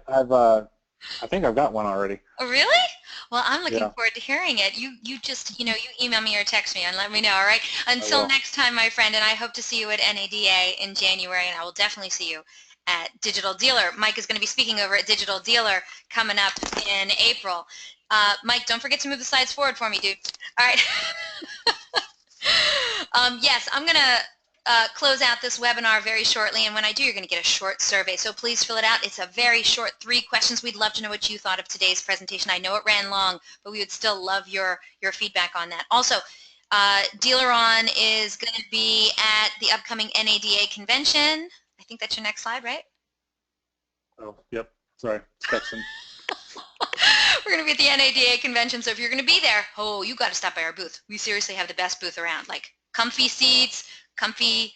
think I've got one already. Oh, really? Well, I'm looking forward to hearing it. You just, you email me or text me and let me know, all right? Until next time, my friend, and I hope to see you at NADA in January, and I will definitely see you at Digital Dealer. Mike is going to be speaking over at Digital Dealer coming up in April. Mike, don't forget to move the slides forward for me, dude. All right. Yes, I'm going to close out this webinar very shortly, and when I do, you're going to get a short survey, so please fill it out. It's a very short 3 questions. We'd love to know what you thought of today's presentation. I know it ran long, but we would still love your feedback on that. Also, DealerOn is going to be at the upcoming NADA convention. I think that's your next slide, right? Oh, yep. Sorry. We're We're going to be at the NADA convention, so if you're going to be there, oh, you got to stop by our booth. We seriously have the best booth around, like comfy seats, comfy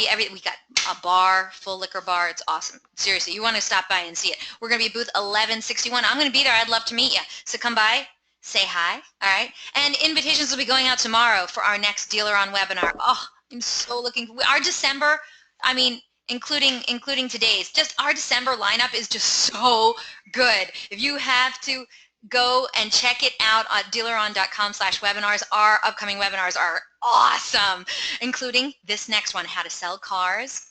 everything. We got a bar, full liquor bar. It's awesome. Seriously, you want to stop by and see it. We're going to be at booth 1161. I'm going to be there. I'd love to meet you. So come by, say hi, all right? And invitations will be going out tomorrow for our next DealerOn webinar. Oh, I'm so looking for our December, I mean, including today's, just our December lineup is just so good. If you have to go and check it out at dealeron.com/webinars. Our upcoming webinars are awesome, including this next one, how to sell cars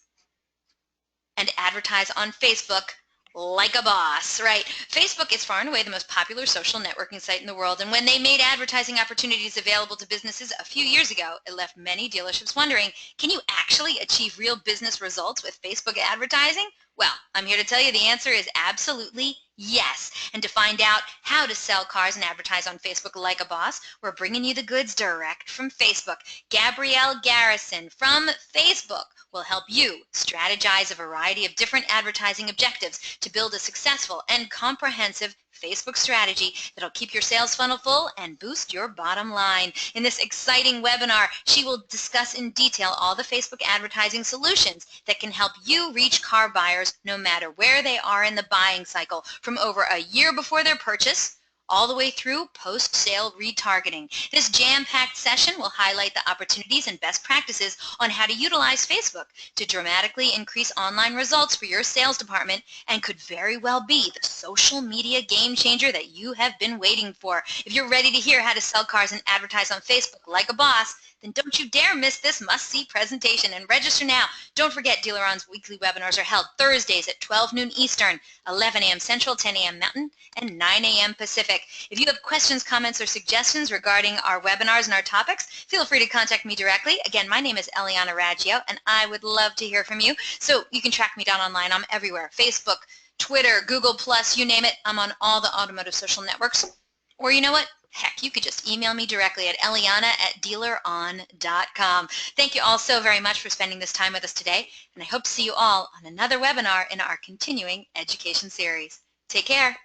and advertise on Facebook like a boss, right? Facebook is far and away the most popular social networking site in the world, and when they made advertising opportunities available to businesses a few years ago, it left many dealerships wondering, can you actually achieve real business results with Facebook advertising? Well, I'm here to tell you the answer is absolutely yes. And to find out how to sell cars and advertise on Facebook like a boss, we're bringing you the goods direct from Facebook. Gabrielle Garrison from Facebook will help you strategize a variety of different advertising objectives to build a successful and comprehensive Facebook strategy that'll keep your sales funnel full and boost your bottom line. In this exciting webinar, she will discuss in detail all the Facebook advertising solutions that can help you reach car buyers no matter where they are in the buying cycle, from over a year before their purchase all the way through post-sale retargeting. This jam-packed session will highlight the opportunities and best practices on how to utilize Facebook to dramatically increase online results for your sales department, and could very well be the social media game changer that you have been waiting for. If you're ready to hear how to sell cars and advertise on Facebook like a boss, then don't you dare miss this must-see presentation, and register now. Don't forget, DealerOn's weekly webinars are held Thursdays at 12 noon Eastern, 11 a.m. Central, 10 a.m. Mountain, and 9 a.m. Pacific. If you have questions, comments, or suggestions regarding our webinars and our topics, feel free to contact me directly. Again, my name is Eliana Raggio, and I would love to hear from you. So you can track me down online. I'm everywhere: Facebook, Twitter, Google+, you name it. I'm on all the automotive social networks. Or you know what? Heck, you could just email me directly at eliana@dealeron.com. Thank you all so very much for spending this time with us today, and I hope to see you all on another webinar in our continuing education series. Take care.